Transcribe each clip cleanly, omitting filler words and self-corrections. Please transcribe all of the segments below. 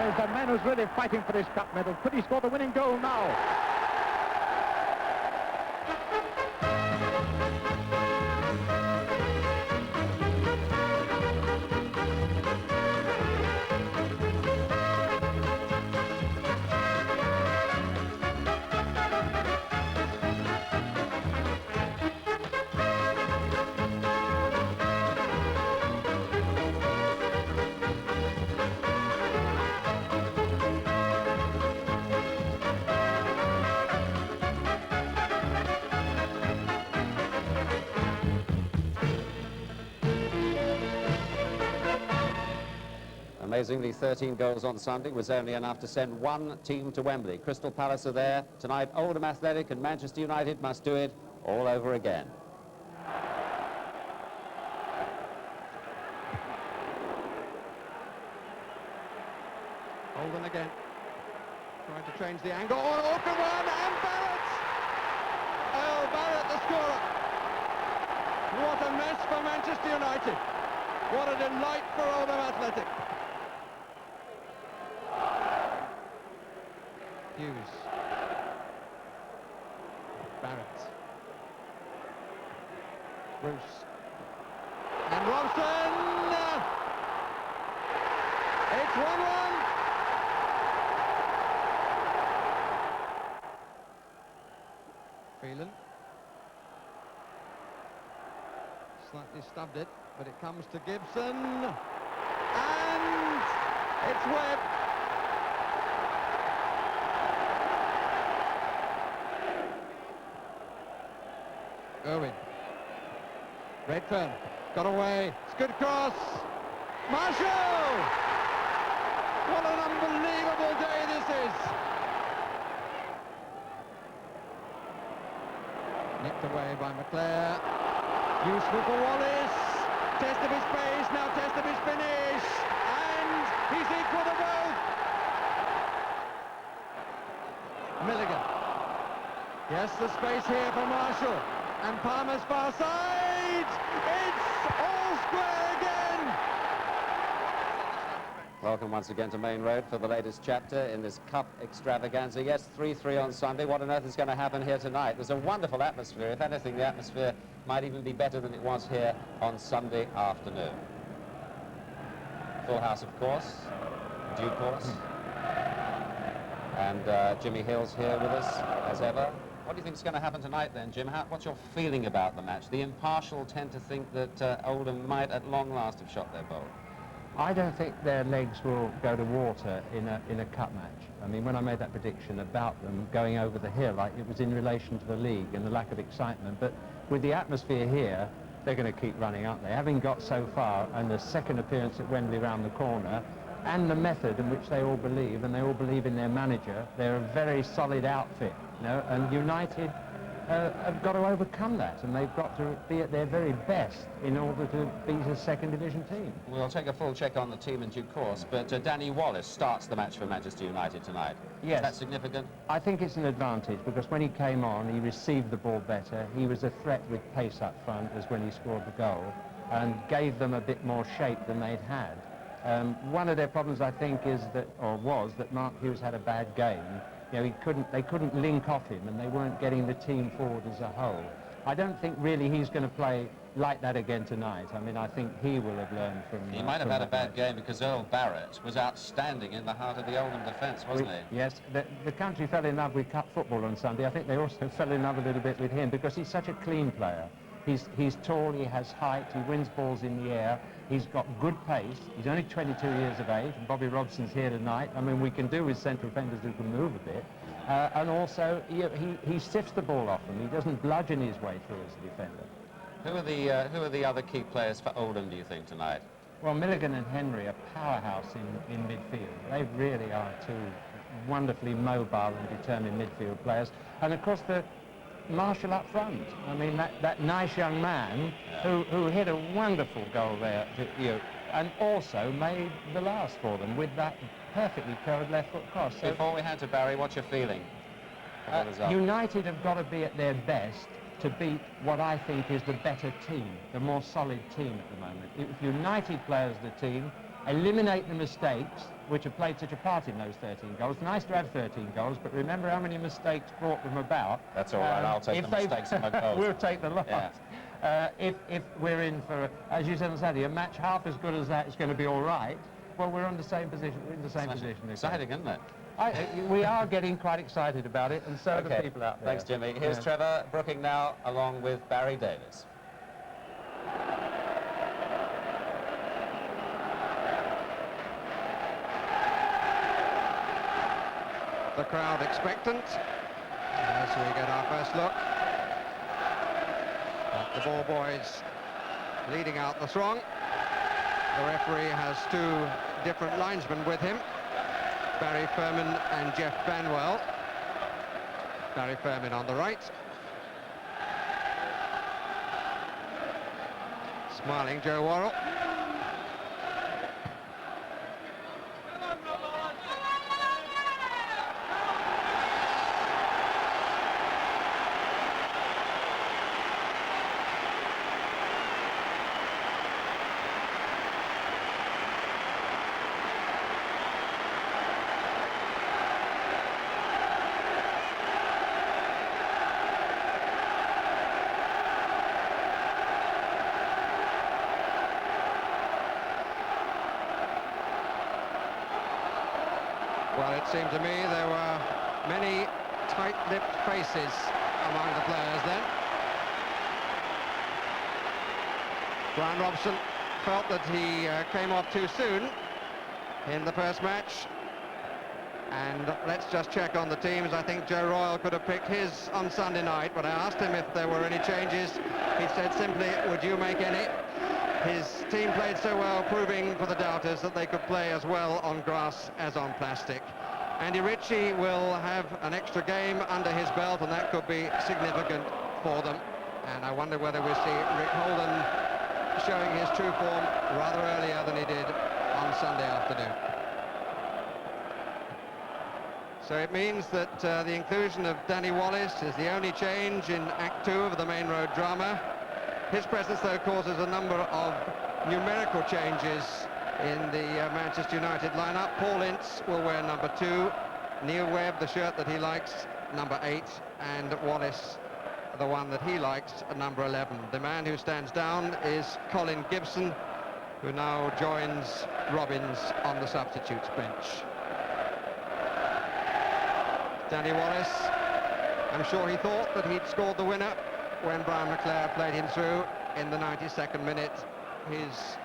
is the man who's really fighting for this cup medal. Could he score the winning goal now? Amazingly, 13 goals on Sunday was only enough to send one team to Wembley. Crystal Palace are there. Tonight, Oldham Athletic and Manchester United must do it all over again. Oldham again. Trying to change the angle. Oh, open one, and Barrett! Oh, Barrett, the scorer. What a mess for Manchester United. What a delight for Oldham Athletic. Hughes. Barrett. Bruce. And Robson! It's 1-1. Phelan. Slightly stubbed it, but it comes to Gibson. And it's Webb. Irwin. Redfern got away. It's a good cross. Marshall! What an unbelievable day this is. Nicked away by McClare. Useful for Wallace. Test of his pace, now test of his finish. And he's equal to both. Milligan. Yes, the space here for Marshall. And Palmer's far side. It's all square again. Welcome once again to Maine Road for the latest chapter in this Cup extravaganza. Yes, 3-3 on Sunday. What on earth is going to happen here tonight? There's a wonderful atmosphere. If anything, the atmosphere might even be better than it was here on Sunday afternoon. Full house, of course, due course. And Jimmy Hill's here with us, as ever. What do you think is going to happen tonight then, Jim? What's your feeling about the match? The impartial tend to think that Oldham might at long last have shot their bolt. I don't think their legs will go to water in a cup match. I mean, when I made that prediction about them going over the hill, it was in relation to the league and the lack of excitement. But with the atmosphere here, they're going to keep running, aren't they? Having got so far, and the second appearance at Wembley round the corner, and the method in which they all believe, and they all believe in their manager, they're a very solid outfit, you know, and United have got to overcome that, and they've got to be at their very best in order to beat a second division team. We'll take a full check on the team in due course, but Danny Wallace starts the match for Manchester United tonight. Yes. Is that significant? I think it's an advantage, because when he came on, he received the ball better. He was a threat with pace up front, as when he scored the goal, and gave them a bit more shape than they'd had. One of their problems, I think, was that Mark Hughes had a bad game. You know, they couldn't link off him, and they weren't getting the team forward as a whole. I don't think really he's going to play like that again tonight. I mean, I think he will have learned from... He might have had a bad game, because Earl Barrett was outstanding in the heart of the Oldham defence, wasn't he? Yes, the country fell in love with cup football on Sunday. I think they also fell in love a little bit with him, because he's such a clean player. He's tall, he has height, he wins balls in the air, he's got good pace, he's only 22 years of age, and Bobby Robson's here tonight. I mean, we can do with central defenders who can move a bit. And also, he sifts the ball off them. He doesn't bludgeon his way through as a defender. Who are the other key players for Oldham, do you think, tonight? Well, Milligan and Henry are powerhouse in midfield. They really are two wonderfully mobile and determined midfield players. And of course, the Marshall up front. I mean, that nice young man who hit a wonderful goal there, and also made the last for them with that perfectly curved left foot cross. So before we hand to Barry, what's your feeling? United have got to be at their best to beat what I think is the better team, the more solid team at the moment. If United play as the team, eliminate the mistakes, which have played such a part in those 13 goals. Nice to have 13 goals, but remember how many mistakes brought them about. That's all right, I'll take the mistakes and the goals. We'll take the lot. Yeah. If we're in for, as you said on Saturday, a match half as good as that is going to be all right, well, we're in the same position. We're in the same position. Exciting, isn't it? We are getting quite excited about it, and so are the people out there. Thanks, Jimmy. Here's Trevor Brooking now, along with Barry Davies. The crowd expectant as we get our first look at the ball boys leading out the throng. The referee has two different linesmen with him, Barry Furman and Jeff Banwell. Barry Furman on the right. Smiling Joe Worrell. Well, it seemed to me there were many tight-lipped faces among the players then. Brian Robson felt that he came off too soon in the first match. And let's just check on the teams. I think Joe Royle could have picked his on Sunday night, but I asked him if there were any changes. He said simply, would you make any? His team played so well, proving for the doubters that they could play as well on grass as on plastic. Andy Ritchie will have an extra game under his belt, and that could be significant for them. And I wonder whether we'll see Rick Holden showing his true form rather earlier than he did on Sunday afternoon. So it means that the inclusion of Danny Wallace is the only change in Act 2 of the Main Road drama. His presence, though, causes a number of numerical changes in the Manchester United lineup. Paul Ince will wear number 2, Neil Webb, the shirt that he likes, number 8, and Wallace, the one that he likes, number 11. The man who stands down is Colin Gibson, who now joins Robbins on the substitutes bench. Danny Wallace, I'm sure he thought that he'd scored the winner when Brian McClare played him through in the 92nd minute. His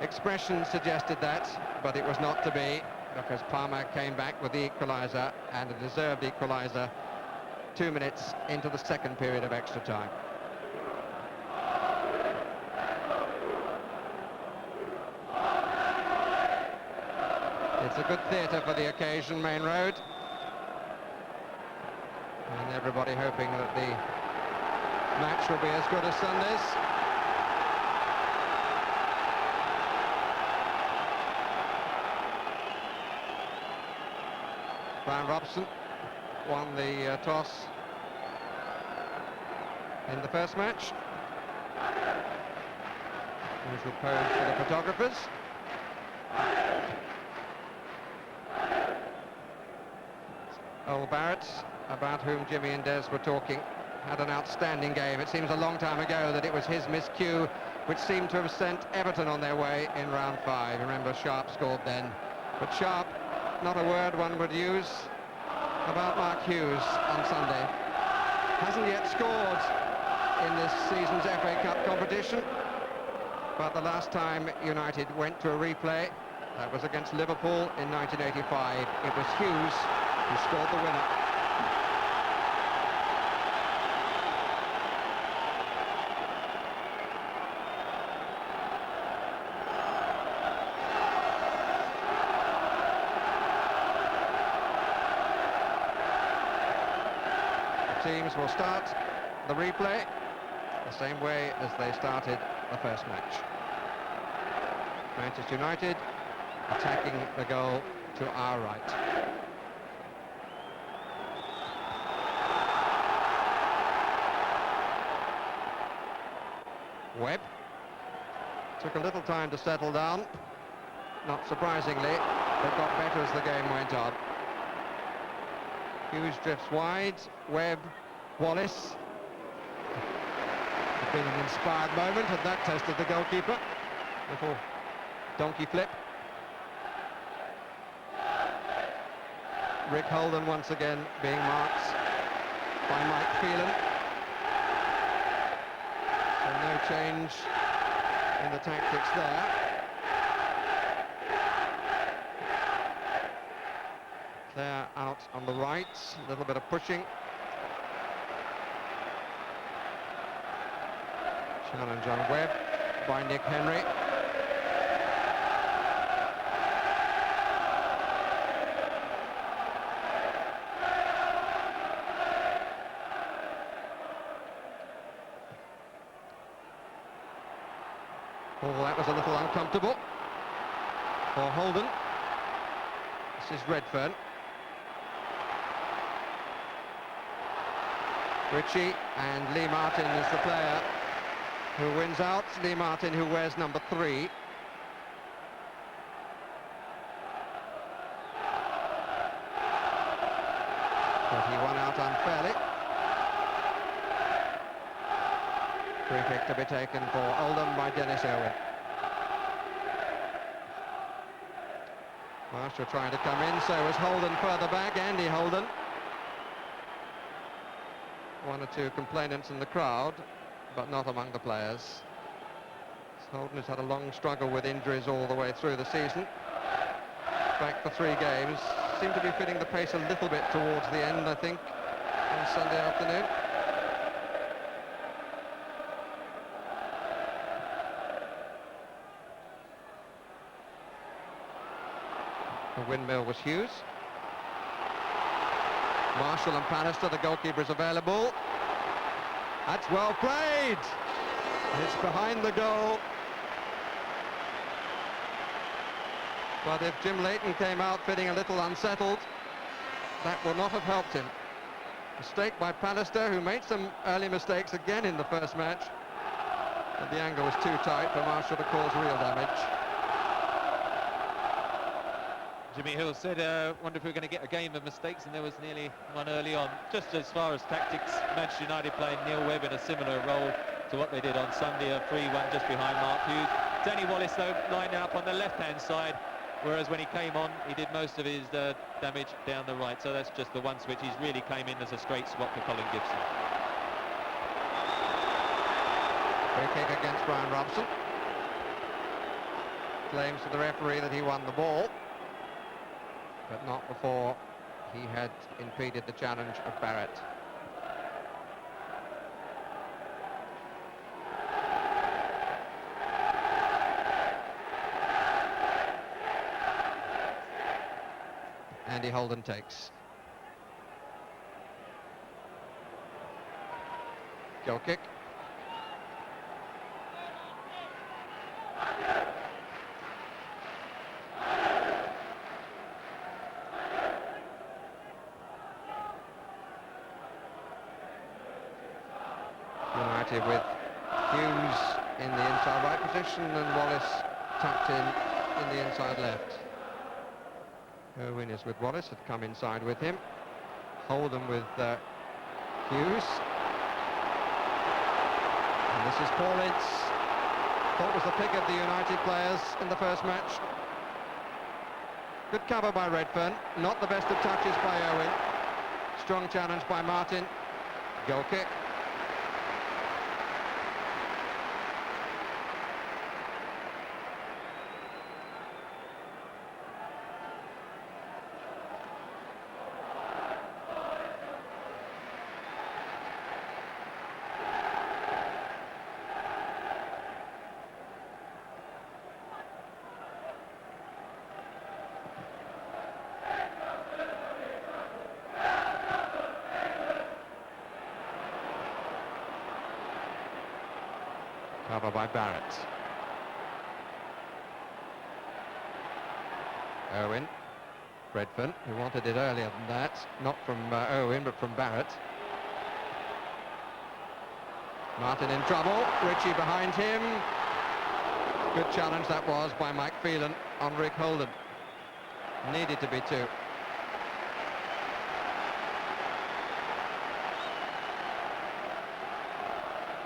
expression suggested that, but it was not to be, because Palmer came back with the equaliser, and a deserved equaliser 2 minutes into the second period of extra time. It's a good theatre for the occasion, Main Road, and everybody hoping that the match will be as good as Sunday's. Brian Robson won the toss in the first match. Usual pose for the photographers. Old Barrett, about whom Jimmy and Des were talking, had an outstanding game. It seems a long time ago that it was his miscue which seemed to have sent Everton on their way in round 5. Remember, Sharp scored then. But Sharp, not a word one would use about Mark Hughes on Sunday. Hasn't yet scored in this season's FA Cup competition, but the last time United went to a replay, that was against Liverpool in 1985. It was Hughes who scored the winner. Teams will start the replay the same way as they started the first match. Manchester United attacking the goal to our right. Webb took a little time to settle down, not surprisingly. but got better as the game went on. Hughes drifts wide, Webb, Wallace. It's been an inspired moment, and that tested the goalkeeper. Little donkey flip. Rick Holden once again being marked by Mike Phelan. So no change in the tactics there. Clare out on the right, a little bit of pushing. Challenge on Webb by Nick Henry. Oh, that was a little uncomfortable for Holden. This is Redfern. Ritchie, and Lee Martin is the player who wins out. Lee Martin, who wears number 3. But he won out unfairly. Free kick to be taken for Oldham by Dennis Irwin. Marshall trying to come in, so was Holden further back, Andy Holden. One or two complainants in the crowd, but not among the players. Holden has had a long struggle with injuries all the way through the season. Back for 3 games. Seemed to be fitting the pace a little bit towards the end, I think, on Sunday afternoon. The windmill was Hughes. Marshall and Pallister, the goalkeeper, is available. That's well played. It's behind the goal. But if Jim Leighton came out feeling a little unsettled, that would not have helped him. Mistake by Pallister, who made some early mistakes again in the first match. But the angle was too tight for Marshall to cause real damage. Jimmy Hill said, wonder if we're going to get a game of mistakes, and there was nearly one early on. Just as far as tactics, Manchester United playing Neil Webb in a similar role to what they did on Sunday, a 3-1 just behind Mark Hughes. Danny Wallace, though, lined up on the left-hand side, whereas when he came on, he did most of his damage down the right. So that's just the one switch. He's really came in as a straight spot for Colin Gibson. Free kick against Brian Robson. Claims to the referee that he won the ball, but not before he had impeded the challenge of Barrett. Andy Holden takes. Goal kick. United with Hughes in the inside right position and Wallace tucked in the inside left. Irwin is with Wallace, had come inside with him. Holden with Hughes. And this is Paul Ince. Thought was the pick of the United players in the first match. Good cover by Redfern. Not the best of touches by Irwin. Strong challenge by Martin. Goal kick. Cover by Barrett. Irwin. Redfern, who wanted it earlier than that. Not from Irwin, but from Barrett. Martin in trouble. Ritchie behind him. Good challenge that was by Mike Phelan on Rick Holden. Needed to be 2. It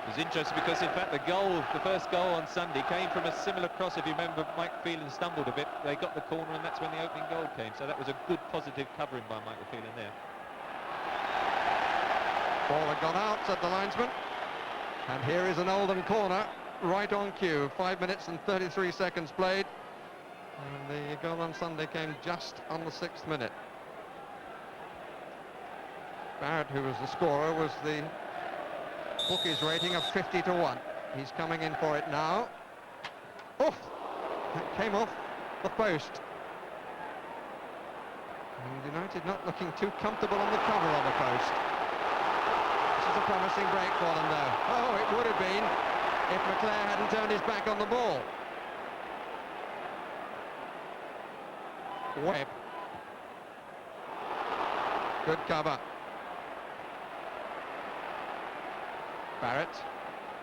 was interesting because, in fact, the first goal on Sunday came from a similar cross. If you remember, Mike Phelan stumbled a bit. They got the corner, and that's when the opening goal came. So that was a good, positive covering by Michael Phelan there. Ball had gone out, said the linesman. And here is an Oldham corner, right on cue. 5 minutes and 33 seconds played. And the goal on Sunday came just on the 6th minute. Barrett, who was the scorer, was the bookies rating of 50-1. He's coming in for it now. Oh, that came off the post. And United not looking too comfortable on the cover on the post. This is a promising break for them though. Oh, it would have been if McClare hadn't turned his back on the ball. Webb. Good cover. Barrett.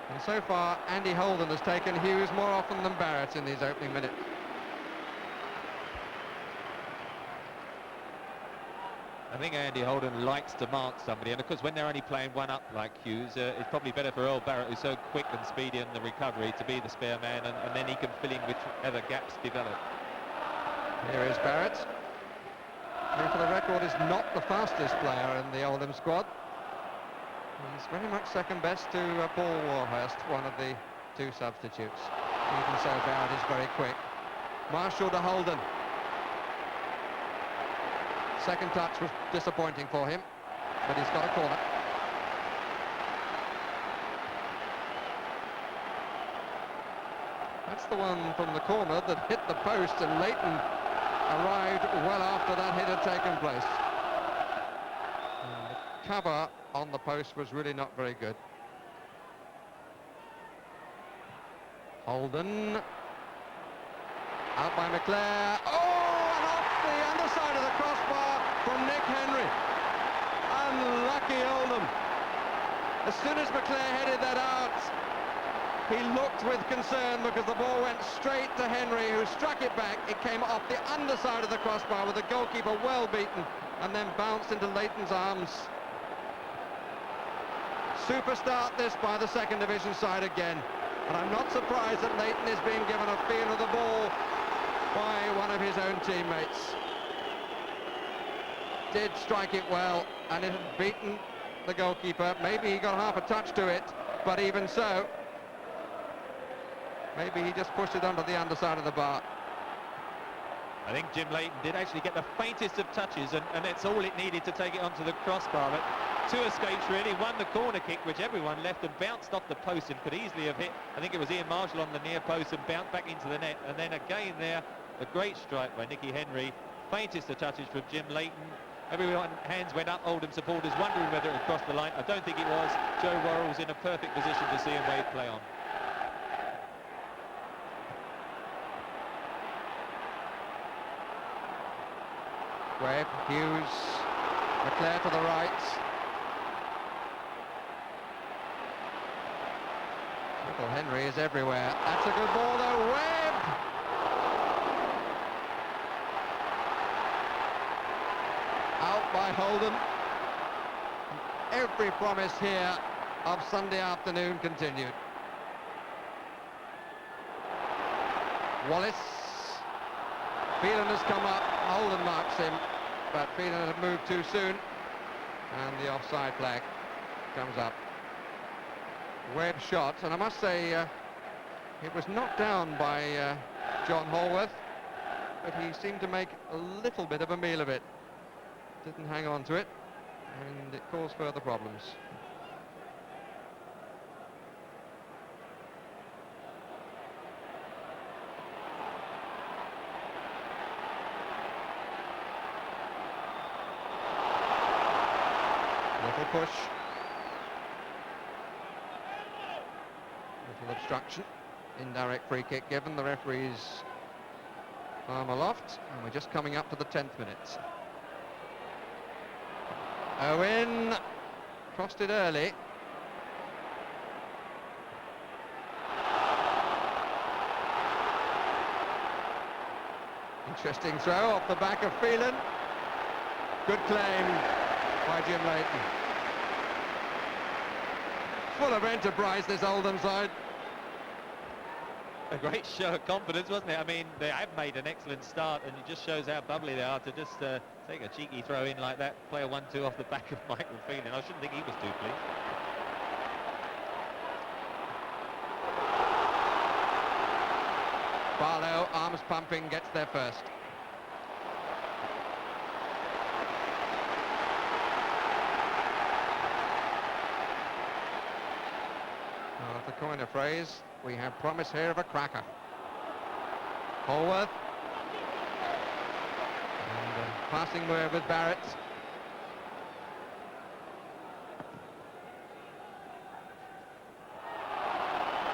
And so far, Andy Holden has taken Hughes more often than Barrett in these opening minutes. I think Andy Holden likes to mark somebody, and of course when they're only playing one up like Hughes, it's probably better for Earl Barrett, who's so quick and speedy in the recovery, to be the spare man, and then he can fill in whichever gaps develop. Here is Barrett, who for the record is not the fastest player in the Oldham squad. He's very much second best to Paul Warhurst, one of the 2 substitutes. Even so, Barrett is very quick. Marshall to Holden. Second touch was disappointing for him, but he's got a corner. That's the one from the corner that hit the post, and Leighton arrived well after that hit had taken place. And the cover on the post was really not very good. Holden. Out by McClare. Oh, and off the underside of the crossbar from Nick Henry. Unlucky Oldham. As soon as McClare headed that out, he looked with concern because the ball went straight to Henry, who struck it back. It came off the underside of the crossbar with the goalkeeper well beaten, and then bounced into Leighton's arms. Super start this by the second division side again, and I'm not surprised that Leighton is being given a feel of the ball by one of his own teammates. Did strike it well, and it had beaten the goalkeeper. Maybe he got half a touch to it, but even so, maybe he just pushed it under the underside of the bar. I think Jim Leighton did actually get the faintest of touches, and that's all it needed to take it onto the crossbar. But 2 escapes really, one the corner kick, which everyone left, and bounced off the post and could easily have hit, I think it was Ian Marshall on the near post, and bounced back into the net. And then again there, a great strike by Nicky Henry. Faintest of touches from Jim Leighton. Everyone, hands went up, Oldham supporters wondering whether it would cross the line. I don't think it was. Joe Worrell was in a perfect position to see him Wade play on. Webb, Hughes, McClare to the right. Michael Henry is everywhere. That's a good ball though. Webb! Out by Holden. Every promise here of Sunday afternoon continued. Wallace. Phelan has come up. Holden marks him, but Phelan had moved too soon, and the offside flag comes up. Webb shot, and I must say it was knocked down by John Hallworth, but he seemed to make a little bit of a meal of it. Didn't hang on to it, and it caused further problems. Little push. Little obstruction. Indirect free kick given. The referee's arm aloft, and we're just coming up to the 10th minute. Owen crossed it early. Interesting throw off the back of Phelan. Good claim by Jim Leighton. Full of enterprise, this Oldham side. A great show of confidence, wasn't it? I mean, they have made an excellent start, and it just shows how bubbly they are to just take a cheeky throw in like that, play a 1-2 off the back of Michael Phelan. I shouldn't think he was too pleased. Barlow, arms pumping, gets there first. Well, to coin a phrase, we have promise here of a cracker. Holworth. And a passing word with Barrett.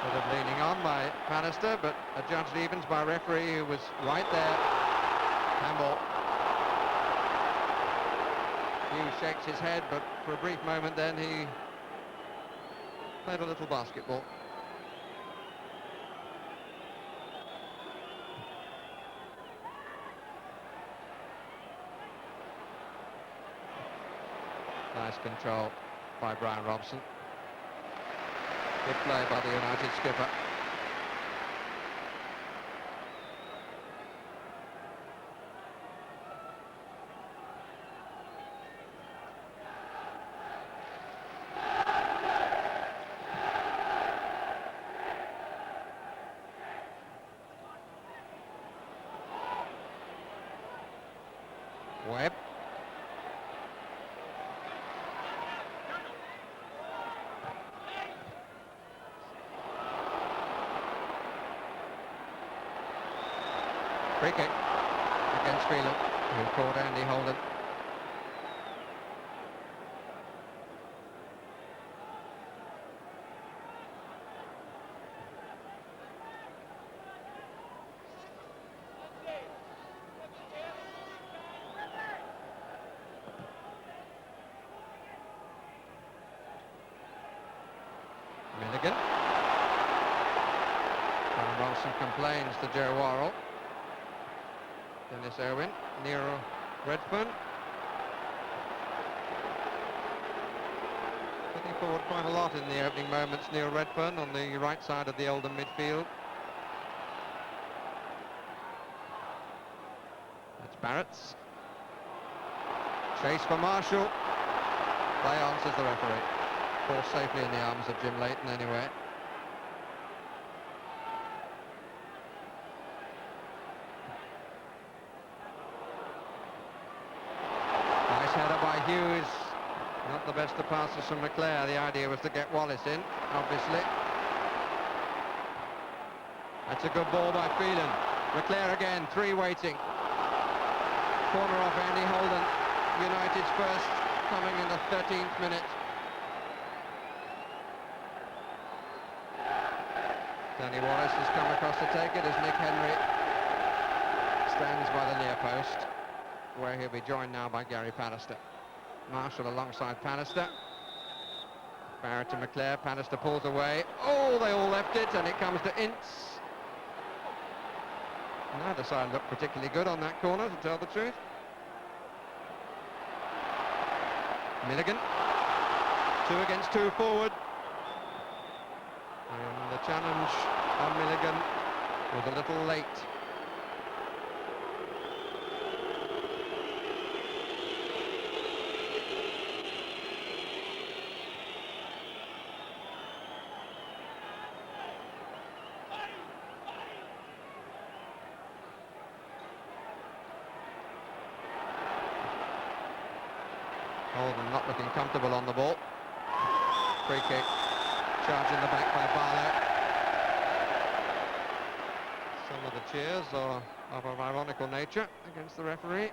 Bit of leaning on by Bannister, but adjudged evens by a referee who was right there. Campbell. Hughes shakes his head, but for a brief moment then he played a little basketball. Nice control by Brian Robson. Good play by the United skipper. Webb. Free kick against Phelan, who caught Andy Holden. Milligan. Brian Robson complains to Joe Worrell. Dennis Irwin, Neil Redfern. Putting forward quite a lot in the opening moments, Neil Redfern on the right side of the Oldham midfield. That's Barrett's. Chase for Marshall. Play on, says the referee. Ball safely in the arms of Jim Leighton anyway. Hughes, not the best of passes from McClare. The idea was to get Wallace in, obviously. That's a good ball by Phelan. McClare again, three waiting. Corner off Andy Holden. United's first, coming in the 13th minute. Danny Wallace has come across to take it as Nick Henry stands by the near post, where he'll be joined now by Gary Pallister. Marshall alongside Pallister. Barrett to McClare. Pallister pulls away. Oh, they all left it, and it comes to Ince. Neither side looked particularly good on that corner, to tell the truth. Milligan. 2 against 2 forward. And the challenge on Milligan was a little late. Oldham not looking comfortable on the ball. Free kick. Charge in the back by Barlow. Some of the cheers are of an ironical nature against the referee.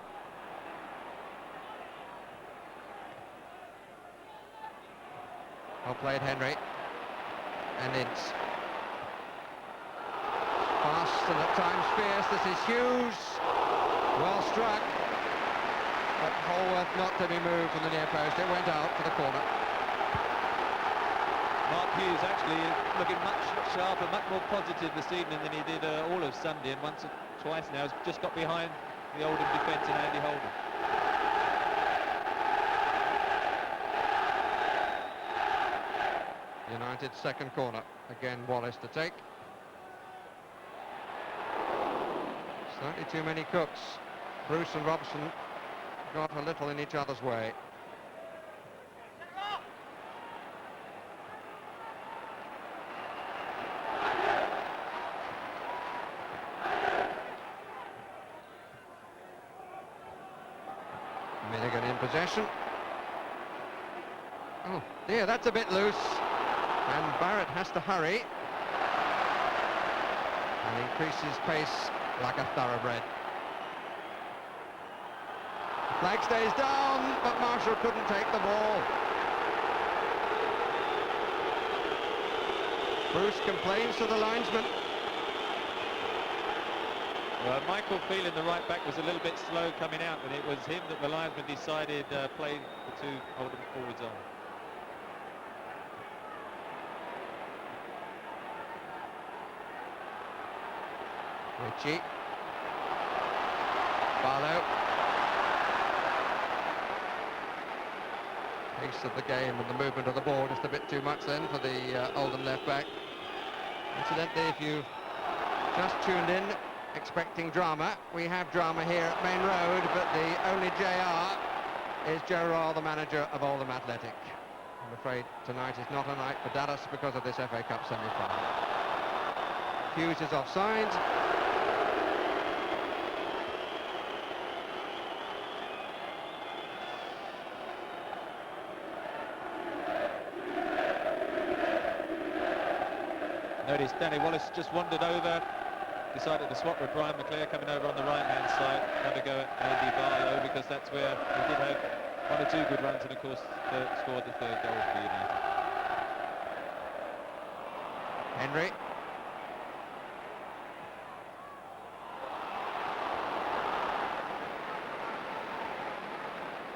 Well played, Henry. And Ince. Fast and at times fierce. This is Hughes. Well struck. But Holworth not to be moved from the near post. It went out for the corner. Mark Hughes actually looking much sharper, much more positive this evening than he did all of Sunday, and once twice now, has just got behind the Oldham defence and Andy Holden. United's second corner. Again, Wallace to take. Slightly too many cooks. Bruce and Robson got a little in each other's way. Milligan in possession. Oh dear, that's a bit loose. And Barrett has to hurry. And increase his pace like a thoroughbred. The flag stays down, but Marshall couldn't take the ball. Bruce complains to the linesman. Well, Michael Phelan, the right back, was a little bit slow coming out, and it was him that the linesman decided played the two Oldham forwards on. Ritchie. Barlow. Pace of the game and the movement of the ball just a bit too much then for the Oldham left back. Incidentally, if you've just tuned in expecting drama, we have drama here at Maine Road, but the only JR is Joe Royal, the manager of Oldham Athletic. I'm afraid tonight is not a night for Dallas because of this FA Cup semi-final. Hughes is offside. Notice Danny Wallace just wandered over, decided to swap with Brian McClare coming over on the right-hand side, have a go at Andy Barlow, because that's where he did have one or two good runs and of course scored the third goal for United. Henry.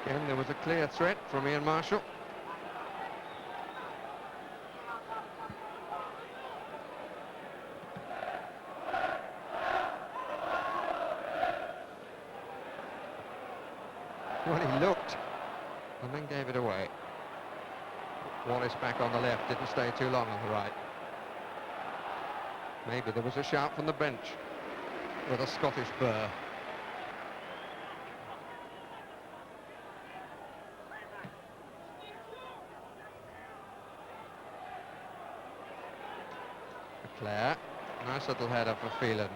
Again, there was a clear threat from Ian Marshall. Well, he looked and then gave it away. Wallace back on the left, didn't stay too long on the right. Maybe there was a shout from the bench with a Scottish burr. Claire, nice little header for Phelan.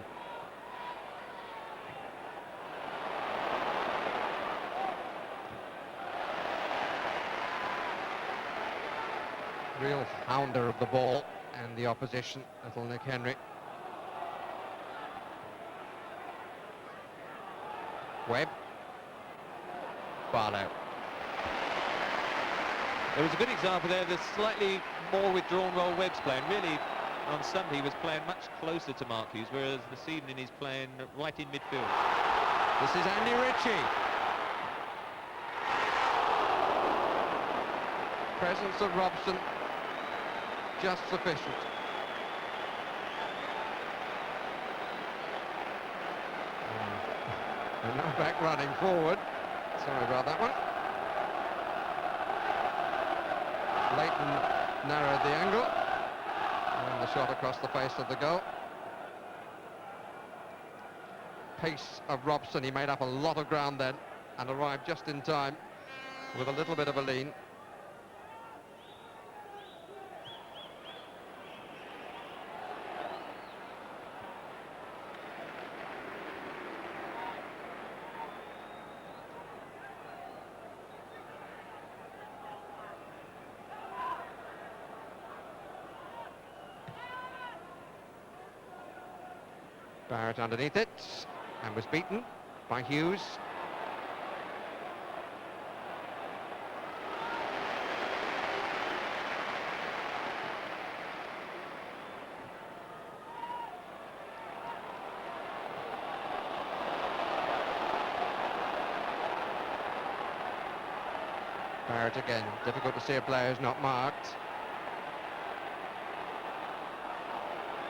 Real hounder of the ball and the opposition, little Nick Henry. Webb. Barlow. There was a good example there, the slightly more withdrawn role Webb's playing. Really, on Sunday he was playing much closer to Mark Hughes, whereas this evening he's playing right in midfield. This is Andy Ritchie. Presence of Robson just sufficient. And now back running forward. Sorry about that one. Leighton narrowed the angle. And the shot across the face of the goal. Pace of Robson, he made up a lot of ground then and arrived just in time with a little bit of a lean. Barrett underneath it, and was beaten by Hughes. Barrett again, difficult to see a player who's not marked.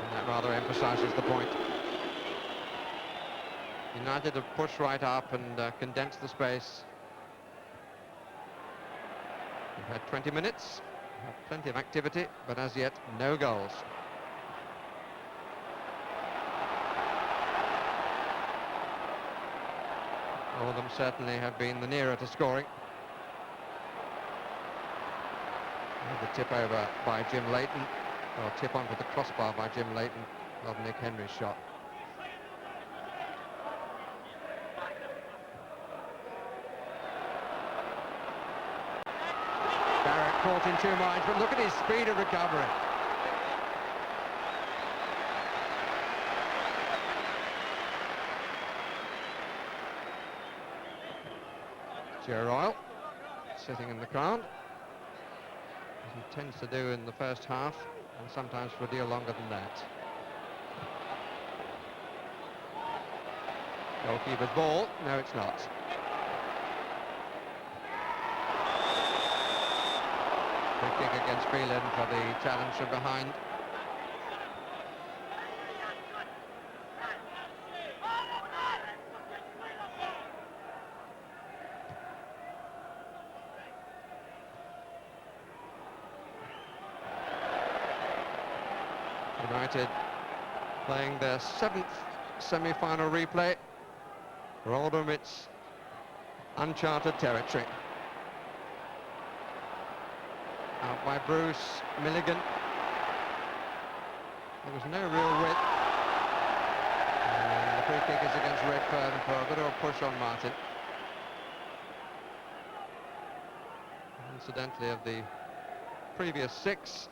And that rather emphasises the point. United have pushed right up and condensed the space. We've had 20 minutes, had plenty of activity, but as yet, no goals. Oldham certainly have been the nearer to scoring. The tip over by Jim Leighton, or tip onto the crossbar by Jim Leighton of Nick Henry's shot. Barrett caught in two minds, but look at his speed of recovery. Joe Royle sitting in the crowd, as he tends to do in the first half, and sometimes for a deal longer than that. Goalkeeper's ball. No, it's not. Free kick against Phelan for the challenge from behind. United playing their 7th semi-final replay. For Oldham, it's uncharted territory. Out by Bruce, Milligan. There was no real width. And the free kick is against Redfern for a bit of a push on Martin. Incidentally, of the previous 6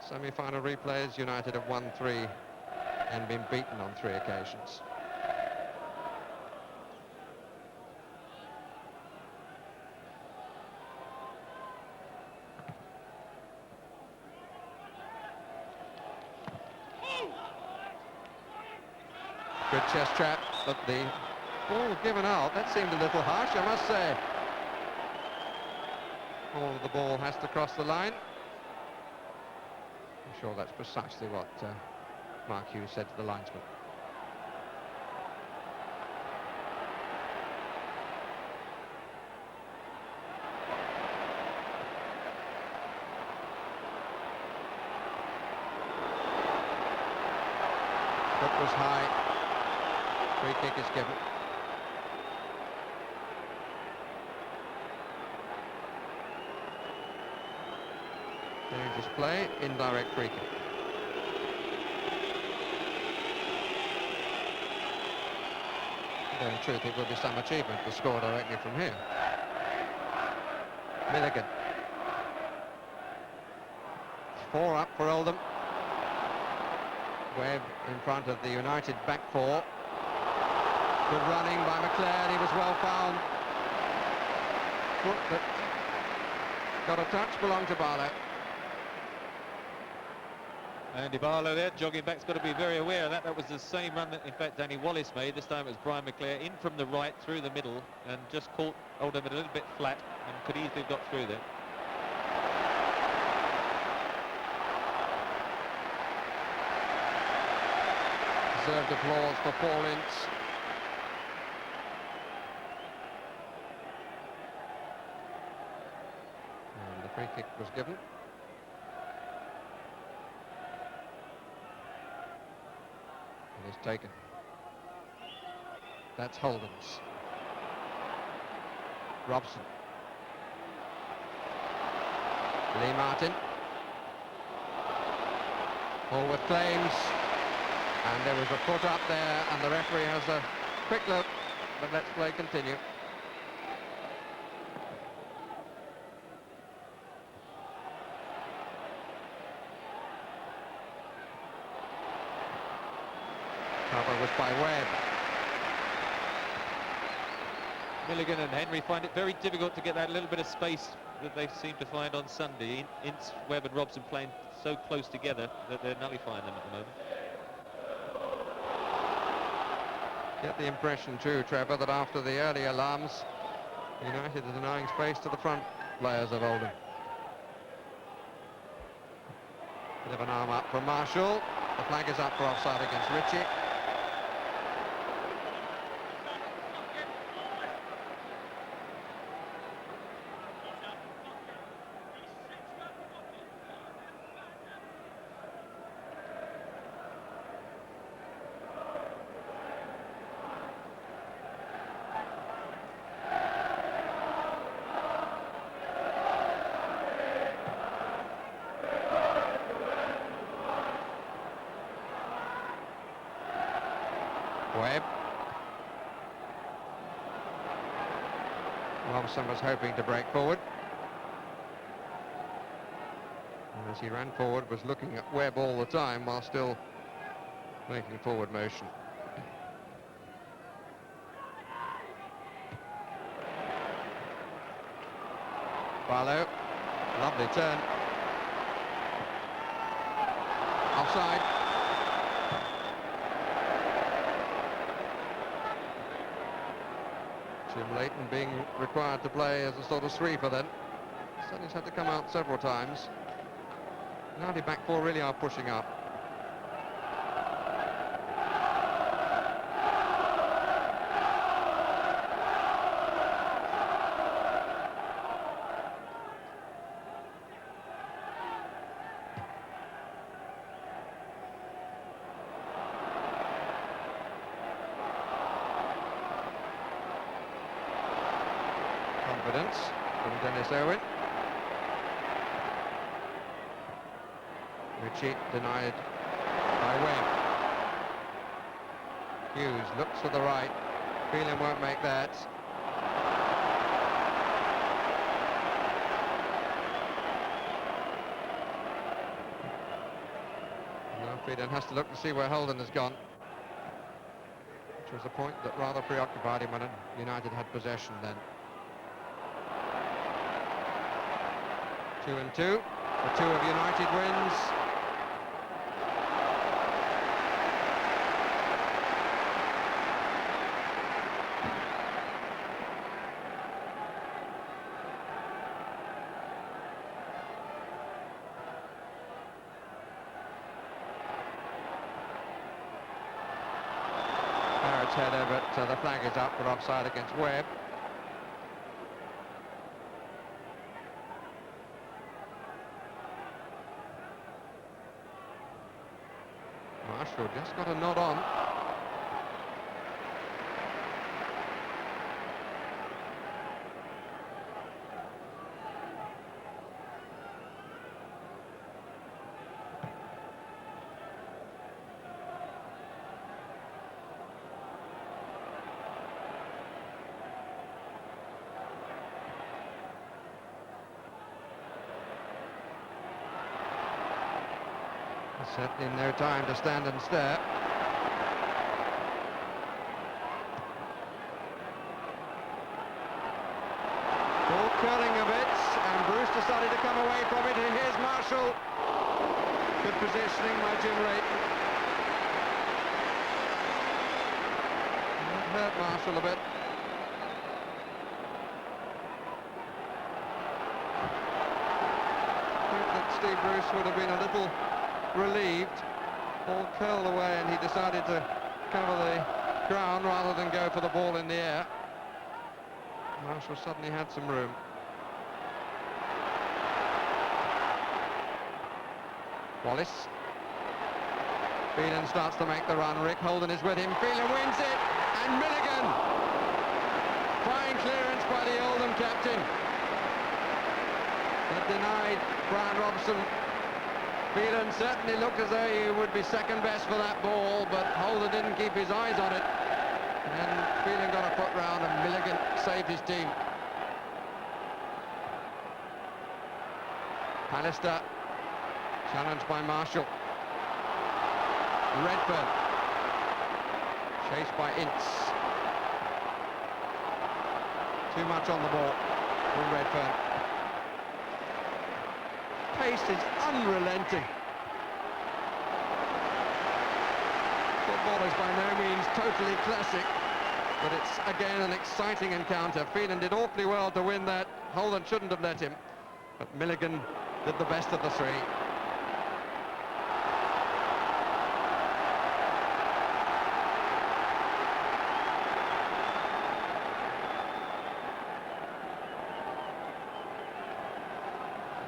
semi-final replays, United have won 3 and been beaten on 3 occasions. Good chest trap, but the ball given out, that seemed a little harsh, I must say. All of the ball has to cross the line. I'm sure that's precisely what Mark Hughes said to the linesman. Foot was high. Free kick is given. Dangerous play, indirect free kick. Though in truth it will be some achievement to score directly from here. Milligan. 4 up for Oldham. Webb in front of the United back 4. Good running by McLeod, he was well found. Foot that got a touch, belonged to Barlow. And Barlow there, jogging back's got to be very aware of that. That was the same run that, in fact, Danny Wallace made. This time it was Brian McClare in from the right, through the middle, and just caught Oldham a little bit flat and could easily have got through there. Deserved applause for Paul Ince. And the free kick was given. It is taken. That's Holden's. Robson. Lee Martin. Forward claims. And there was a foot up there, and the referee has a quick look, but let's play continue. Cover was by Webb. Milligan and Henry find it very difficult to get that little bit of space that they seem to find on Sunday. Ince, Webb and Robson playing so close together that they're nullifying them at the moment. Get the impression too, Trevor, that after the early alarms, United are denying space to the front players of Oldham. Bit of an arm up from Marshall. The flag is up for offside against Ritchie. Webb. Robson was hoping to break forward. And as he ran forward, was looking at Webb all the time while still making forward motion. Barlow, lovely turn. Offside. Jim Leighton being required to play as a sort of sweeper then. Sutton's had to come out several times. Now the back four really are pushing up. Confidence from Dennis Owen. Ritchie denied by Webb. Hughes looks to the right. Phelan won't make that. Now Phelan has to look to see where Holden has gone, which was a point that rather preoccupied him when United had possession then. 2-2. The two of United wins. Barrett's header, but the flag is up for offside against Webb. Marshall just got a nod on. Certainly no time to stand and stare. Ball curling a bit, and Bruce decided to come away from it, and here's Marshall. Good positioning by Jim Leighton. That hurt Marshall a bit. I think that Steve Bruce would have been a little relieved. Ball curled away and he decided to cover the ground rather than go for the ball in the air. Marshall suddenly had some room. Wallace. Phelan starts to make the run. Rick Holden is with him. Phelan wins it, and Milligan. Fine clearance by the Oldham captain. That denied Brian Robson. Phelan certainly looked as though he would be second best for that ball, but Holden didn't keep his eyes on it. And Phelan got a foot round and Milligan saved his team. Pallister challenged by Marshall. Redfern chased by Ince. Too much on the ball from Redfern. Pace is unrelenting. Football is by no means totally classic, but it's again an exciting encounter. Phelan did awfully well to win that. Holden shouldn't have let him, but Milligan did the best of the three.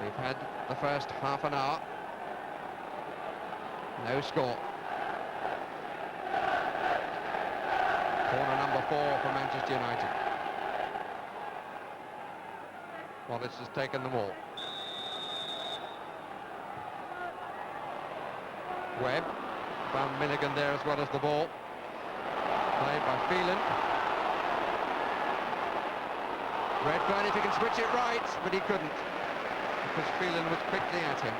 We've had the first half an hour. No score. Corner number 4 for Manchester United. Wallace has taken the ball. Webb found Milligan there as well as the ball. Played by Phelan. Redfern, if he can switch it right, but he couldn't, because Phelan was quickly at him.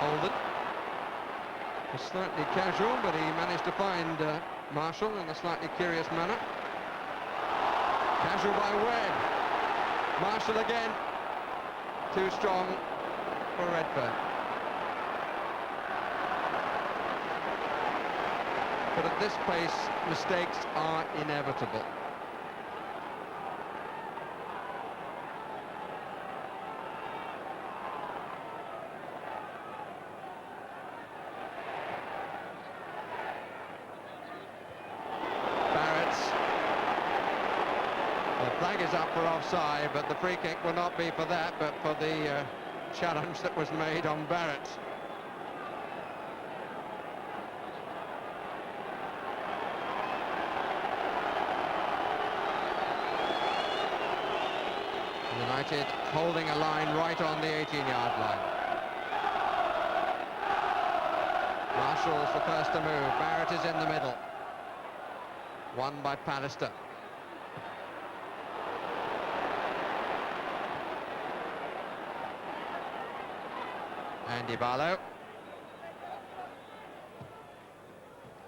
Oldham was slightly casual, but he managed to find Marshall in a slightly curious manner. Casual by Webb. Marshall again. Too strong for Redfern. But at this pace, mistakes are inevitable. The flag is up for offside, but the free kick will not be for that, but for the challenge that was made on Barrett. United holding a line right on the 18-yard line. Marshall's the first to move. Barrett is in the middle. Won by Pallister. Andy Barlow.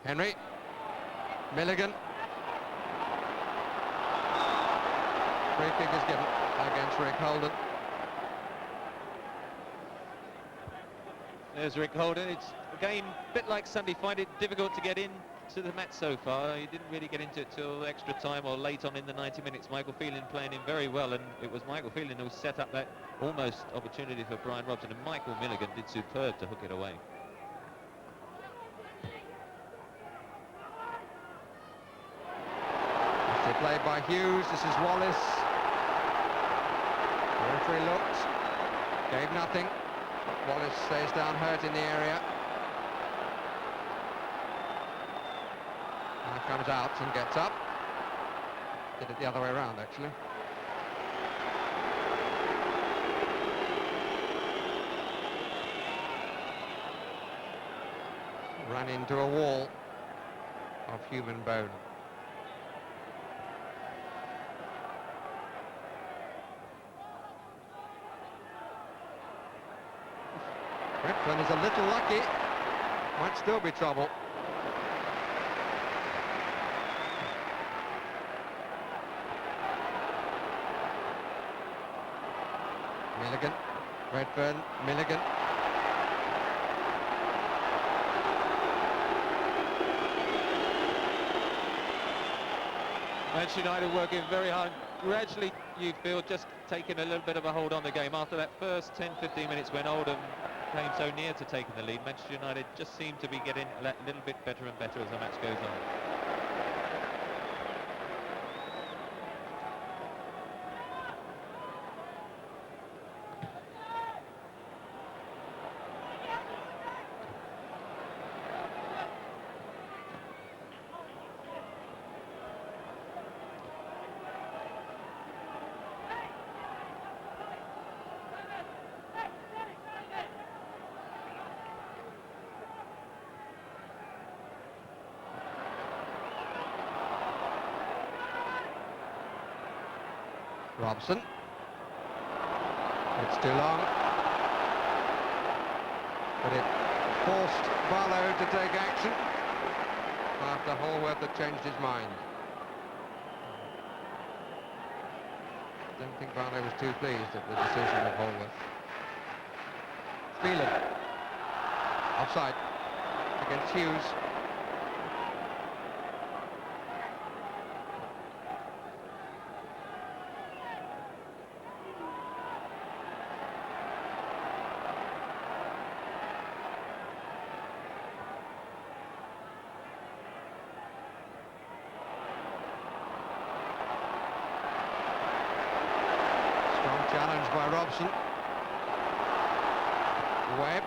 Henry. Milligan. Free kick is given against Rick Holden. There's Rick Holden. It's a game a bit like Sunday. Find it difficult to get in to the match so far. He didn't really get into it till extra time or late on in the 90 minutes. Michael Phelan playing him very well, and it was Michael Phelan who set up that almost opportunity for Brian Robson, and Michael Milligan did superb to hook it away. It's played by Hughes. This is Wallace. The referee looked, gave nothing. Wallace stays down hurt in the area. Now comes out and gets up. Did it the other way around, actually. Ran into a wall of human bone. Redfern is a little lucky. Might still be trouble. Milligan, Redfern, Milligan. Manchester United working very hard. Gradually, you feel, just taking a little bit of a hold on the game. After that first 10-15 minutes when Oldham came so near to taking the lead, Manchester United just seemed to be getting a little bit better and better as the match goes on. Robson. It's too long. But it forced Barlow to take action after Hallworth had changed his mind. I don't think Barlow was too pleased at the decision of Hallworth. Phelan. Offside against Hughes. Challenge by Robson. Webb.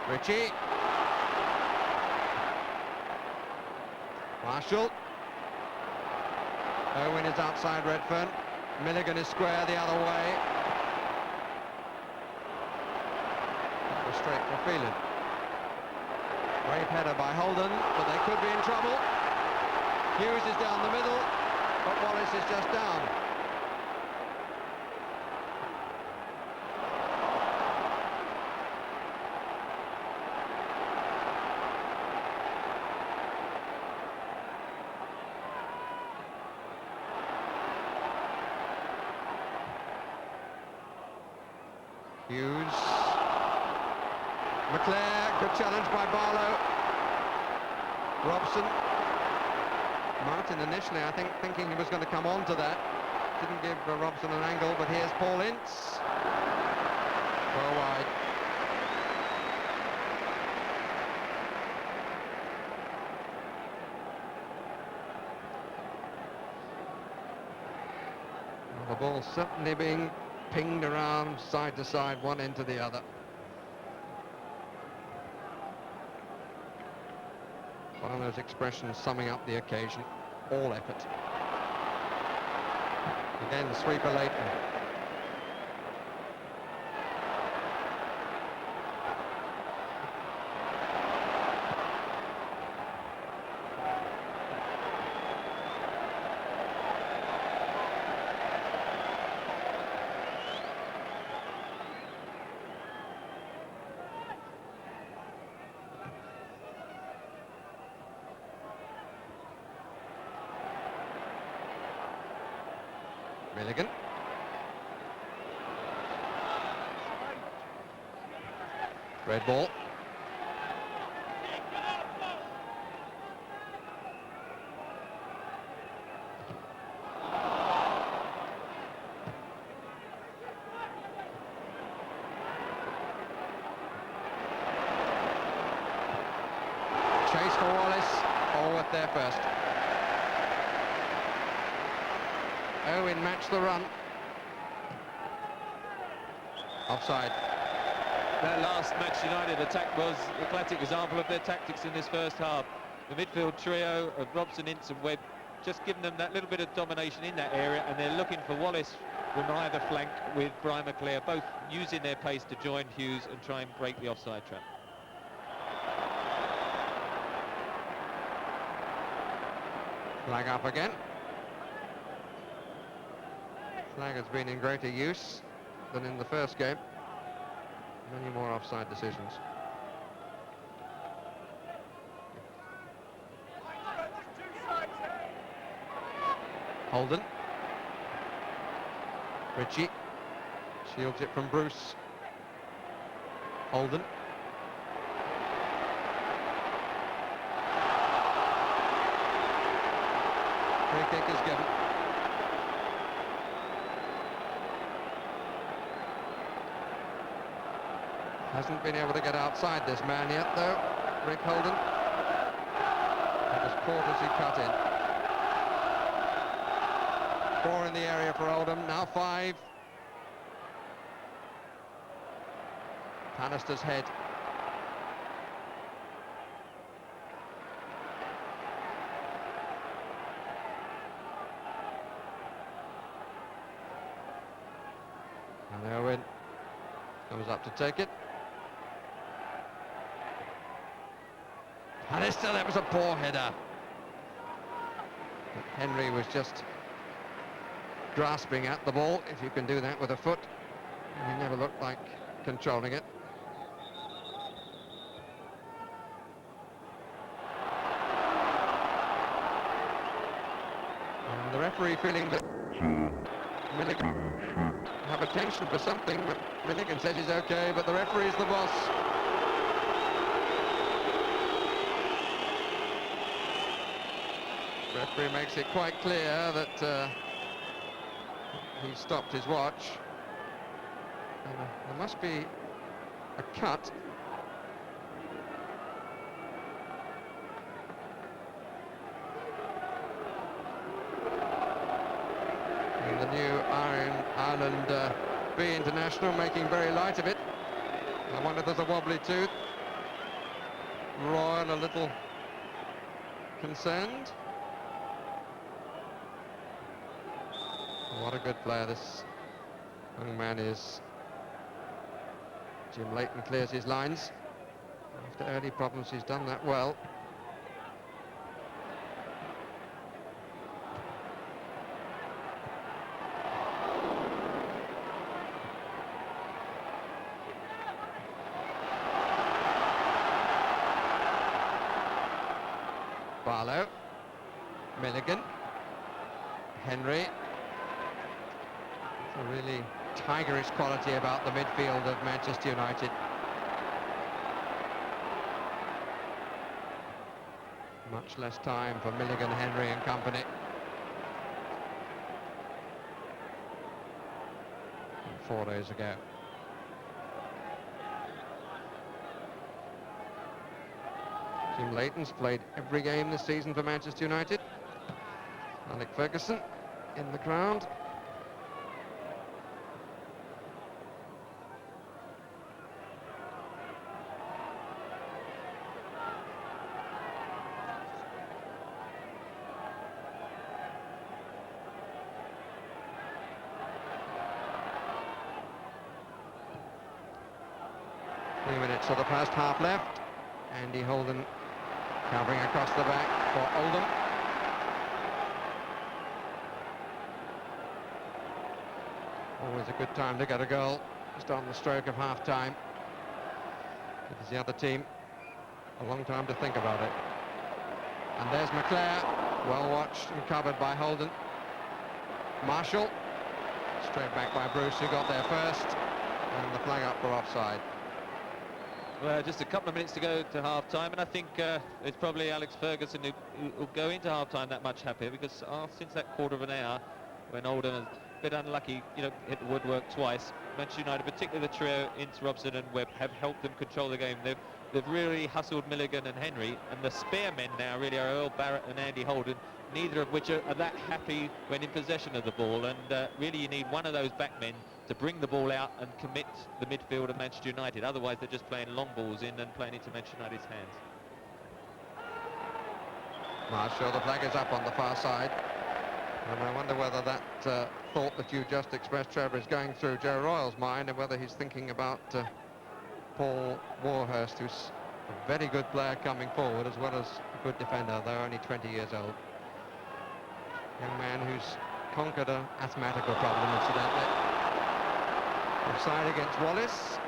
Ritchie. Marshall. Owen is outside Redfern. Milligan is square the other way. That was straight for Phelan. Brave header by Holden, but they could be in trouble. Hughes is down the middle, but Wallace is just down. Hughes. McClare, good challenge by Barlow. Robson. Martin initially, I think, thinking he was going to come on to that. Didn't give Robson an angle, but here's Paul Ince. Well wide. Well, the ball certainly being pinged around side to side, one end to the other. One of those expressions summing up the occasion. All effort. Again, the sweeper Leighton. Milligan. Red ball. Chase for Wallace. Allworth there first. Owen matched the run. Offside. That last Manchester United attack was a classic example of their tactics in this first half. The midfield trio of Robson, Ince and Webb just giving them that little bit of domination in that area, and they're looking for Wallace from either flank with Brian McClare, both using their pace to join Hughes and try and break the offside trap. Flag up again. Flag has been in greater use than in the first game. Many more offside decisions. Holden. Ritchie. Shields it from Bruce. Holden. Free kick is given. Hasn't been able to get outside this man yet, though, Rick Holden. That was caught as he cut in. 4 in the area for Oldham, now 5. Bannister's head. And Owen comes up to take it. Bannister, that was a poor header. But Henry was just grasping at the ball, if you can do that with a foot. He never looked like controlling it. And the referee feeling that Milligan have attention for something, but Milligan says he's okay, but the referee's the boss. The referee makes it quite clear that he stopped his watch. And, there must be a cut. And the new Ireland B international making very light of it. I wonder if there's a wobbly tooth. Royal a little concerned. What a good player this young man is. Jim Leighton clears his lines. After early problems, he's done that well. Barlow, Milligan, Henry. A really tigerish quality about the midfield of Manchester United. Much less time for Milligan, Henry and company. And 4 days ago. Jim Leighton's played every game this season for Manchester United. Alec Ferguson in the crowd. So the first half left. Andy Holden covering across the back for Oldham. Always a good time to get a goal, just on the stroke of half-time. Gives the other team a long time to think about it. And there's McClare, well watched and covered by Holden. Marshall, straight back by Bruce, who got there first, and the flag up for offside. Well, just a couple of minutes to go to half-time, and I think it's probably Alex Ferguson who will go into half-time that much happier, because since that quarter of an hour, when Oldham has been unlucky, hit the woodwork twice, Manchester United, particularly the trio, Ince, Robson and Webb, have helped them control the game. They've really hustled Milligan and Henry, and the spare men now really are Earl Barrett and Andy Holden, neither of which are that happy when in possession of the ball, and really you need one of those back men to bring the ball out and commit the midfield of Manchester United. Otherwise they're just playing long balls in and playing into Manchester United's hands. Marshall, the flag is up on the far side, and I wonder whether that thought that you just expressed, Trevor, is going through Joe Royle's mind, and whether he's thinking about Paul Warhurst, who's a very good player coming forward as well as a good defender, though only 20 years old. Young man who's conquered an asthmatical problem, incidentally. Offside against Wallace.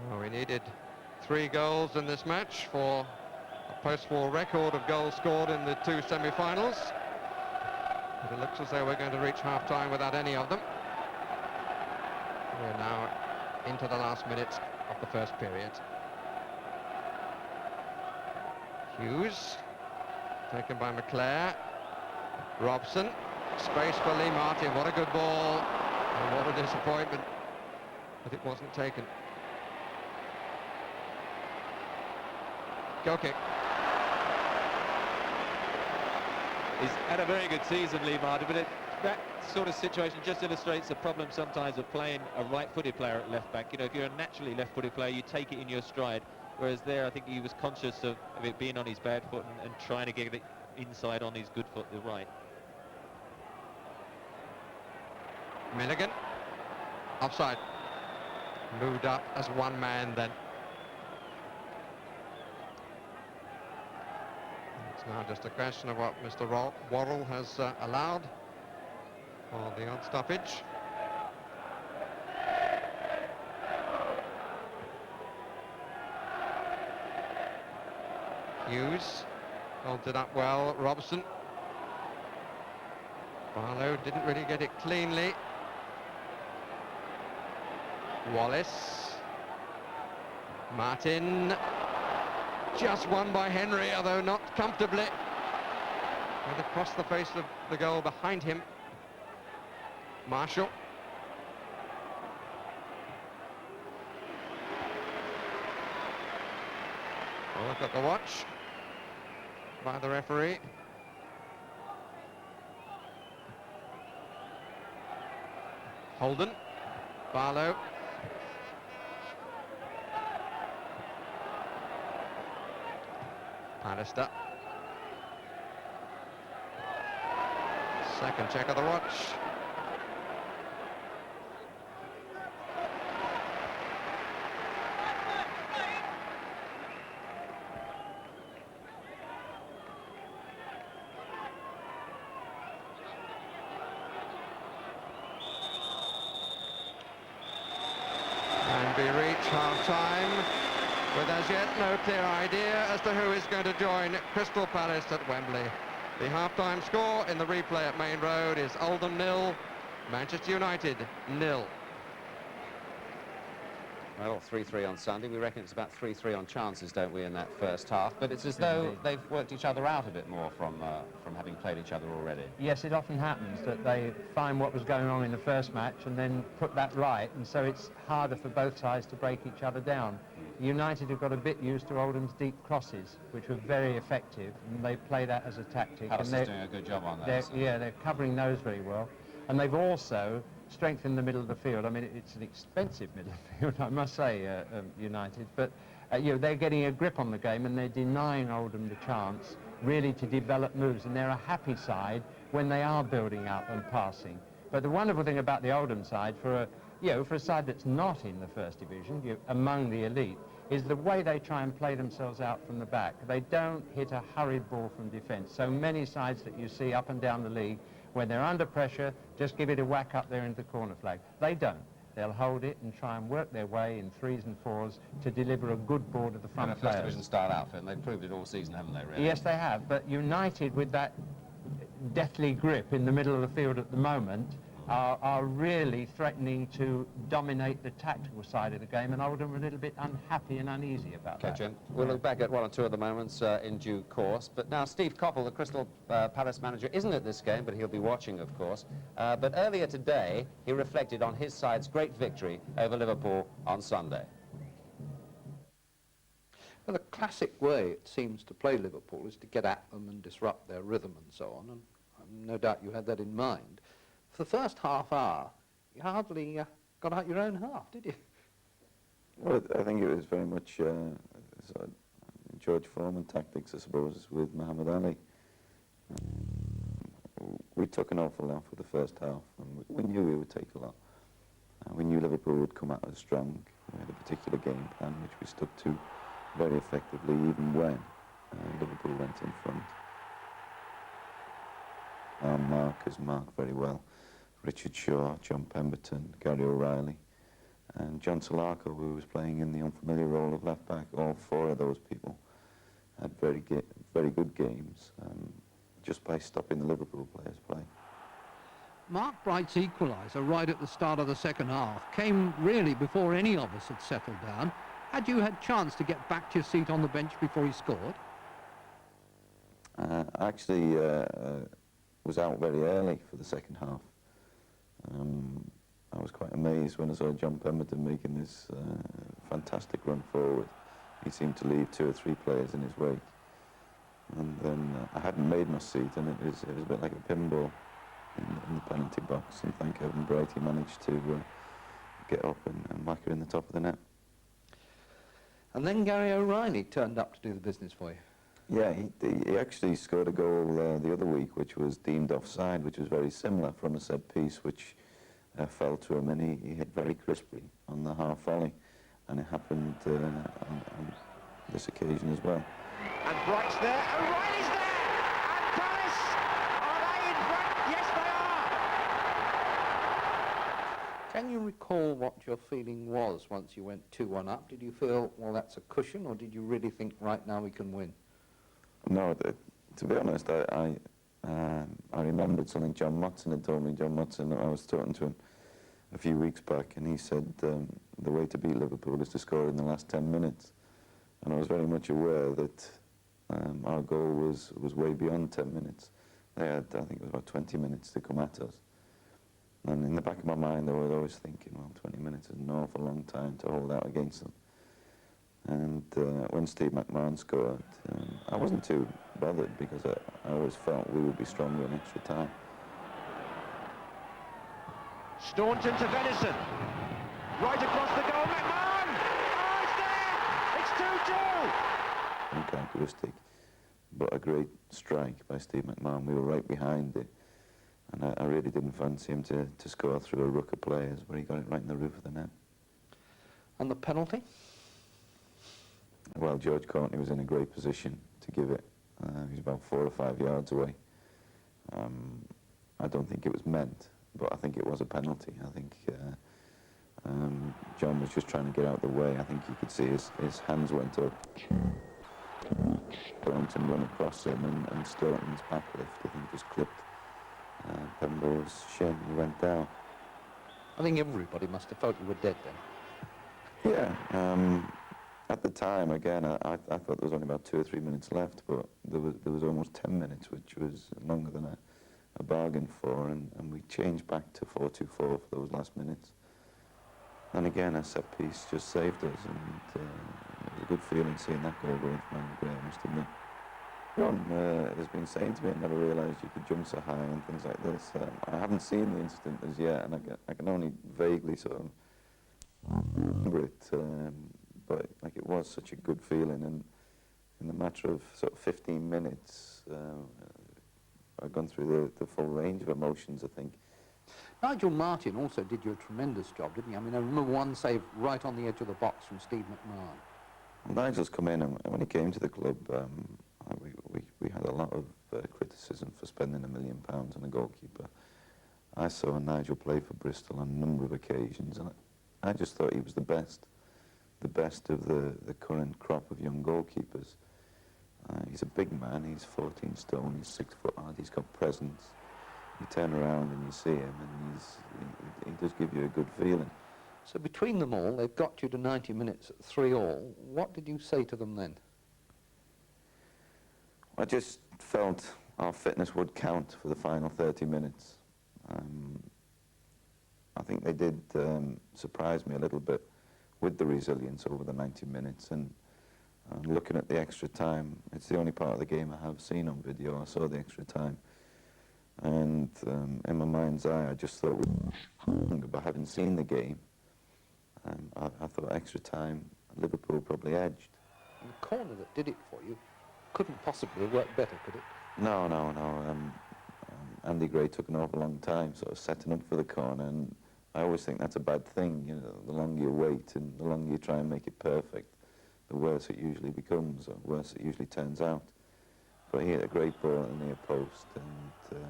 Well, we needed 3 goals in this match for a post-war record of goals scored in the 2 semi-finals. But it looks as though we're going to reach half-time without any of them. We're now into the last minutes of the first period. Hughes, taken by McClare. Robson, space for Lee Martin. What a good ball, and what a disappointment that it wasn't taken. Goal kick. He's had a very good season, Lee Martin, but that sort of situation just illustrates the problem sometimes of playing a right-footed player at left-back. If you're a naturally left-footed player, you take it in your stride, whereas there I think he was conscious of it being on his bad foot and trying to get it inside on his good foot, the right. Milligan, offside. Moved up as one man then. It's now just a question of what Mr. Worrell has allowed for the odd stoppage. Hughes holds it up well. Robson. Barlow didn't really get it cleanly. Wallace. Martin. Just won by Henry, although not comfortably. And across the face of the goal behind him. Marshall. A look at the watch by the referee. Holden, Barlow. Pallister. Second check of the watch. And we reach half-time with as yet no clear idea as to who is going to join Crystal Palace at Wembley. The half-time score in the replay at Maine Road is Oldham 0, Manchester United 0. Well, 3-3 on Sunday. We reckon it's about 3-3 on chances, don't we, in that first half? But it's as though they've worked each other out a bit more from having played each other already. Yes, it often happens that they find what was going on in the first match and then put that right, and so it's harder for both sides to break each other down. United have got a bit used to Oldham's deep crosses, which were very effective, and they play that as a tactic. Palace is doing a good job on that. Yeah, they're covering those very well. And they've also strengthened the middle of the field. I mean, it's an expensive middle of the field, I must say, United, but you know, they're getting a grip on the game and they're denying Oldham the chance really to develop moves, and they're a happy side when they are building up and passing. But the wonderful thing about the Oldham side, for a side that's not in the first division, among the elite, is the way they try and play themselves out from the back. They don't hit a hurried ball from defence. So many sides that you see up and down the league, when they're under pressure, just give it a whack up there into the corner flag. They don't. They'll hold it and try and work their way in 3s and 4s to deliver a good ball to the front players. First division style outfit, and they've proved it all season, haven't they, really? Yes, they have. But United, with that deathly grip in the middle of the field at the moment, are really threatening to dominate the tactical side of the game, and Oldham are a little bit unhappy and uneasy about that. Jim. We'll look back at one or two of the moments in due course. But now Steve Coppell, the Crystal Palace manager, isn't at this game, but he'll be watching, of course. But earlier today, he reflected on his side's great victory over Liverpool on Sunday. Well, the classic way, it seems, to play Liverpool is to get at them and disrupt their rhythm and so on, and no doubt you had that in mind. For the first half hour, you hardly got out your own half, did you? Well, I think it was very much sort of George Foreman tactics, I suppose, with Muhammad Ali. We took an awful lot for the first half, and we knew we would take a lot. We knew Liverpool would come out as strong. We had a particular game plan which we stuck to very effectively, even when Liverpool went in front. Our markers marked very well. Richard Shaw, John Pemberton, Gary O'Reilly, and John Solarco, who was playing in the unfamiliar role of left-back. All four of those people had very good games, just by stopping the Liverpool players play. Mark Bright's equaliser right at the start of the second half came really before any of us had settled down. Had you had chance to get back to your seat on the bench before he scored? Actually, was out very early for the second half. I was quite amazed when I saw John Pemberton making this fantastic run forward. He seemed to leave 2 or 3 players in his wake. And then I hadn't made my seat, and it was a bit like a pinball in the penalty box. And thank heaven Brighty managed to get up and whack it in the top of the net. And then Gary O'Reilly turned up to do the business for you. Yeah, he actually scored a goal the other week, which was deemed offside, which was very similar from a set piece, which fell to him, and he hit very crisply on the half volley, and it happened on this occasion as well. And Bright's there, O'Reilly's there, and Palace, are they in front? Yes, they are. Can you recall what your feeling was once you went 2-1 up? Did you feel, well, that's a cushion, or did you really think, right now we can win? No, to be honest, I remembered something John Motson had told me. John Motson, I was talking to him a few weeks back, and he said the way to beat Liverpool is to score in the last 10 minutes. And I was very much aware that our goal was way beyond 10 minutes. They had, I think it was about 20 minutes to come at us. And in the back of my mind, I was always thinking, well, 20 minutes is an awful long time to hold out against them. And when Steve McMahon scored, I wasn't too bothered because I always felt we would be stronger in extra time. Staunton to Venison. Right across the goal, McMahon! Oh, it's there! It's 2-2! Uncharacteristic, but a great strike by Steve McMahon. We were right behind it. And I really didn't fancy him to score through a ruck of players, where he got it right in the roof of the net. And the penalty? Well, George Courtney was in a great position to give it. He was about 4 or 5 yards away. I don't think it was meant, but I think it was a penalty. I think John was just trying to get out of the way. I think you could see his hands went up. Staunton run across him, and Staunton's back lift, I think, just clipped Pembroke's shin. He went down. I think everybody must have felt you were dead then. Yeah. At the time, again, I thought there was only about 2 or 3 minutes left, but there was almost 10 minutes, which was longer than a bargain for, and we changed back to 4-2-4 for those last minutes. And again, a set piece just saved us, and it was a good feeling seeing that goal going from Andy Gray, I must admit. John has been saying to me, I never realised you could jump so high and things like this. I haven't seen the incident as yet, and I can only vaguely sort of remember it. But like, it was such a good feeling, and in the matter of sort of 15 minutes, I've gone through the full range of emotions, I think. Nigel Martin also did you a tremendous job, didn't he? I mean, I remember one save right on the edge of the box from Steve McMahon. Well, Nigel's come in, and when he came to the club, we had a lot of criticism for spending £1 million on a goalkeeper. I saw Nigel play for Bristol on a number of occasions, and I just thought he was the best of the current crop of young goalkeepers. He's a big man, he's 14 stone, he's 6 foot hard, he's got presence. You turn around and you see him, and he does give you a good feeling. So between them all, they've got you to 90 minutes at 3-3. What did you say to them then? I just felt our fitness would count for the final 30 minutes. I think they did surprise me a little bit with the resilience over the 90 minutes, and looking at the extra time, it's the only part of the game I have seen on video. I saw the extra time, and in my mind's eye, I just thought, but having seen the game, I thought extra time, Liverpool probably edged. And the corner that did it for you couldn't possibly have worked better, could it? No. Andy Gray took an awful long time sort of setting up for the corner, and I always think that's a bad thing. You know, the longer you wait and the longer you try and make it perfect, the worse it usually becomes, or worse it usually turns out. But he hit a great ball at the near post, and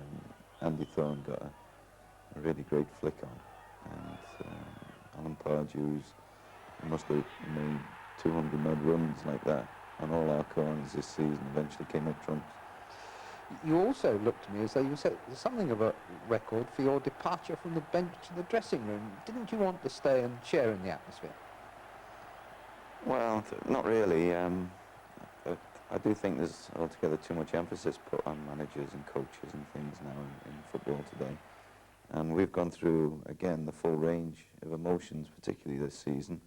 Andy Thorne got a really great flick on. And Alan Pardew's must have made 200 odd runs like that on all our corners this season, eventually came up trumps. You also looked to me as though you said something of a record for your departure from the bench to the dressing room. Didn't you want to stay and share in the atmosphere? Well, not really. I do think there's altogether too much emphasis put on managers and coaches and things now in football today. And we've gone through, again, the full range of emotions, particularly this season.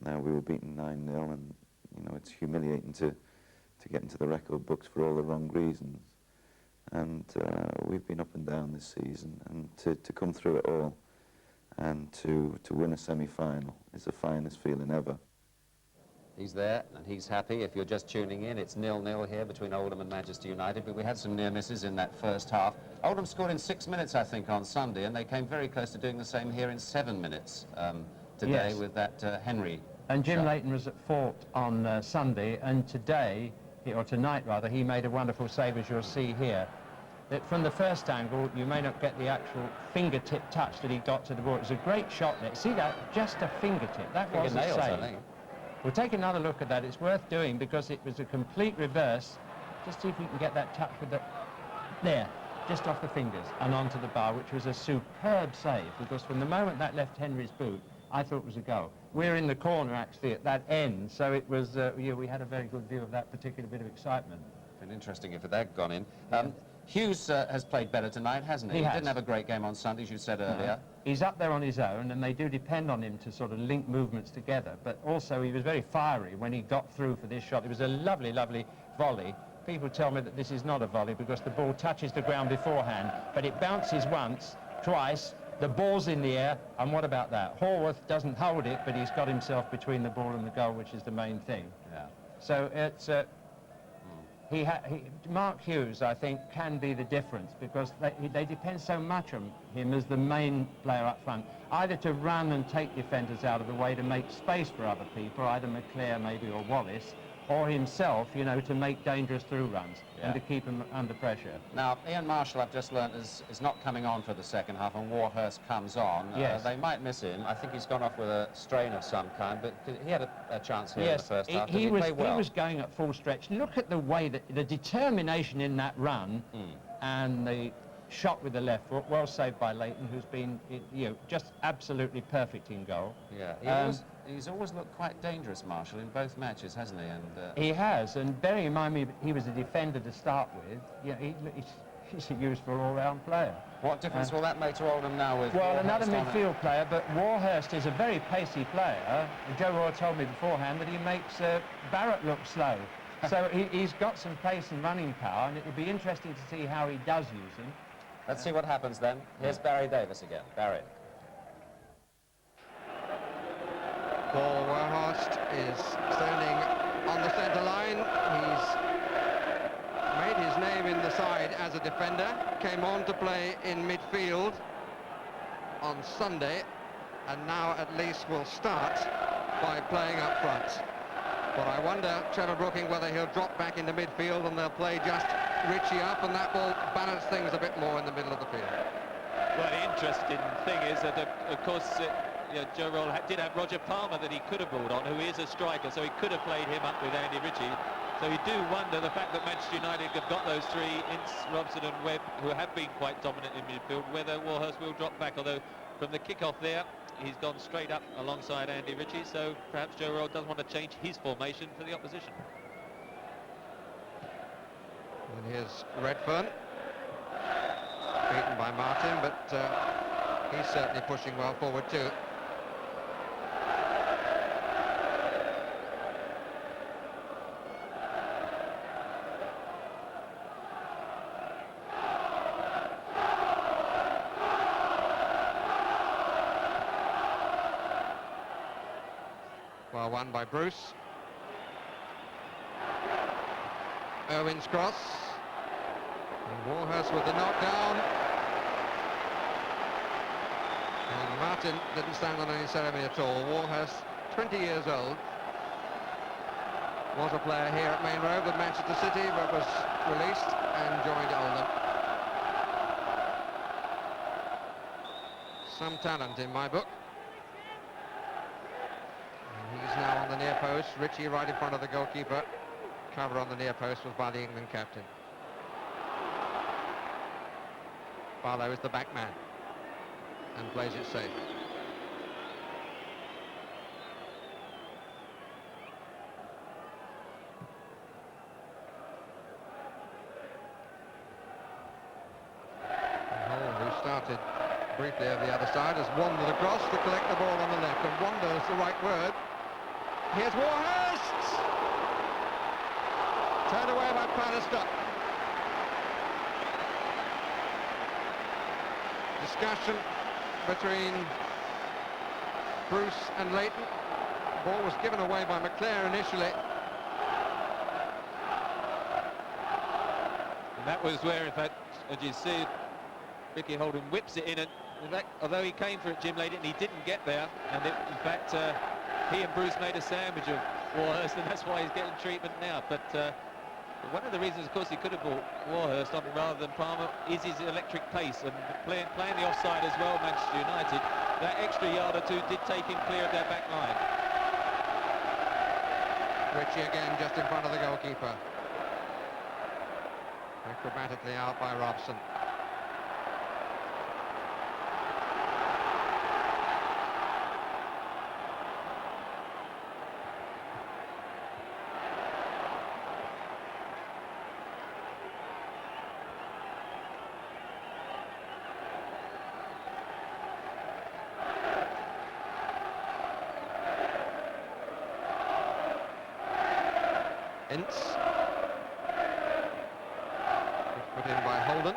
Now, we were beaten 9-0, and, you know, it's humiliating to get into the record books for all the wrong reasons. And we've been up and down this season, and to come through it all and to win a semi-final is the finest feeling ever. He's there, and he's happy. If you're just tuning in, it's 0-0 here between Oldham and Manchester United, but we had some near misses in that first half. Oldham scored in 6 minutes, I think, on Sunday, and they came very close to doing the same here in 7 minutes today, yes, with that Henry. And Jim shot. Leighton was at fault on Sunday, and today, or tonight rather, he made a wonderful save, as you'll see here. That from the first angle, you may not get the actual fingertip touch that he got to the ball. It was a great shot there. See that? Just a fingertip. That was a save. I think. We'll take another look at that. It's worth doing because it was a complete reverse. Just see if we can get that touch with the... There, just off the fingers and onto the bar, which was a superb save, because from the moment that left Henry's boot, I thought it was a goal. We're in the corner, actually, at that end, so it was, yeah, we had a very good view of that particular bit of excitement. Been interesting if it had gone in. Yeah. Hughes has played better tonight, hasn't he? He has. Didn't have a great game on Sunday, as you said earlier. He's up there on his own, and they do depend on him to sort of link movements together. But also, he was very fiery when he got through for this shot. It was a lovely, lovely volley. People tell me that this is not a volley because the ball touches the ground beforehand, but it bounces once, twice, the ball's in the air, and what about that? Horwath doesn't hold it, but he's got himself between the ball and the goal, which is the main thing. Yeah. So it's... Mark Hughes, I think, can be the difference because they depend so much on him as the main player up front, either to run and take defenders out of the way to make space for other people, either McClare maybe or Wallace, or himself, you know, to make dangerous through runs and to keep him under pressure. Now, Ian Marshall, I've just learnt, is not coming on for the second half, and Warhurst comes on. Yes. They might miss him. I think he's gone off with a strain of some kind, but he had a chance here in the first half. Did he play well? He was going at full stretch. Look at the way that the determination in that run and the shot with the left foot, well saved by Leighton, who's been, you know, just absolutely perfect in goal. Yeah, he's always looked quite dangerous, Marshall, in both matches, hasn't he? And he has, and bearing in mind he was a defender to start with. Yeah, he's a useful all-round player. What difference will that make to Oldham now with Well, Warhurst another on it? midfield player, but Warhurst is a very pacey player. Joe Roy told me beforehand that he makes Barrett look slow. So he's got some pace and running power, and it will be interesting to see how he does use him. Let's see what happens then. Here's Barry Davis again. Barry. Paul Warhurst is standing on the centre line. He's made his name in the side as a defender, came on to play in midfield on Sunday, and now at least will start by playing up front. But I wonder, Trevor Brooking, whether he'll drop back into midfield and they'll play just Ritchie up, and that will balance things a bit more in the middle of the field. Well, the interesting thing is that, of course, Joe Roll did have Roger Palmer that he could have brought on, who is a striker, so he could have played him up with Andy Ritchie. So you do wonder the fact that Manchester United have got those three, Ince, Robson and Webb, who have been quite dominant in midfield, whether Warhurst will drop back, although from the kick-off there, he's gone straight up alongside Andy Ritchie, so perhaps Joe Roll doesn't want to change his formation for the opposition. And here's Redfern, beaten by Martin, but he's certainly pushing well forward too. Well won by Bruce. Irwin's cross. And Warhurst with the knockdown. And Martin didn't stand on any ceremony at all. Warhurst, 20 years old, was a player here at Maine Road with Manchester City, but was released and joined Oldham. Some talent in my book. And he's now on the near post. Ritchie right in front of the goalkeeper. Cover on the near post was by the England captain. Barlow is the back man and plays it safe. Hall, who started briefly over the other side, has wandered across to collect the ball on the left, and wander is the right word. Here's Warhurst! Turned away by Pallister. Discussion between Bruce and Leighton. The ball was given away by McClare initially. And that was where, in fact, as you see, Ricky Holden whips it in, and in fact, although he came for it, Jim Leighton, he didn't get there, and in fact, he and Bruce made a sandwich of Warhurst, and that's why he's getting treatment now. But one of the reasons, of course, he could have brought Warhurst on rather than Palmer is his electric pace, and playing the offside as well, Manchester United, that extra yard or two did take him clear of their back line. Ritchie again just in front of the goalkeeper. Acrobatically out by Robson. Ince. Put in by Holden.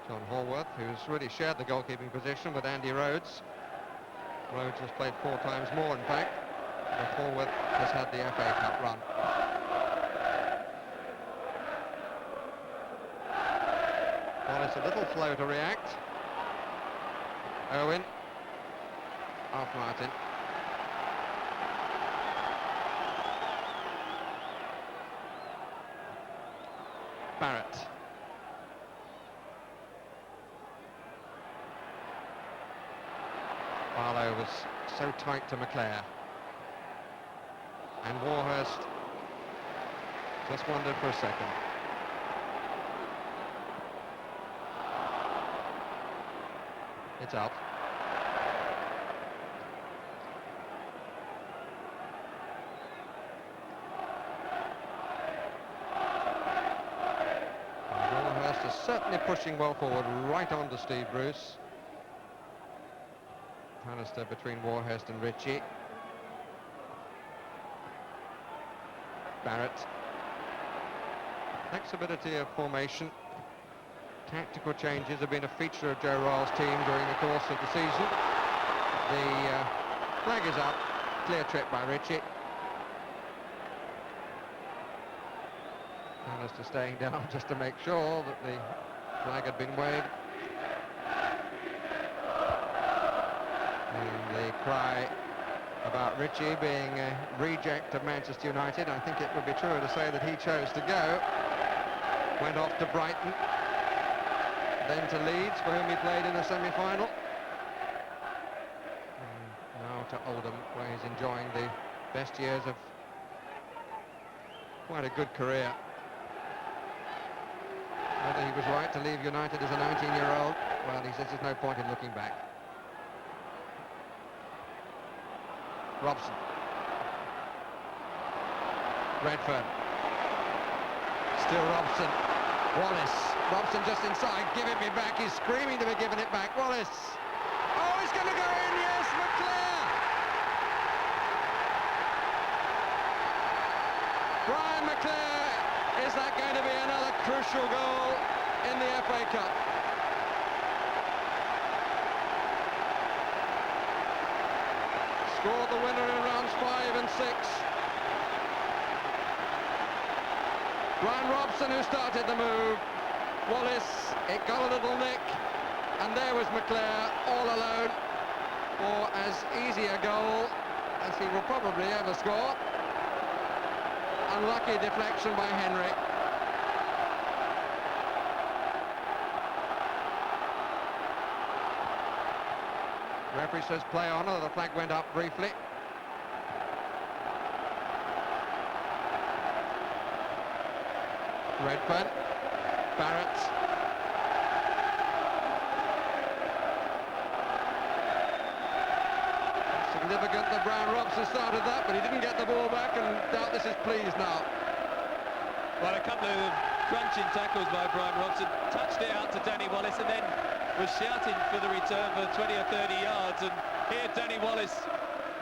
John Hallworth, who's really shared the goalkeeping position with Andy Rhodes. Rhodes has played 4 times more, in fact, but Hallworth has had the FA Cup run. Wallace a little slow to react. Owen. Off Martin. Barrett. Barlow was so tight to McClare. And Warhurst just wondered for a second. It's out. Warhurst is certainly pushing well forward, right on to Steve Bruce. Bannister between Warhurst and Ritchie. Barrett. Flexibility of formation. Tactical changes have been a feature of Joe Royle's team during the course of the season. The flag is up. Clear trip by Ritchie. Bannister staying down just to make sure that the flag had been waved. And the cry about Ritchie being a reject of Manchester United, I think it would be truer to say that he chose to go. Went off to Brighton, then to Leeds, for whom he played in a semi-final. Now to Oldham, where he's enjoying the best years of quite a good career. Whether he was right to leave United as a 19-year-old, well, he says there's no point in looking back. Robson. Redfern. Still Robson. Wallace. Robson just inside. Give it me back. He's screaming to be given it back. Wallace. Oh, he's going to go in. Yes, McClare. Brian McClare. Is that going to be another crucial goal in the FA Cup? Scored the winner in rounds 5 and 6. Brian Robson, who started the move. Wallace, it got a little nick, and there was McClare all alone for as easy a goal as he will probably ever score. Unlucky deflection by Henry. Referee says play on, the flag went up briefly. Redfern. Barrett. Significant that Brian Robson started that, but he didn't get the ball back, and doubt this is pleased now. Well, a couple of crunching tackles by Brian Robson, touched it out to Danny Wallace, and then was shouting for the return for 20 or 30 yards, and here Danny Wallace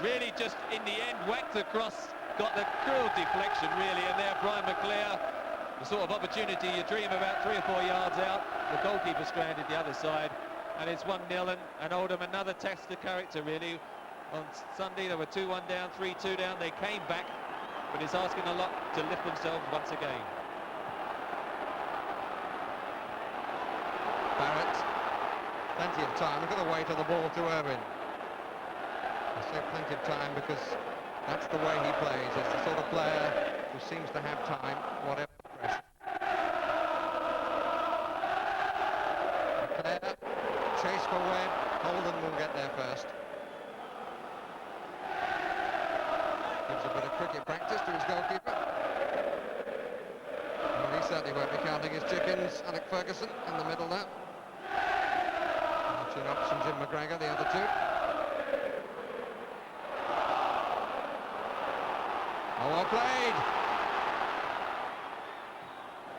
really just in the end whacked across, got the cruel deflection really, and there Brian McClare, the sort of opportunity you dream about 3 or 4 yards out, the goalkeeper stranded the other side, and it's 1-0, and Oldham another test of character really. On Sunday they were 2-1 down, 3-2 down, they came back, but it's asking a lot to lift themselves once again. Barrett. Plenty of time. Look at the weight of the ball to Irwin. I say plenty of time because that's the way he plays. It's the sort of player who seems to have time, whatever the pressure. McClare, chase for Webb. Holden will get there first. Gives a bit of cricket practice to his goalkeeper. Well, he certainly won't be counting his chickens. Alec Ferguson in the middle there. Ups and Jim McGregor, the other two. Oh, well played.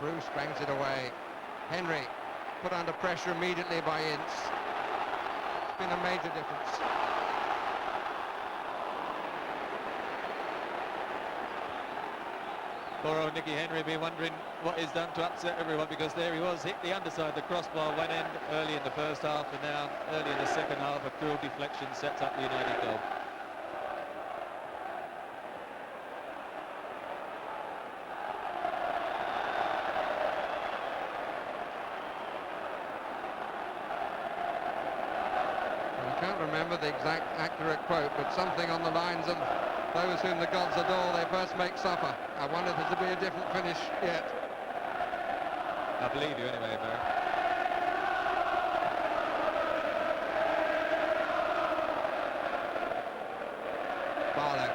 Bruce bangs it away. Henry put under pressure immediately by Ince. been a major difference. Poor old Nicky Henry be wondering what he's done to upset everyone, because there he was, hit the underside of the crossbar one end early in the first half, and now early in the second half a cruel deflection sets up the United goal. I can't remember the exact accurate quote, but something on the lines of those whom the gods adore, they first make supper. I wonder if there'll be a different finish yet. I believe you anyway, Barry. Barlow.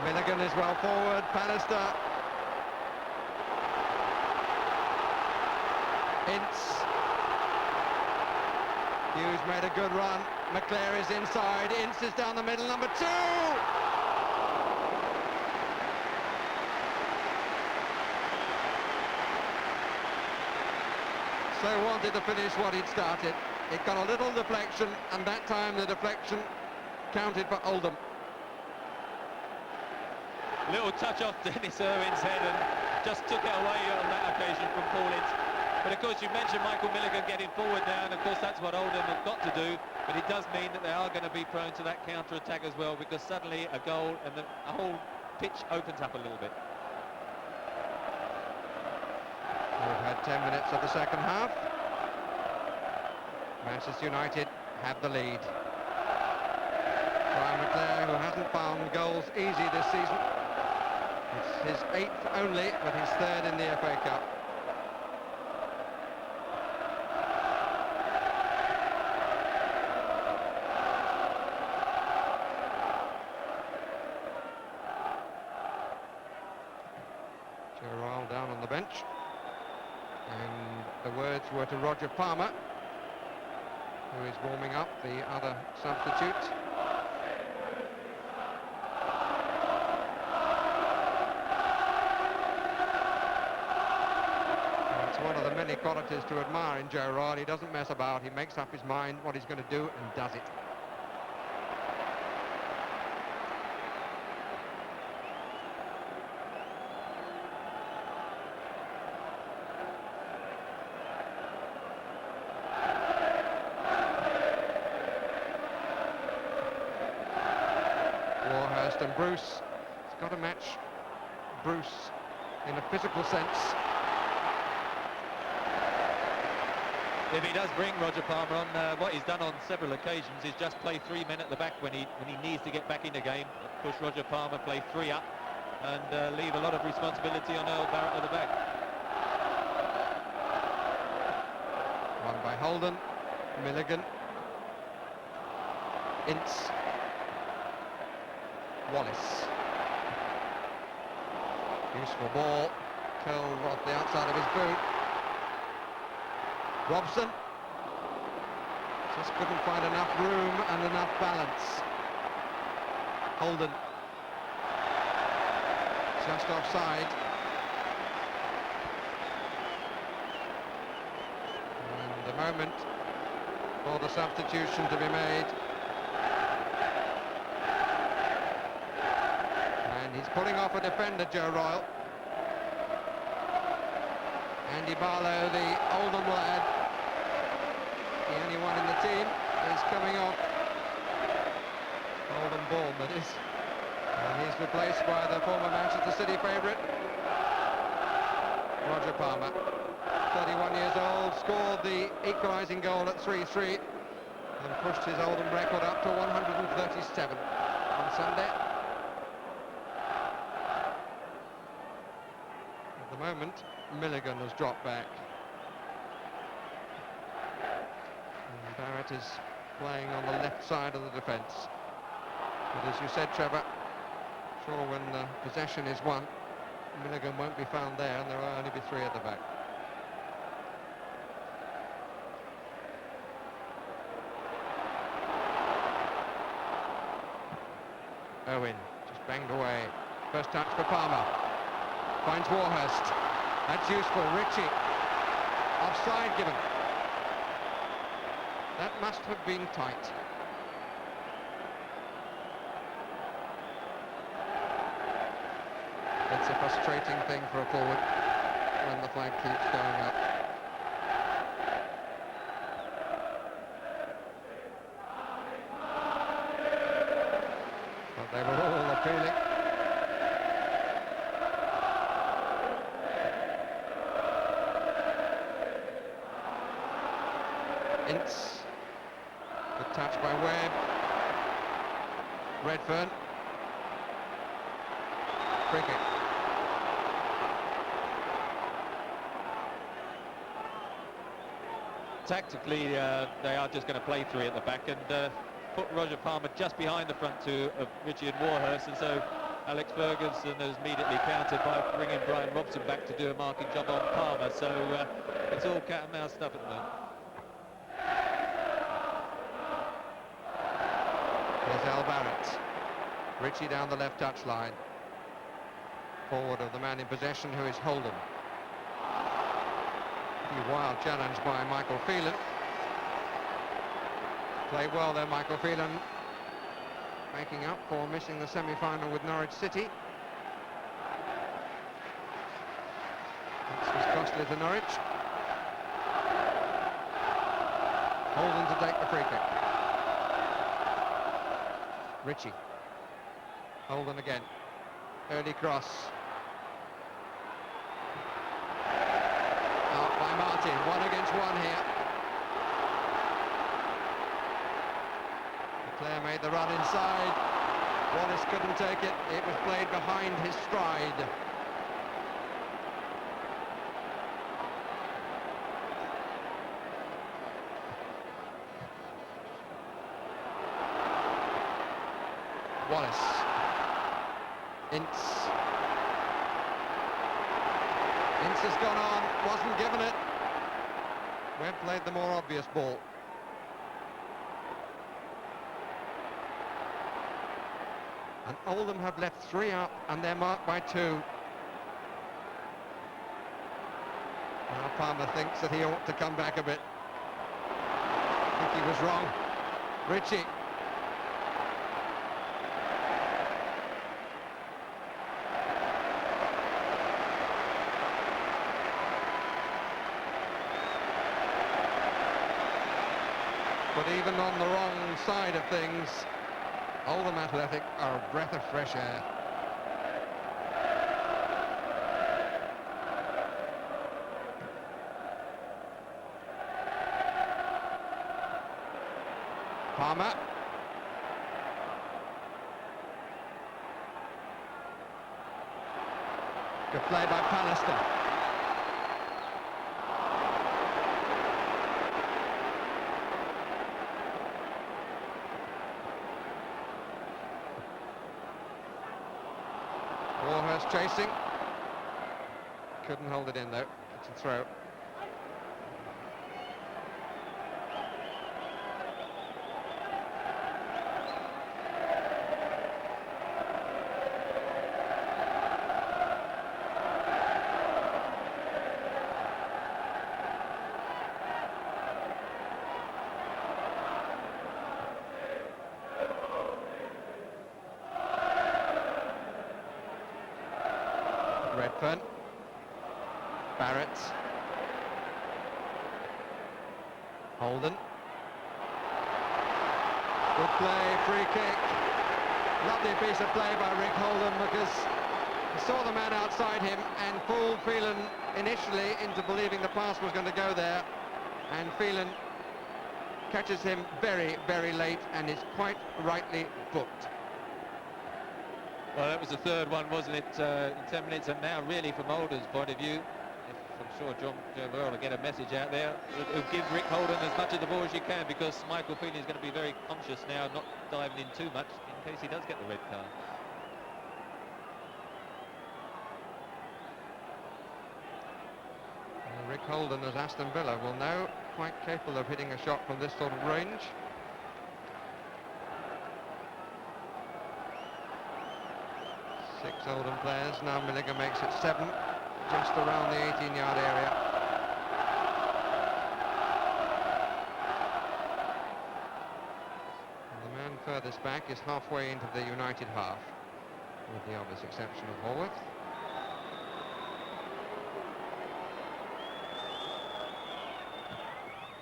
Milligan is well forward, Pallister. Ince. Hughes made a good run. McClare is inside. Ince is down the middle, number 2! So wanted to finish what he'd started. It got a little deflection, and that time the deflection counted for Oldham. Little touch off Dennis Irwin's head and just took it away on that occasion from Paul Ince. But of course you mentioned Michael Milligan getting forward now, and of course that's what Oldham have got to do, but it does mean that they are going to be prone to that counter-attack as well, because suddenly a goal and the whole pitch opens up a little bit. We've had 10 minutes of the second half. Manchester United have the lead. Brian McClare, who hasn't found goals easy this season. It's his 8th only, but his 3rd in the FA Cup. Gerrard down on the bench. And the words were to Roger Palmer, who is warming up, the other substitute. One of the many qualities to admire in Gerrard. He doesn't mess about, he makes up his mind what he's going to do and does it. Warhurst and Bruce. He's got to match Bruce in a physical sense. If he does bring Roger Palmer on, what he's done on several occasions is just play 3 men at the back when he needs to get back in the game, push Roger Palmer, play 3 up, and leave a lot of responsibility on Earl Barrett at the back. Won by Holden, Milligan, Ince, Wallace. Useful ball, curled off the outside of his boot. Robson just couldn't find enough room and enough balance. Holden just offside. And the moment for the substitution to be made. And he's pulling off a defender, Joe Royle. Andy Barlow, the Oldham lad, the only one in the team, is coming off. Oldham ball, that is. And he's replaced by the former Manchester City favourite, Roger Palmer. 31 years old, scored the equalising goal at 3-3 and pushed his Oldham record up to 137 on Sunday. The the moment, Milligan has dropped back. And Barrett is playing on the left side of the defence. But as you said, Trevor, sure, when possession is won, Milligan won't be found there, and there will only be three at the back. Owen just banged away. First touch for Palmer. Finds Warhurst. That's useful. Ritchie. Offside given. That must have been tight. It's a frustrating thing for a forward when the flag keeps going up. But they were all appealing. Ince. Good touch by Webb. Redfern. Free kick. Tactically, they are just going to play three at the back and put Roger Palmer just behind the front two of Ritchie and Warhurst, and so Alex Ferguson has immediately countered by bringing Brian Robson back to do a marking job on Palmer, so it's all cat and mouse stuff at the moment. Here's Al Barrett. Ritchie down the left touch line. Forward of the man in possession, who is Oldham. Wild challenge by Michael Phelan. Played well there, Michael Phelan, making up for missing the semi-final with Norwich City. This was costly to Norwich. Oldham to take the free kick. Ritchie. Oldham again. Early cross. Martin, 1 against 1 here. The player made the run inside. Wallace couldn't take it. It was played behind his stride. Wallace. Ince. Ince has gone on, wasn't given it. Webb played the more obvious ball. And Oldham have left 3 up, and they're marked by 2. Now Palmer thinks that he ought to come back a bit. I think he was wrong. Ritchie. But even on the wrong side of things, Oldham Athletic are a breath of fresh air. Palmer. Good play by Pallister. Warhurst chasing. Couldn't hold it in though. It's a throw. Redfern. Barrett. Holden. Good play, free kick. Lovely piece of play by Rick Holden, because he saw the man outside him and fooled Phelan initially into believing the pass was going to go there, and Phelan catches him very, very late and is quite rightly booked. Well, that was the third one, wasn't it, in 10 minutes, and now really from Oldham's point of view, I'm sure John Earl will get a message out there. It'll give Rick Holden as much of the ball as you can, because Michael Phelan is going to be very conscious now, not diving in too much in case he does get the red card. Well, Rick Holden, as Aston Villa will know, quite capable of hitting a shot from this sort of range. Six Oldham players, now Milligan makes it 7, just around the 18-yard area. And the man furthest back is halfway into the United half, with the obvious exception of Haworth.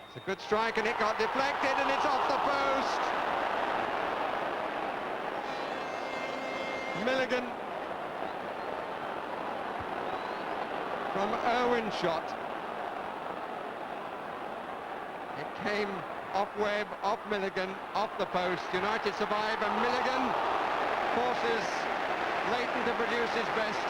It's a good strike, and it got deflected, and it's off the post. Milligan from Irwin's shot. It came off Webb, off Milligan, off the post. United survive, and Milligan forces Leighton to produce his best.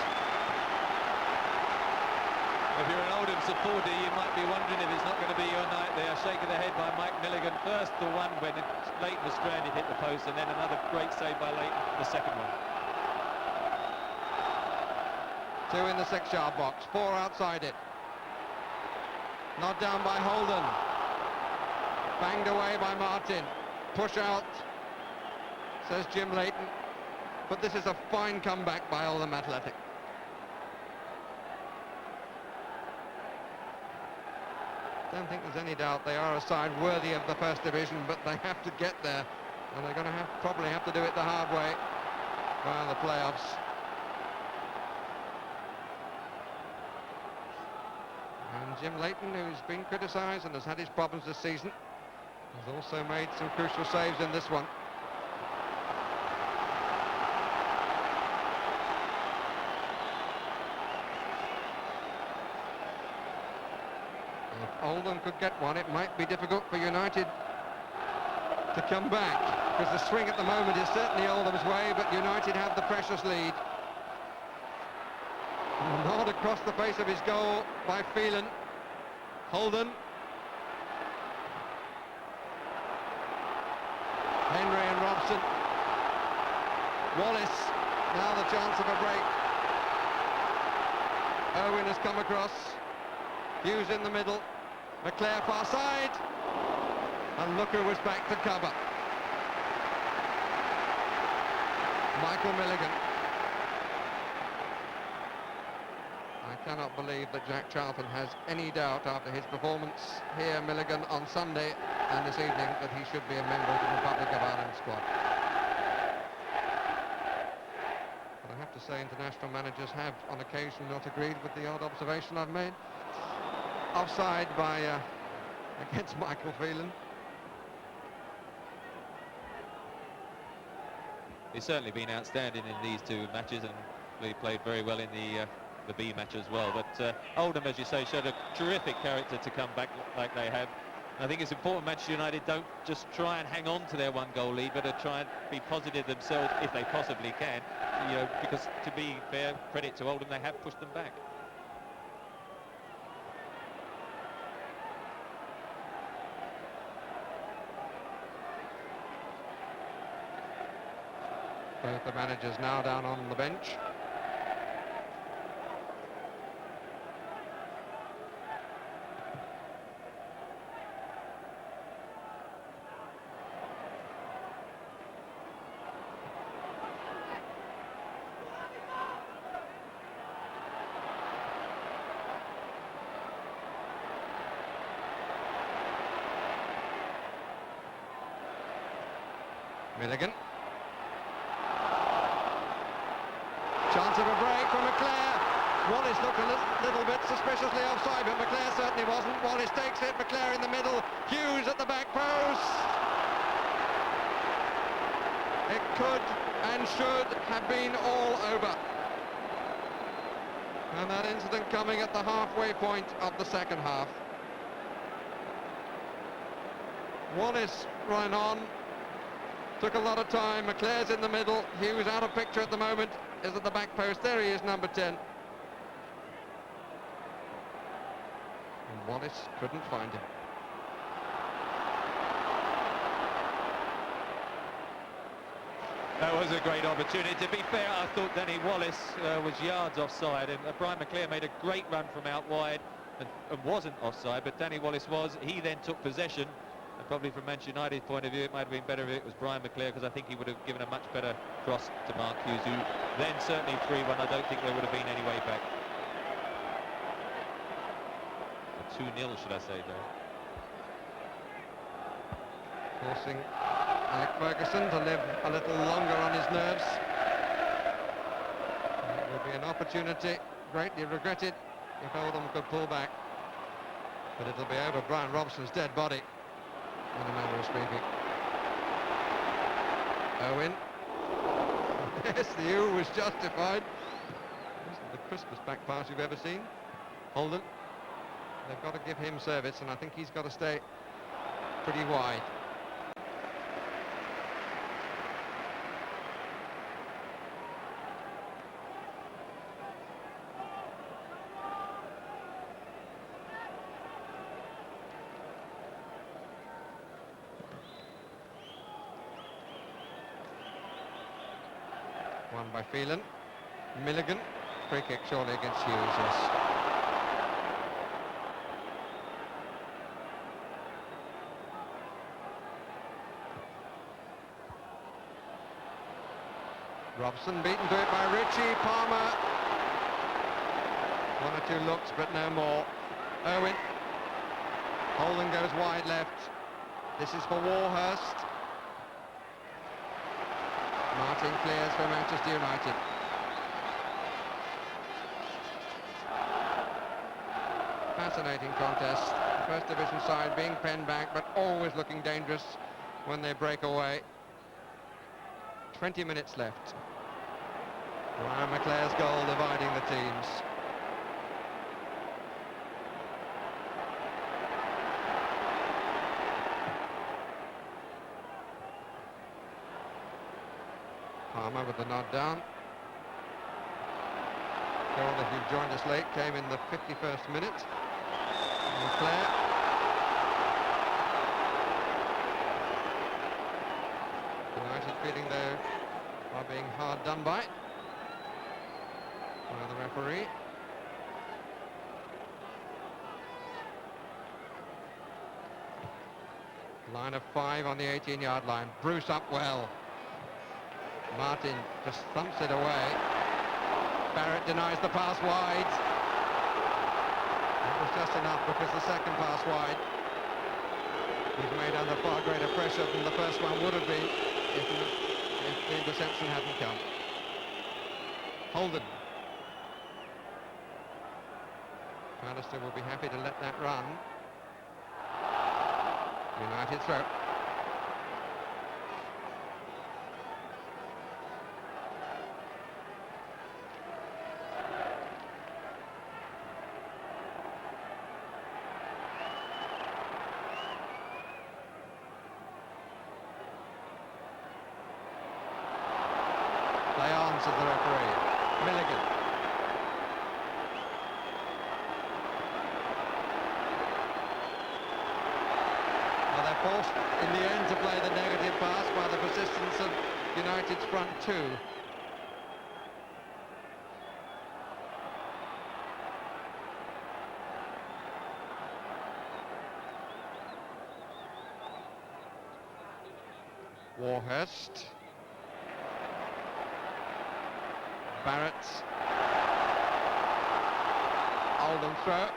If you're an Oldham supporter, you might be wondering if it's not going to be your night there. Shake of the head by Mike Milligan. First the one when Leighton was stranded, hit the post, and then another great save by Leighton for the second one. 2 in the 6-yard box, 4 outside it. Not down by Holden. Banged away by Martin. Push out, says Jim Leighton. But this is a fine comeback by Oldham Athletic. Don't think there's any doubt they are a side worthy of the First Division, but they have to get there, and they're going to probably have to do it the hard way via the playoffs. And Jim Leighton, who's been criticised and has had his problems this season, has also made some crucial saves in this one. If Oldham could get one, it might be difficult for United to come back, because the swing at the moment is certainly Oldham's way, but United have the precious lead. Nod across the face of his goal by Phelan. Holden. Henry and Robson. Wallace, now the chance of a break. Irwin has come across. Hughes in the middle. McClare far side. And Looker was back to cover. Michael Milligan. I cannot believe that Jack Charlton has any doubt after his performance here, Milligan, on Sunday and this evening, that he should be a member of the Republic of Ireland squad. But I have to say, international managers have on occasion not agreed with the odd observation I've made. Offside by against Michael Phelan. He's certainly been outstanding in these 2 matches, and he played very well in the B match as well. But Oldham, as you say, showed a terrific character to come back like they have. I think it's important Manchester United don't just try and hang on to their 1-goal lead, but to try and be positive themselves if they possibly can. You know, because to be fair, credit to Oldham, they have pushed them back. Both the managers now down on the bench. Milligan. Chance of a break from McClare. Wallace looked a little bit suspiciously offside, but McClare certainly wasn't. Wallace takes it, McClare in the middle, Hughes at the back post. It could and should have been all over. And that incident coming at the halfway point of the second half. Wallace ran on, Took a lot of time. McClare's in the middle. Hughes out of picture at the moment. Is at the back post. There he is, number 10. And Wallace couldn't find him. That was a great opportunity. To be fair, I thought Danny Wallace was yards offside, and Brian McClare made a great run from out wide and wasn't offside, but Danny Wallace was. He then took possession, and probably from Manchester United's point of view, it might have been better if it was Brian McClare, because I think he would have given a much better cross to Mark Hughes, who then certainly 3-1. I don't think there would have been any way back. 2-0, should I say, though. Forcing Alec Ferguson to live a little longer on his nerves. It would be an opportunity, greatly regretted, if Oldham could pull back. But it'll be over Brian Robson's dead body, in a manner of speaking. Owen. Yes, the U was justified. This is the crispest back pass you've ever seen. Holden. They've got to give him service, and I think he's got to stay pretty wide. Won by Phelan. Milligan. Free kick surely against Hughes, yes. Robson beaten to it by Ritchie. Palmer. One or two looks, but no more. Owen. Holden goes wide left. This is for Warhurst. Martin clears for Manchester United. Fascinating contest. First division side being penned back, but always looking dangerous when they break away. 20 minutes left. Ryan McClare's goal dividing the teams. Palmer with the nod down. Goal, if you've joined us late, came in the 51st minute. McClare. United feeling they are being hard done by the referee. Line of 5 on the 18-yard line. Bruce up well. Martin just thumps it away. Barrett denies the pass wide. It was just enough because the second pass wide was made under far greater pressure than the first one would have been if the interception hadn't come. Holden. Pallister will be happy to let that run. United throw. Play on, says the referee. Milligan. Forced in the end to play the negative pass by the persistence of United's front two. Warhurst. Barrett. Oldham throw.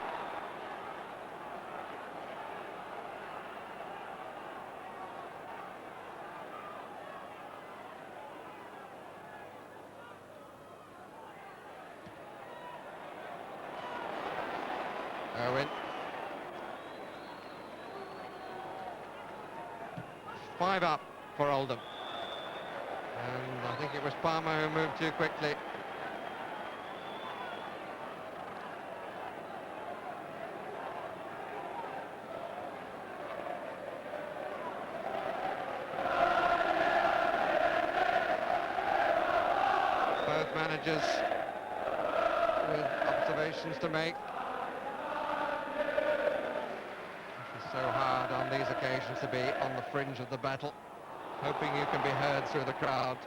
Owen. 5 up for Oldham. And I think it was Palmer who moved too quickly. Both managers with observations to make. It's so hard on these occasions to be on the fringe of the battle, hoping you can be heard through the crowd.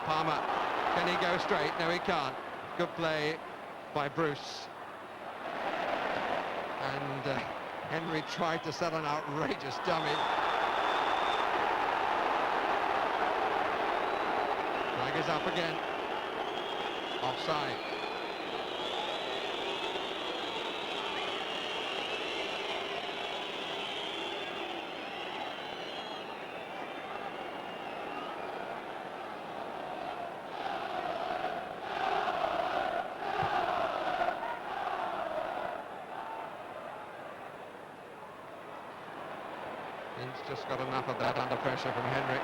Palmer, can he go straight? No, he can't. Good play by Bruce. And Henry tried to set an outrageous dummy. Flag is up again. Offside. He's just got enough of that under pressure from Henry.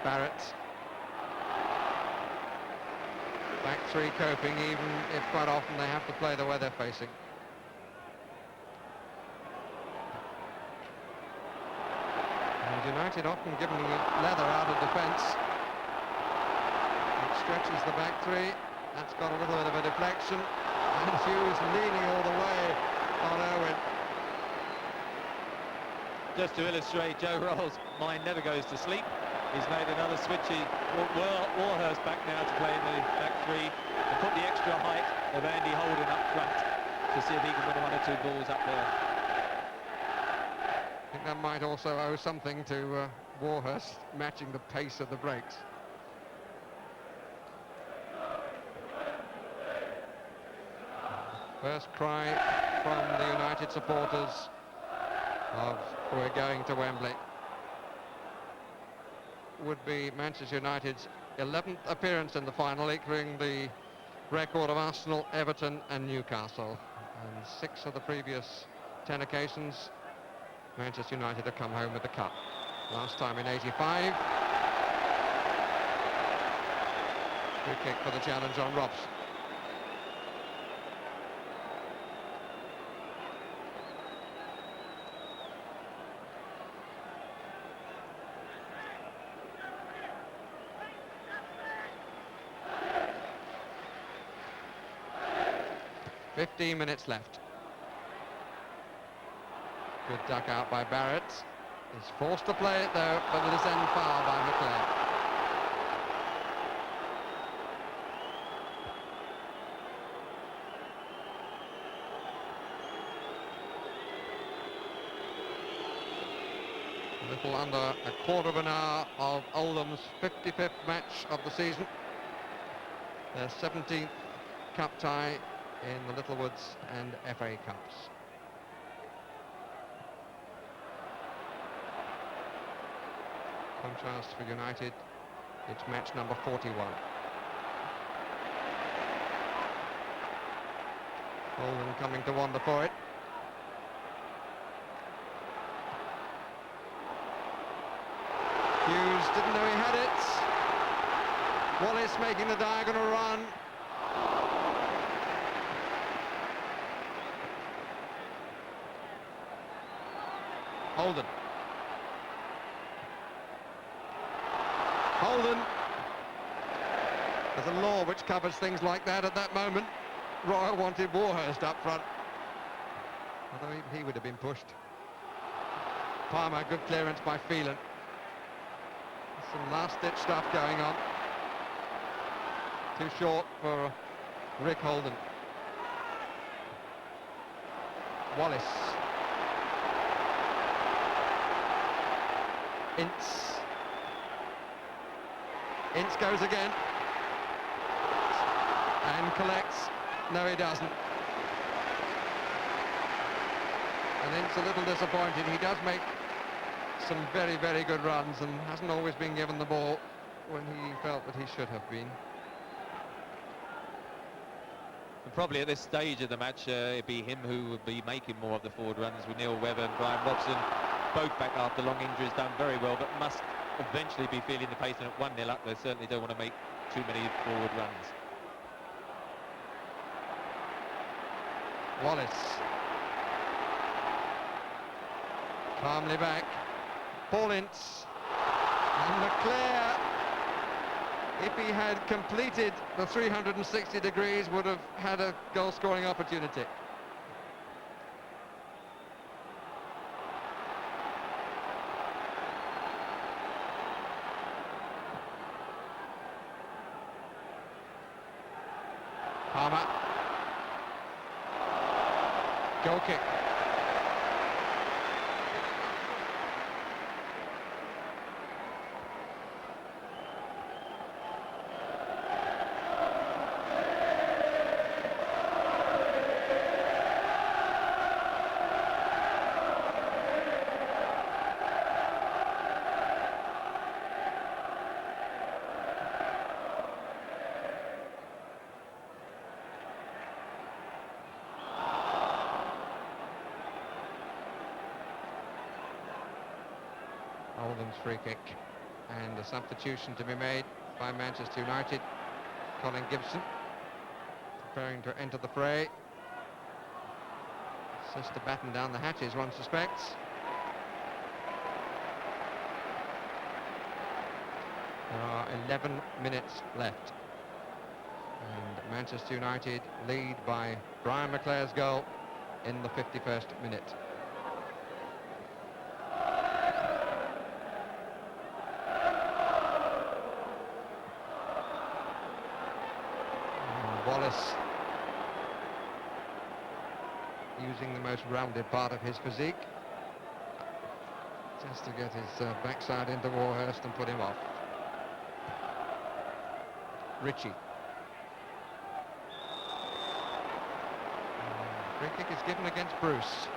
Barrett. Back three coping, even if quite often they have to play the way they're facing. And United often giving leather out of defence. It stretches the back three. That's got a little bit of a deflection. And Hughes leaning all the way on Irwin. Just to illustrate, Joe Roll's mind never goes to sleep. He's made another switch. Warhurst back now to play in the back three and put the extra height of Andy Holden up front to see if he can win one or two balls up there. I think that might also owe something to Warhurst matching the pace of the breaks. First cry from the United supporters of "we're going to Wembley" would be Manchester United's 11th appearance in the final, equaling the record of Arsenal, Everton and Newcastle. And 6 of the previous 10 occasions, Manchester United have come home with the cup. Last time in '85. Free kick for the challenge on Robson. .15 minutes left. Good duck out by Barrett. He's forced to play it though, but it is then fouled by McLeod. A little under a quarter of an hour of Oldham's 55th match of the season. Their 17th cup tie in the Littlewoods and FA Cups. Contrast for United, it's match number 41. Oldham coming to wander for it. Hughes didn't know he had it. Wallace making the diagonal run. Holden. There's a law which covers things like that at that moment. Royal wanted Warhurst up front, although even he would have been pushed. Palmer, good clearance by Phelan. Some last-ditch stuff going on. Too short for Rick Holden. Wallace. Ince goes again and collects. No, he doesn't. And Ince a little disappointed. He does make some very, very good runs and hasn't always been given the ball when he felt that he should have been. And probably at this stage of the match, it'd be him who would be making more of the forward runs, with Neil Webber and Brian Robson both back after long injuries, done very well, but must eventually be feeling the pace, and at 1-0 up, they certainly don't want to make too many forward runs. Wallace. Calmly back. Paul Ince. And Leclerc, if he had completed the 360 degrees, would have had a goal-scoring opportunity. Palmer. Goal kick. Oldham's free kick, and a substitution to be made by Manchester United. Colin Gibson preparing to enter the fray. Just to batten down the hatches, one suspects. There are 11 minutes left, and Manchester United lead by Brian McClare's goal in the 51st minute. Wallace using the most rounded part of his physique just to get his backside into Warhurst and put him off. Ritchie. Free kick is given against Bruce.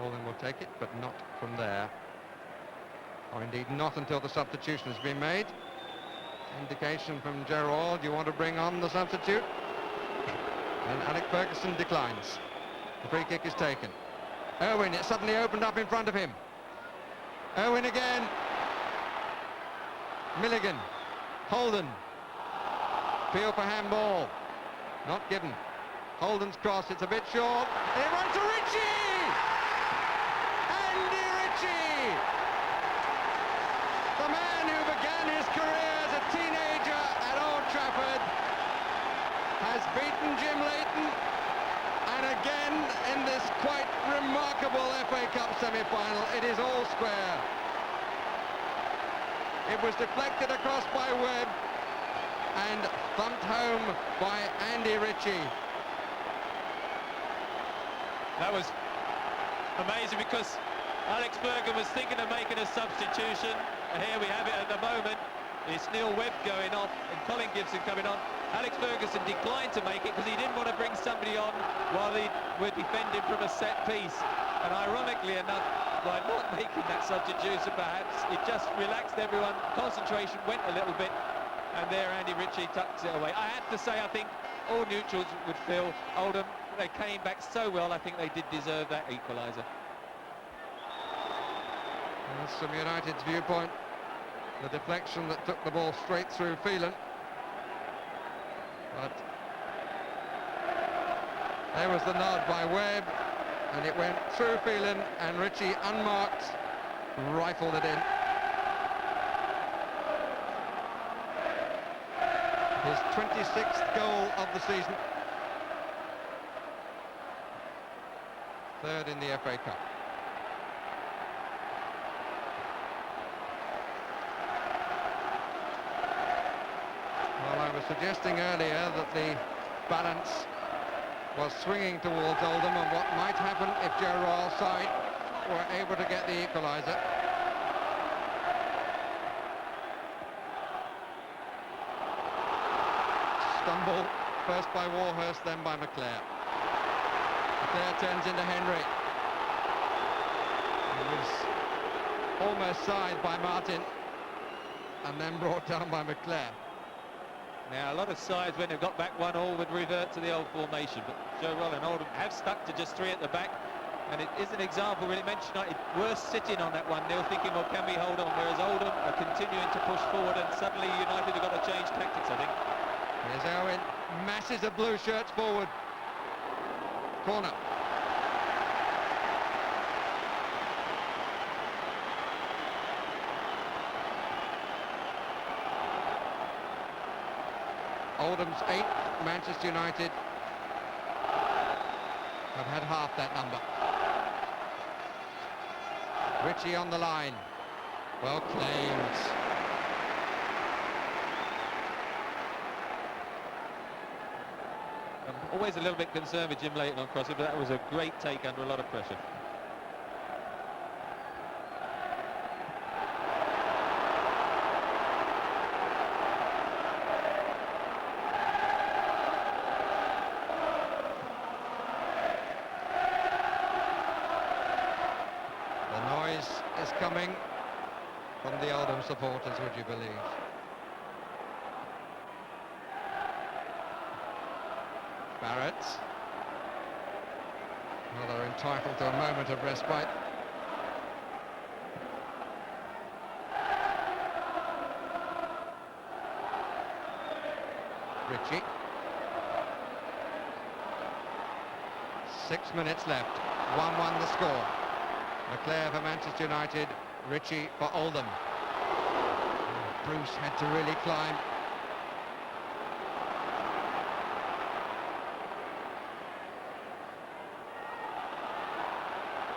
Oldham will take it, but not from there. Or indeed not until the substitution has been made. Indication from Gerrard, you want to bring on the substitute? And Alec Ferguson declines. The free kick is taken. Irwin, it suddenly opened up in front of him. Irwin again. Milligan. Holden. Appeal for handball. Not given. Holden's cross, it's a bit short. It runs to Ritchie! Andy Ritchie! The man who began his career as a teenager at Old Trafford has beaten Jim Leighton, and again in this quite remarkable FA Cup semi-final. It is all square. It was deflected across by Webb and thumped home by Andy Ritchie. That was amazing because Alex Ferguson was thinking of making a substitution, and here we have it at the moment. It's Neil Webb going off and Colin Gibson coming on. Alex Ferguson declined to make it because he didn't want to bring somebody on while they were defending from a set piece. And ironically enough, by not making that substitution perhaps, it just relaxed everyone. Concentration went a little bit, and there Andy Ritchie tucks it away. I have to say, I think all neutrals would feel Oldham, they came back so well, I think they did deserve that equaliser. That's from United's viewpoint, the deflection that took the ball straight through Phelan. But there was the nod by Webb, and it went through Phelan, and Ritchie, unmarked, rifled it in. His 26th goal of the season. Third in the FA Cup. Well, I was suggesting earlier that the balance was swinging towards Oldham and what might happen if Gerrard's side were able to get the equaliser. Stumble, first by Warhurst, then by McClare. McClare turns into Henry. He was almost side by Martin and then brought down by McClare. Now, a lot of sides, when they've got back 1-1, would revert to the old formation, but Joe Roll and Oldham have stuck to just three at the back, and it is an example, really. Manchester United were sitting on that 1-0, thinking, well, can we hold on? Whereas Oldham are continuing to push forward, and suddenly United have got to change tactics, I think. Here's Owen, masses of blue shirts forward. Corner. Oldham's 8, Manchester United have had half that number. Ritchie on the line. Well claimed. I'm always a little bit concerned with Jim Leighton on crossing, but that was a great take under a lot of pressure. The noise is coming from the Oldham supporters, would you believe? Barrett. Well, they're entitled to a moment of respite. Ritchie. 6 minutes left. 1-1 the score. Leclerc for Manchester United, Ritchie for Oldham. Bruce had to really climb.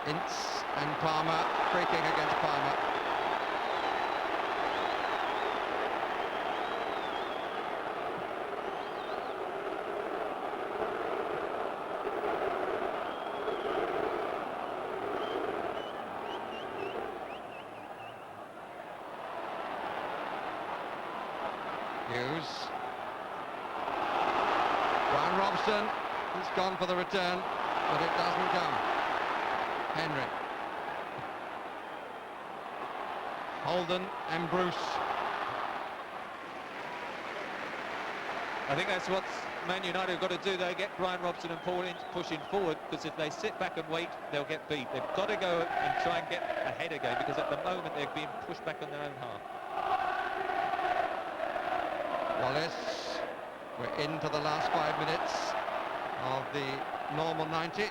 Ince and Palmer, free kick against Palmer. Hughes. Brian Robson, he's gone for the return, but it doesn't come. Henry. Holden and Bruce. I think that's what Man United have got to do. They get Brian Robson and Paul Ince pushing forward, because if they sit back and wait, they'll get beat. They've got to go and try and get ahead again, because at the moment they're being pushed back on their own half. Wallace. We're into the last 5 minutes of the normal 90.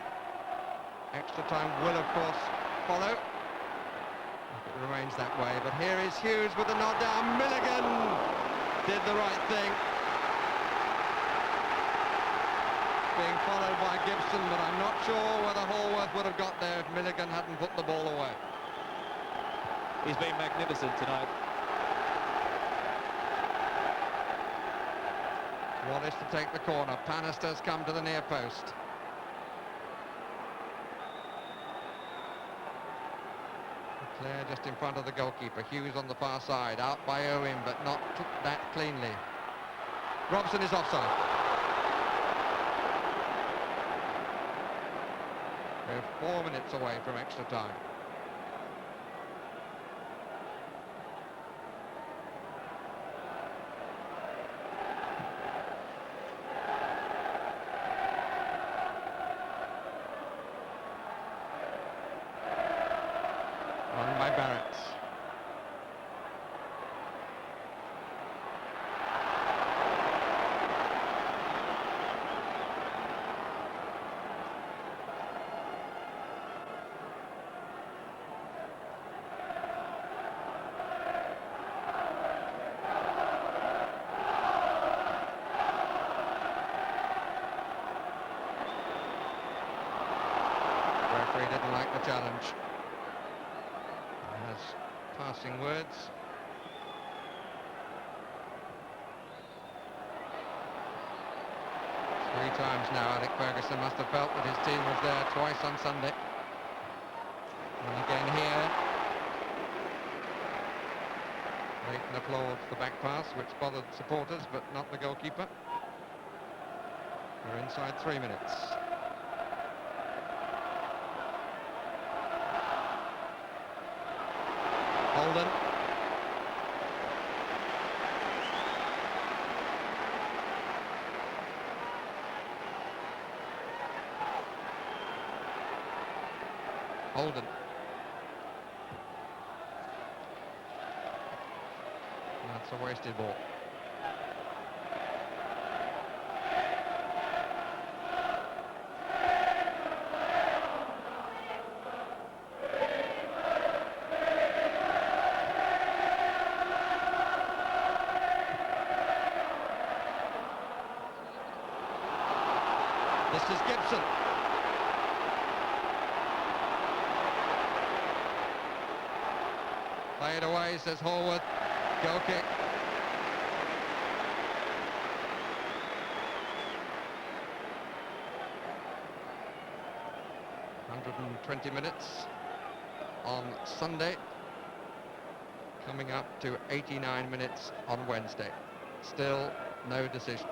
Extra time will, of course, follow. If it remains that way. But here is Hughes with the nod down. Milligan did the right thing. Being followed by Gibson, but I'm not sure whether Hallworth would have got there if Milligan hadn't put the ball away. He's been magnificent tonight. Wallace to take the corner. Panister's come to the near post. Leclerc just in front of the goalkeeper. Hughes on the far side. Out by Owen, but not that cleanly. Robson is offside. We're 4 minutes away from extra time. Won by Barrett. Referee didn't like the challenge. Has passing words. Three times now Alec Ferguson must have felt that his team was there twice on Sunday. And again here. Leighton applauds the back pass, which bothered supporters but not the goalkeeper. We're inside 3 minutes. Holden. Holden. That's a wasted ball. Play it away, says Hallworth. Goal kick. 120 minutes on Sunday, coming up to 89 minutes on Wednesday. Still no decision.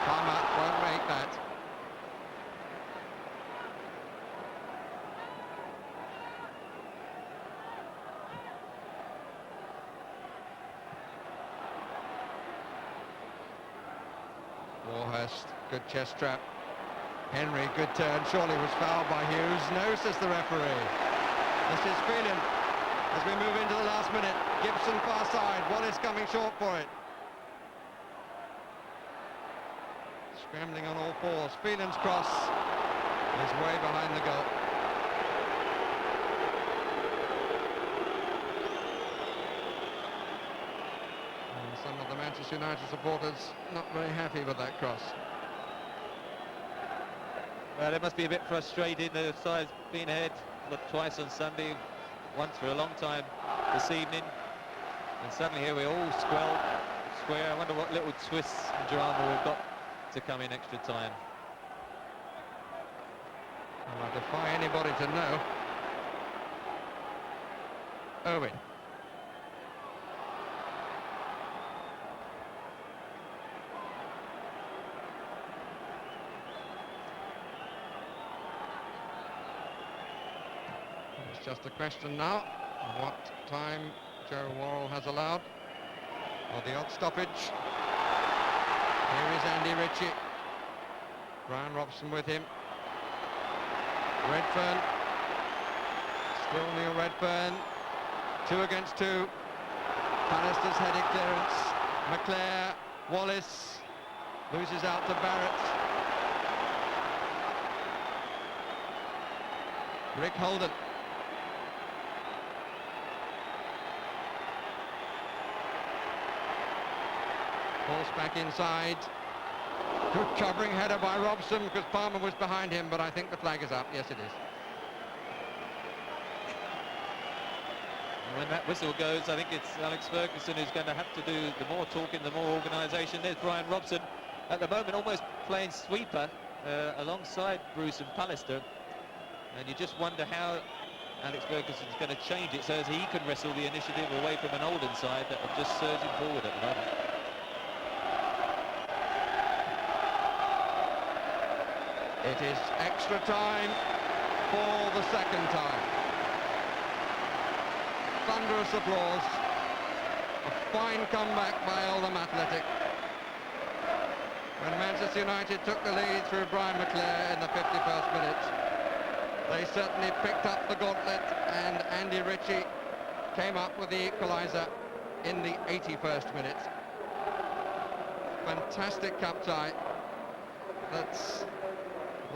Palmer won't make that. Warhurst, good chest trap. Henry, good turn. Surely was fouled by Hughes. No, says the referee. This is Phelan as we move into the last minute. Gibson far side. Wallace coming short for it. Scrambling on all fours. Phelan's cross is way behind the goal. And some of the Manchester United supporters not very happy with that cross. Well, it must be a bit frustrating. The side's been ahead twice on Sunday, once for a long time this evening. And suddenly here we're all square. I wonder what little twists and drama we've got to come in extra time. Well, I defy anybody to know. Owen. It's just a question now of what time Joe Worrell has allowed, or the odd stoppage. Here is Andy Ritchie. Brian Robson with him. Redfern. Still Neil Redfern. 2 against 2. Pallister's headed clearance. McClare. Wallace. Loses out to Barrett. Rick Holden. Falls back inside. Good covering header by Robson because Palmer was behind him, but I think the flag is up. Yes, it is. And when that whistle goes, I think it's Alex Ferguson who's going to have to do the more talking, the more organisation. There's Brian Robson at the moment almost playing sweeper alongside Bruce and Pallister. And you just wonder how Alex Ferguson's going to change it so as he can wrestle the initiative away from an Oldham side that are just surging forward at the moment. It is extra time for the second time. Thunderous applause. A fine comeback by Oldham Athletic. When Manchester United took the lead through Brian McClare in the 51st minute, they certainly picked up the gauntlet, and Andy Ritchie came up with the equaliser in the 81st minute. Fantastic cup tie that's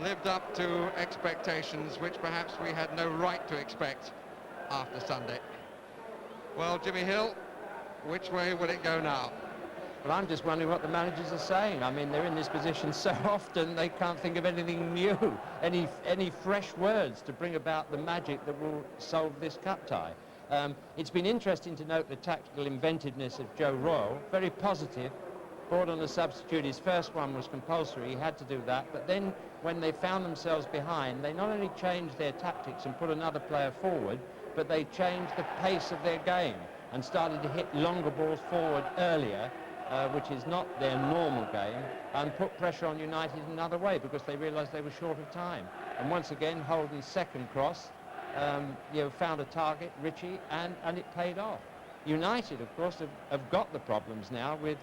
lived up to expectations which perhaps we had no right to expect after Sunday. Well, Jimmy Hill, which way will it go now? Well, I'm just wondering what the managers are saying. I mean, they're in this position so often they can't think of anything new, any fresh words to bring about the magic that will solve this cup tie. It's been interesting to note the tactical inventiveness of Joe Royle, very positive. Brought on a substitute. His first one was compulsory, he had to do that, but then when they found themselves behind, they not only changed their tactics and put another player forward, but they changed the pace of their game and started to hit longer balls forward earlier, which is not their normal game, and put pressure on United another way because they realised they were short of time. And once again, Holden's second cross, found a target, Ritchie, and it paid off. United, of course, have got the problems now with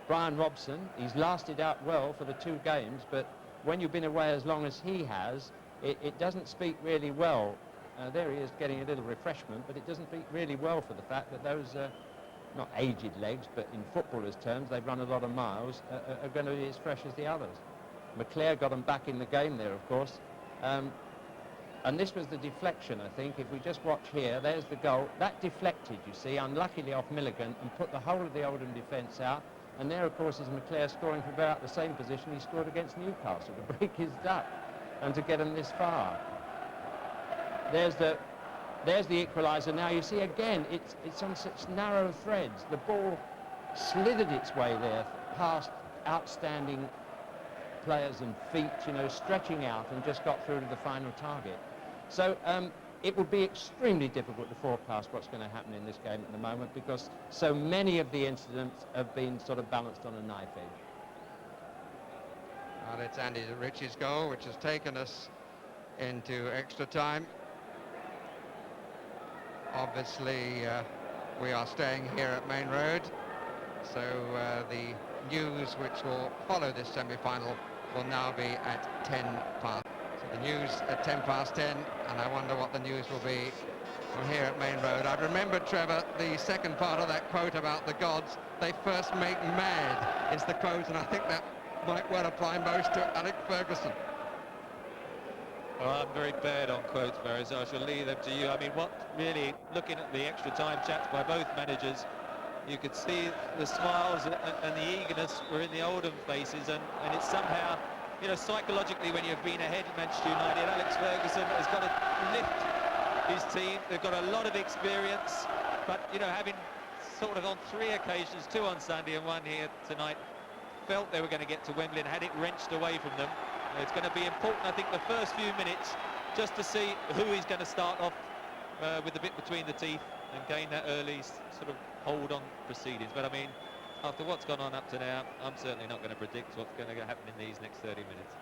Brian Robson. He's lasted out well for the 2 games, but when you've been away as long as he has, it doesn't speak really well. There he is getting a little refreshment, but it doesn't speak really well for the fact that those, not aged legs, but in footballers' terms, they've run a lot of miles, are going to be as fresh as the others. McClare got them back in the game there, of course. And this was the deflection, I think. If we just watch here, there's the goal. That deflected, you see, unluckily off Milligan, and put the whole of the Oldham defence out. And there, of course, is McClare scoring from about the same position he scored against Newcastle to break his duck and to get them this far. There's the equaliser now. You see again, it's on such narrow threads. The ball slithered its way there past outstanding players and feet, you know, stretching out, and just got through to the final target. So it would be extremely difficult to forecast what's going to happen in this game at the moment, because so many of the incidents have been sort of balanced on a knife edge. Well, it's Andy Ritchie's goal, which has taken us into extra time. Obviously, we are staying here at Maine Road, so the news which will follow this semi-final will now be at 10 past. So the news at 10 past 10, and I wonder what the news will be from here at Maine Road. I remember, Trevor, the second part of that quote about the gods. They first make mad is the quote, and I think that might well apply most to Alec Ferguson. Well, I'm very bad on quotes, Barry, so I shall leave them to you. I mean, what really, looking at the extra time chats by both managers, you could see the smiles and the eagerness were in the Oldham faces, and it's somehow, you know, psychologically, when you've been ahead at Manchester United, Alex Ferguson has got to lift his team. They've got a lot of experience, but, you know, having sort of on 3 occasions, 2 on Sunday and 1 here tonight, felt they were going to get to Wembley and had it wrenched away from them. It's going to be important, I think, the first few minutes, just to see who is going to start off with the bit between the teeth and gain that early sort of hold on proceedings. But I mean, after what's gone on up to now, I'm certainly not going to predict what's going to happen in these next 30 minutes.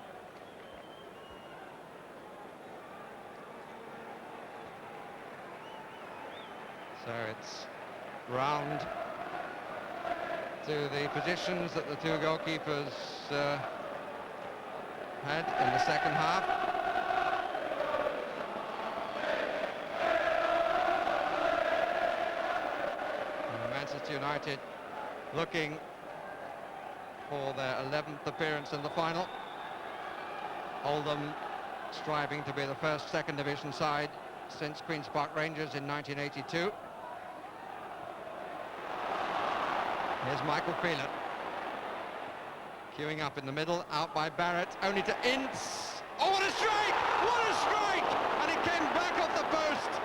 So it's round to the positions that the 2 goalkeepers had in the second half. And Manchester United looking for their 11th appearance in the final. Oldham striving to be the first second division side since Queen's Park Rangers in 1982. Here's Michael Phelan. Queuing up in the middle, out by Barrett, only to Ince. Oh, what a strike! What a strike! And it came back off the post.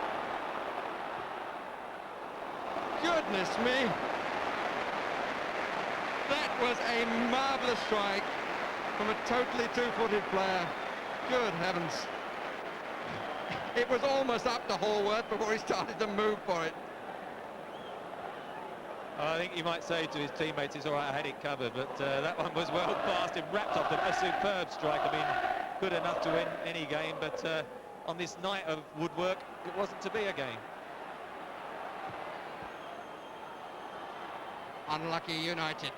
Goodness me. That was a marvellous strike from a totally 2-footed player. Good heavens. It was almost up to Hallworth before he started to move for it. I think you might say to his teammates, it's all right, I had it covered, but that one was well past him, wrapped up a superb strike. I mean, good enough to win any game, but on this night of woodwork, it wasn't to be a game. Unlucky United.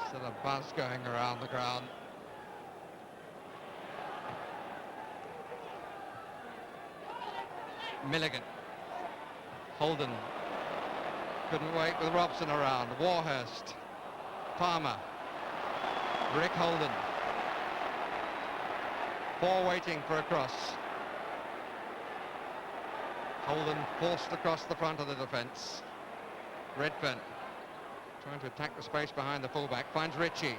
Still a buzz going around the ground. Milligan. Holden. Couldn't wait with Robson around. Warhurst. Palmer. Rick Holden. 4 waiting for a cross. Holden forced across the front of the defence. Redfern trying to attack the space behind the fullback. Finds Ritchie.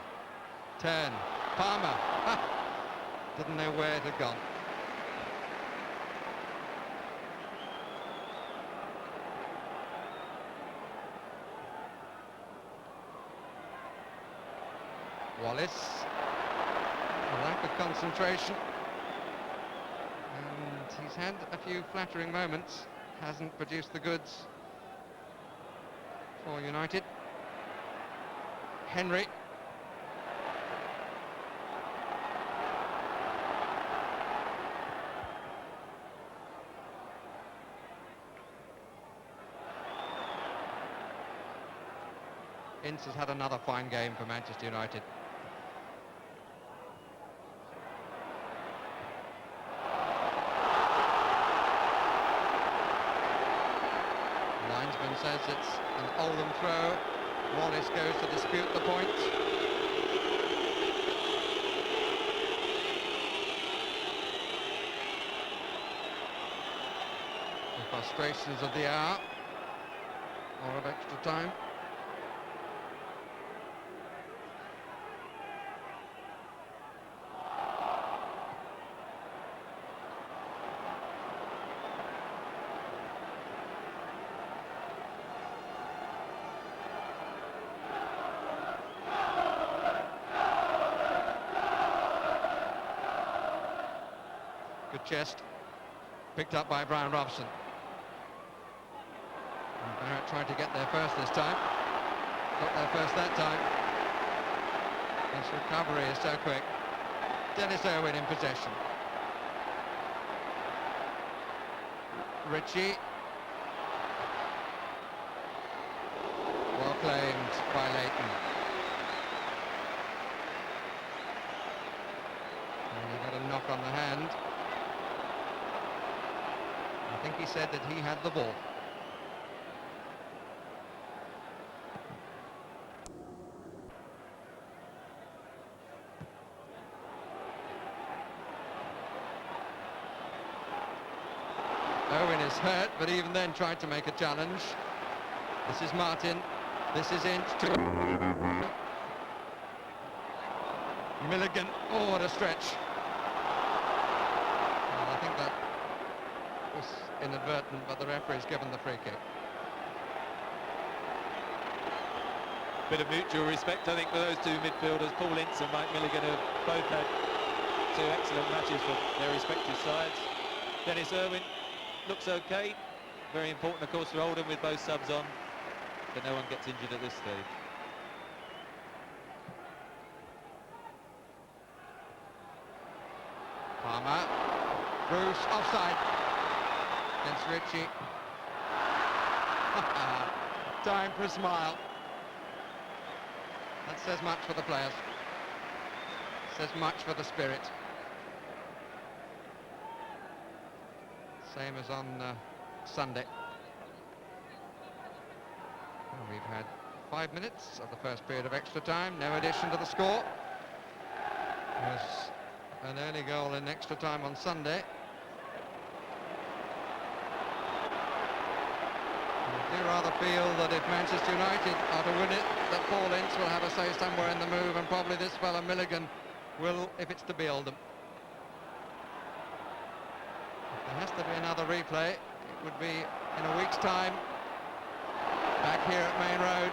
Turn. Palmer. Didn't know where it had gone. Wallace, a lack of concentration, and he's had a few flattering moments, hasn't produced the goods for United. Henry. Ince has had another fine game for Manchester United. Linesman says it's an Oldham throw. Wallace goes to dispute the point. Frustrations of the hour, or of extra time. Good chest, picked up by Brian Robson. And Barrett tried to get there first this time. Got there first that time. His recovery is so quick. Dennis Irwin in possession. Ritchie. Well claimed by Leighton. And he got a knock on the hand. I think he said that he had the ball. Owen is hurt, but even then tried to make a challenge. This is Martin. This is Ince. Milligan. Oh, what a stretch. Well, I think that was inadvertent, but the referee's given the free kick. Bit of mutual respect, I think, for those two midfielders. Paul Ince and Mike Milligan have both had two excellent matches for their respective sides. Dennis Irwin looks okay. Very important, of course, for Oldham with both subs on, but no one gets injured at this stage. Palmer. Bruce offside against Ritchie. Time for a smile. That says much for the players. Says much for the spirit. Same as on Sunday. Well, we've had 5 minutes of the first period of extra time. No addition to the score. There was an early goal in extra time on Sunday. I do rather feel that if Manchester United are to win it, that Paul Ince will have a say somewhere in the move, and probably this fella Milligan will, if it's to be Oldham. There has to be another replay. It would be in a week's time, back here at Maine Road.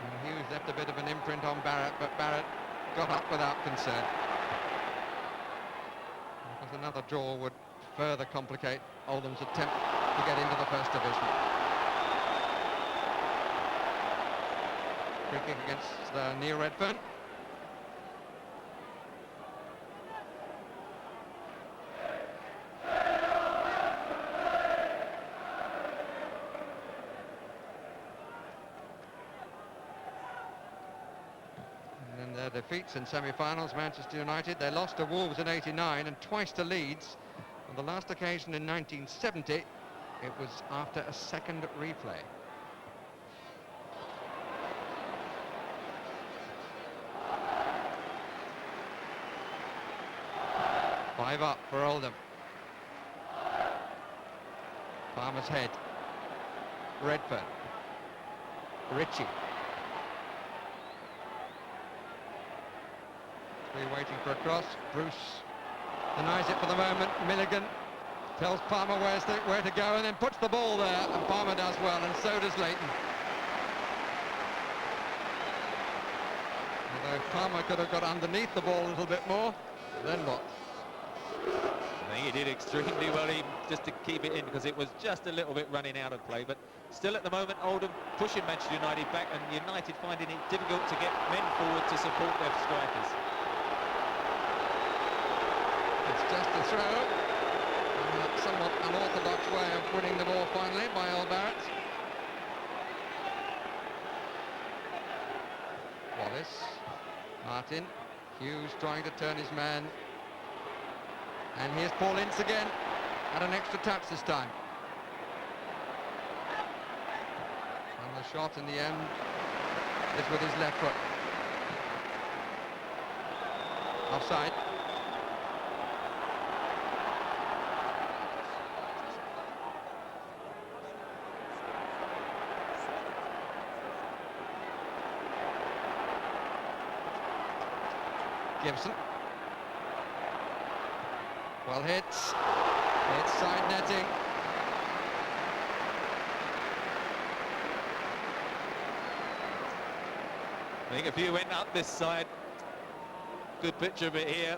And Hughes left a bit of an imprint on Barrett, but Barrett got up without concern. Because another draw would further complicate Oldham's attempt to get into the first division. Free kick against Neil Redfern. Defeats in semi-finals, Manchester United. They lost to Wolves in '89 and twice to Leeds. On the last occasion in 1970, it was after a second replay. Five up for Oldham. Palmer's head. Redfern. Ritchie. Waiting for a cross. Bruce denies it for the moment. Milligan tells Palmer where to go and then puts the ball there, and Palmer does well, and so does Leighton. Although Palmer could have got underneath the ball a little bit more, then what? I think he did extremely well even just to keep it in, because it was just a little bit running out of play. But still at the moment, Oldham pushing Manchester United back, and United finding it difficult to get men forward to support their strikers. It's just a throw, and a somewhat unorthodox way of winning the ball finally by Old Barrett. Wallace, Martin, Hughes trying to turn his man, and here's Paul Ince again, at an extra touch this time. And the shot in the end is with his left foot. Offside. Gibson. Well hit. It's side netting. I think if you went up this side, good picture of it here.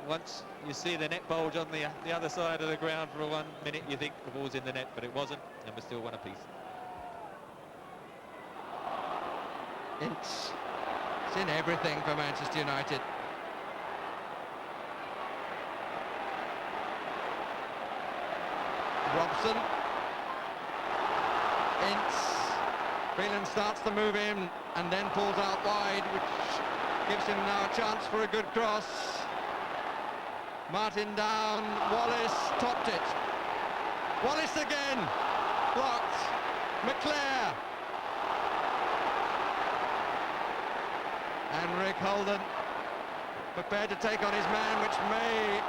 Once you see the net bulge on the other side of the ground for 1 minute, you think the ball's in the net, but it wasn't, and we're still one apiece. It's in everything for Manchester United. Robson. Ince. Phelan starts to move in and then pulls out wide, which gives him now a chance for a good cross. Martin down, Wallace topped it. Wallace again, blocked. McClare. And Rick Holden prepared to take on his man, which may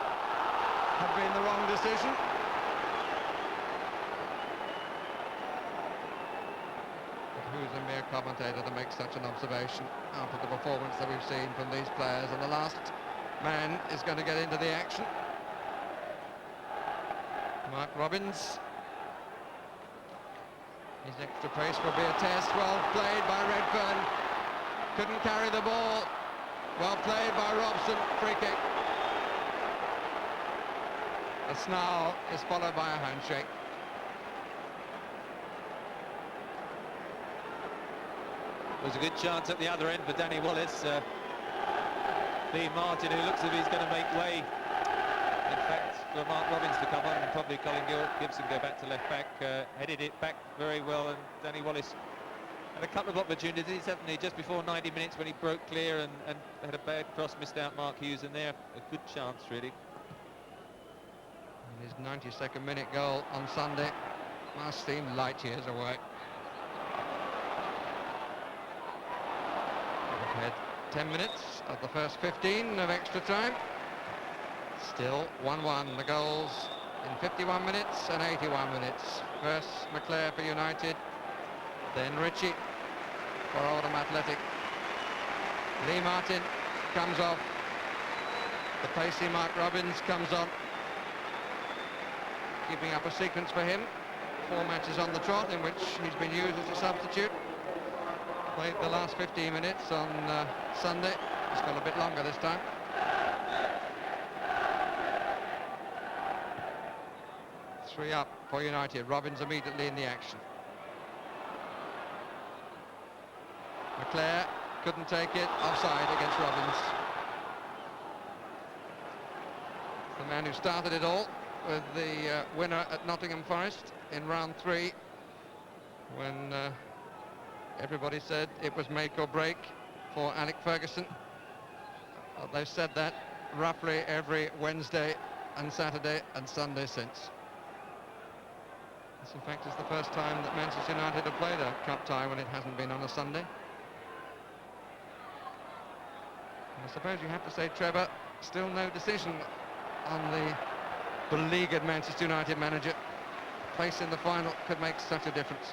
have been the wrong decision. Who's a mere commentator to make such an observation after the performance that we've seen from these players? And the last man is going to get into the action. Mark Robbins. His extra pace will be a test. Well played by Redfern. Couldn't carry the ball. Well played by Robson. Free kick. The snarl is followed by a handshake. It was a good chance at the other end for Danny Wallace. Lee Martin, who looks as if he's going to make way, in fact, for Mark Robbins to come on, and probably Colin Gibson go back to left back, headed it back very well, and Danny Wallace had a couple of opportunities, haven't he, just before 90 minutes when he broke clear and had a bad cross, missed out Mark Hughes, and there, a good chance really. And his 92nd minute goal on Sunday must seem light years away. We've had 10 minutes of the first 15 of extra time. Still 1-1. The goals in 51 minutes and 81 minutes. First McClare for United, then Ritchie for Oldham Athletic. Lee Martin comes off. The pacey Mark Robbins comes on. Keeping up a sequence for him. 4 matches on the trot in which he's been used as a substitute. Played the last 15 minutes on Sunday. It's got a bit longer this time. Three up for United. Robbins immediately in the action. McClare couldn't take it. Offside against Robbins. The man who started it all with the winner at Nottingham Forest in round 3, when everybody said it was make or break for Alec Ferguson. Well, they've said that roughly every Wednesday and Saturday and Sunday since. This, in fact, is the first time that Manchester United have played a cup tie when it hasn't been on a Sunday. And I suppose you have to say, Trevor, still no decision on the beleaguered Manchester United manager. Place in the final could make such a difference.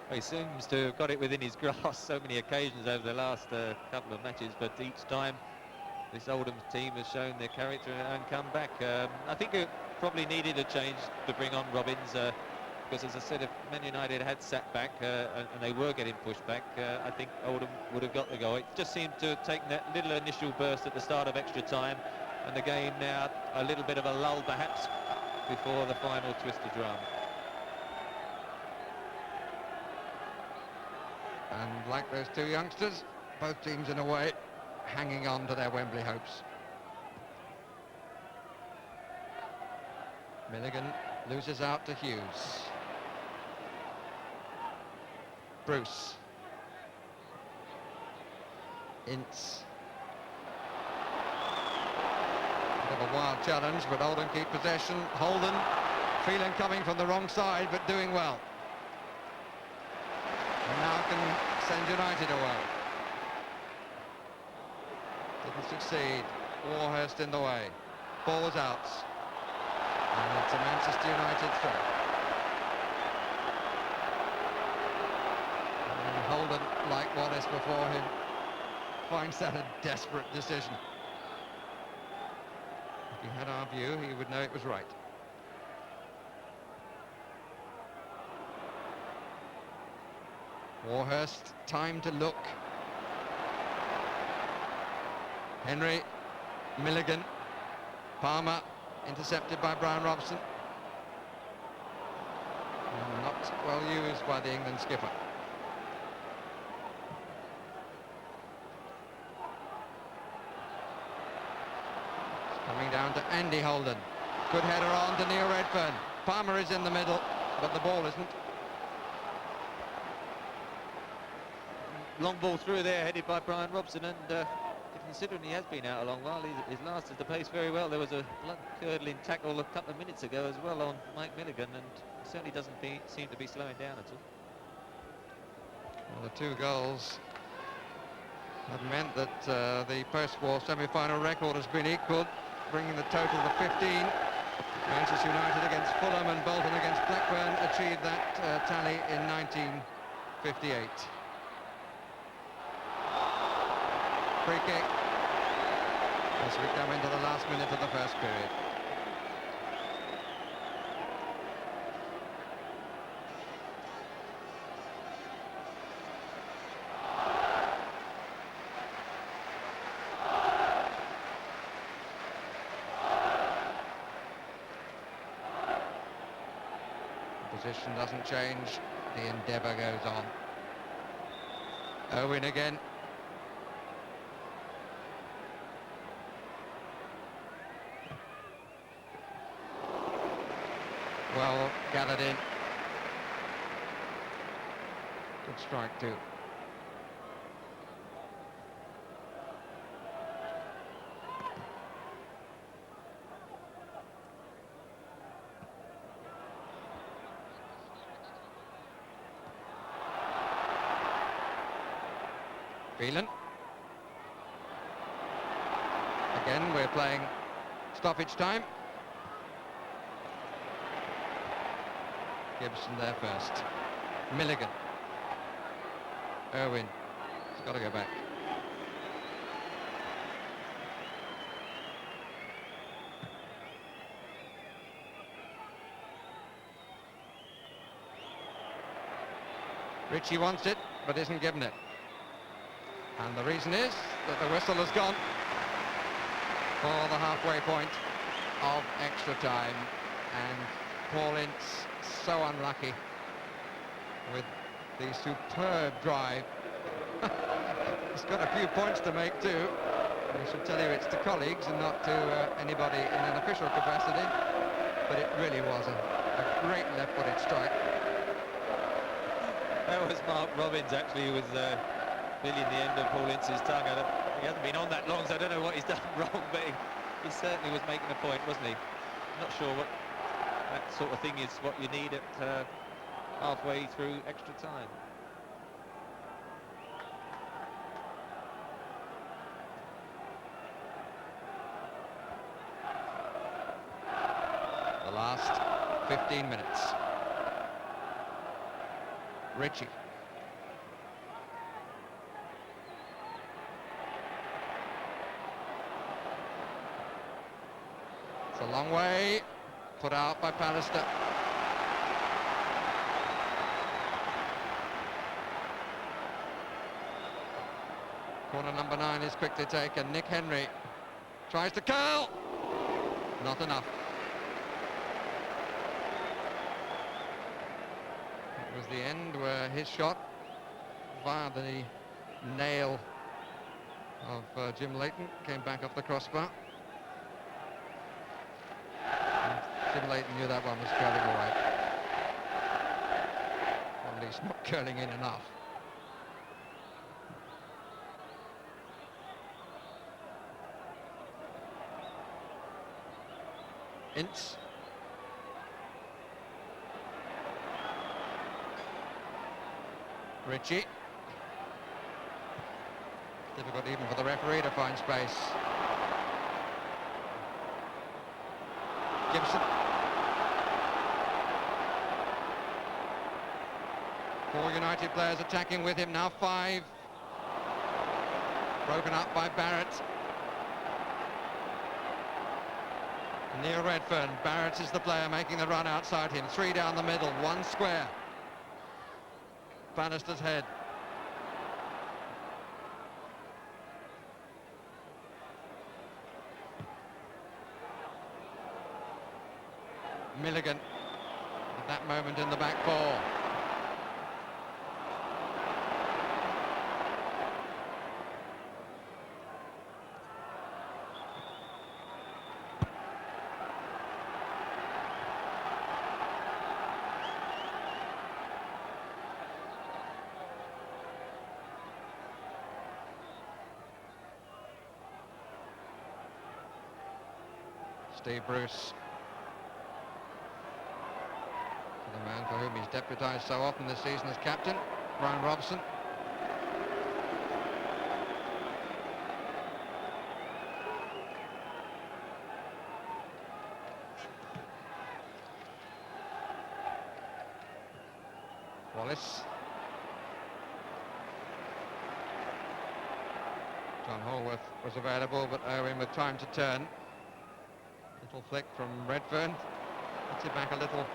Well, he seems to have got it within his grasp so many occasions over the last couple of matches, but each time this Oldham team has shown their character and come back. I think it probably needed a change to bring on Robbins, because as I said, if Man United had sat back and they were getting pushed back, I think Oldham would have got the goal. It just seemed to have taken that little initial burst at the start of extra time, and the game now a little bit of a lull perhaps before the final twist of drum. And like those two youngsters, both teams in a way hanging on to their Wembley hopes. Milligan loses out to Hughes. Bruce. Ince. Bit of a wild challenge, but Oldham keep possession. Holden, Phelan coming from the wrong side, but doing well. And now can send United away. Didn't succeed. Warhurst in the way. Ball was out. And it's a Manchester United throw. And Holden, like Wallace before him, finds that a desperate decision. If he had our view, he would know it was right. Warhurst, time to look. Henry, Milligan, Palmer, intercepted by Brian Robson. And not well used by the England skipper. It's coming down to Andy Holden. Good header on to Neil Redfern. Palmer is in the middle, but the ball isn't. Long ball through there, headed by Brian Robson, and considering he has been out a long while, he's lasted the pace very well. There was a blood-curdling tackle a couple of minutes ago as well on Mike Milligan, and he certainly doesn't seem to be slowing down at all. Well, the 2 goals have meant that the post-war semi-final record has been equalled, bringing the total to 15. Manchester United against Fulham and Bolton against Blackburn achieved that tally in 1958. Free kick as we come into the last minute of the first period. The position doesn't change, the endeavour goes on. Owen again. Well gathered in. Good strike too. Phelan. Again, we're playing stoppage time. Gibson there first. Milligan. Irwin. He's got to go back. Ritchie wants it, but isn't given it. And the reason is that the whistle has gone for the halfway point of extra time. And Paul Ince so unlucky with the superb drive. He's got a few points to make too. I should tell you it's to colleagues and not to anybody in an official capacity, but it really was a great left-footed strike. That was Mark Robbins actually, who was feeling the end of Paul Ince's tongue. He hasn't been on that long, so I don't know what he's done wrong, but he certainly was making a point, wasn't he? Not sure what that sort of thing is what you need at halfway through extra time. The last 15 minutes. Ritchie. It's a long way. Put out by Pallister. Corner number 9 is quickly taken. Nick Henry tries to curl. Not enough. It was the end where his shot via the nail of Jim Leighton came back off the crossbar. Jim Leighton knew that one was curling away. Or at least not curling in enough. Ince. Ritchie. Difficult even for the referee to find space. Gibson. 4 United players attacking with him now, 5. Broken up by Barrett. Neil Redfern. Barrett is the player making the run outside him. 3 down the middle, 1 square. Bannister's head. Milligan at that moment in the back four. Steve Bruce, the man for whom he's deputised so often this season as captain. Brian Robson. Wallace. John Holworth was available, but Owen with time to turn. Little flick from Redfern. Puts it back a little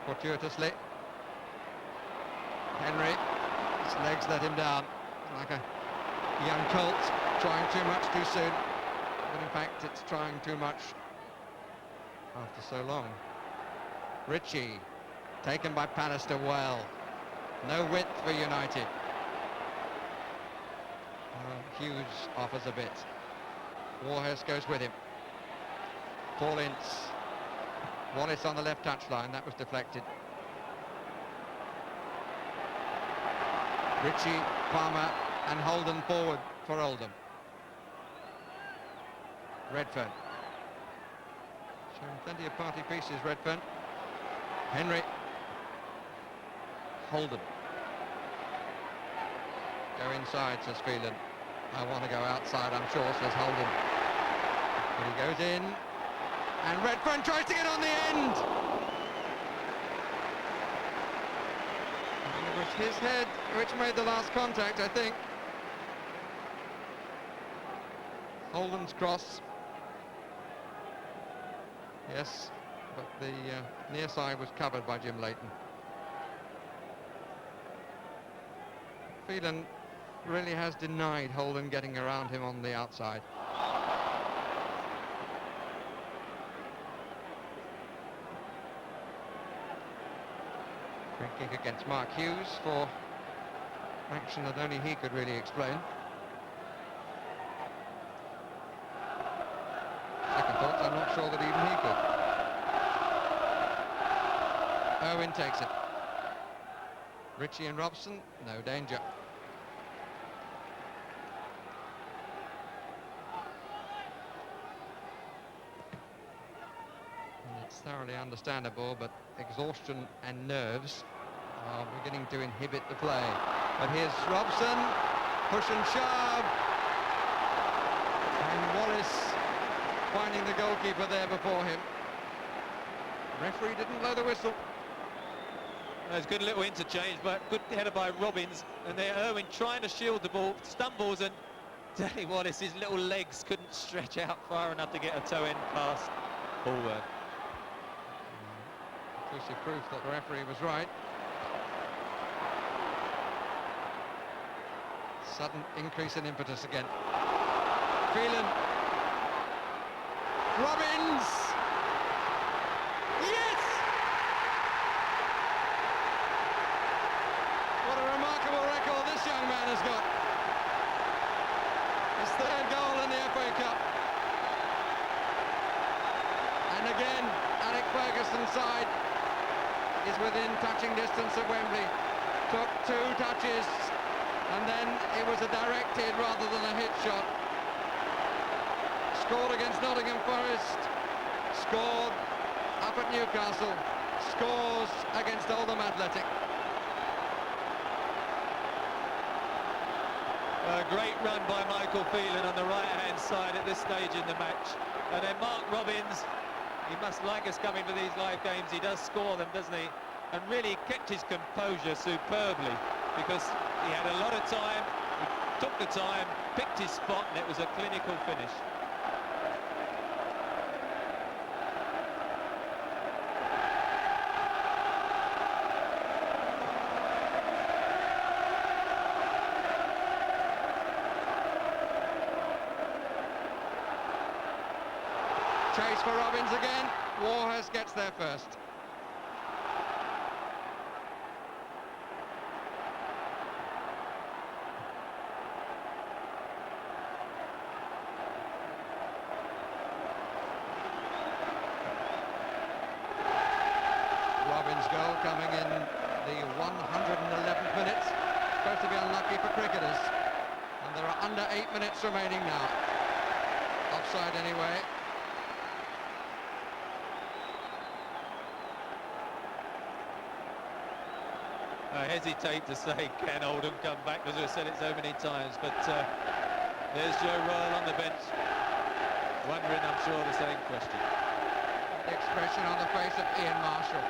fortuitously. Henry, his legs let him down, like a young colt trying too much too soon. But in fact, it's trying too much after so long. Ritchie, taken by Pallister well. No width for United. Hughes offers a bit. Warhurst goes with him. Paul Ince. Wallace on the left touchline, that was deflected. Ritchie, Palmer and Holden forward for Oldham. Redfern. Showing plenty of party pieces, Redfern. Henry. Holden. Go inside, says Phelan. I want to go outside, I'm sure, says Holden. And he goes in. And Redfern tries to get on the end. And it was his head which made the last contact, I think. Holden's cross. Yes, but the near side was covered by Jim Leighton. Phelan really has denied Holden getting around him on the outside. Free kick against Mark Hughes for action that only he could really explain. Second thoughts, I'm not sure that even he could. Owen takes it. Ritchie and Robson, no danger. It's thoroughly understandable, but exhaustion and nerves are beginning to inhibit the play. But here's Robson, push and shove, and Wallace finding the goalkeeper there before him. The referee didn't blow the whistle. There's a good little interchange, but good header by Robbins, and there Irwin trying to shield the ball, stumbles, and Danny Wallace's little legs couldn't stretch out far enough to get a toe in past Hallworth. Conclusive proof that the referee was right. Sudden increase in impetus again. Phelan. Robbins! Yes! What a remarkable record this young man has got. His third goal in the FA Cup. And again, Alec Ferguson's side is within touching distance of Wembley. Took 2 touches, and then it was a direct hit rather than a hit shot. Scored against Nottingham Forest, scored up at Newcastle, scores against Oldham Athletic. A great run by Michael Phelan on the right-hand side at this stage in the match. And then Mark Robbins, he must like us coming to these live games. He does score them, doesn't he? And really kept his composure superbly, because he had a lot of time. He took the time, picked his spot, and it was a clinical finish. Chase for Robbins again. Warhurst gets there first. Robbins' goal coming in the 111th minute. Supposed to be unlucky for cricketers. And there are under 8 minutes remaining now. Offside anyway. I hesitate to say, can Oldham come back, because we've said it so many times, but there's Joe Royle on the bench, wondering, I'm sure, the same question. The expression on the face of Ian Marshall.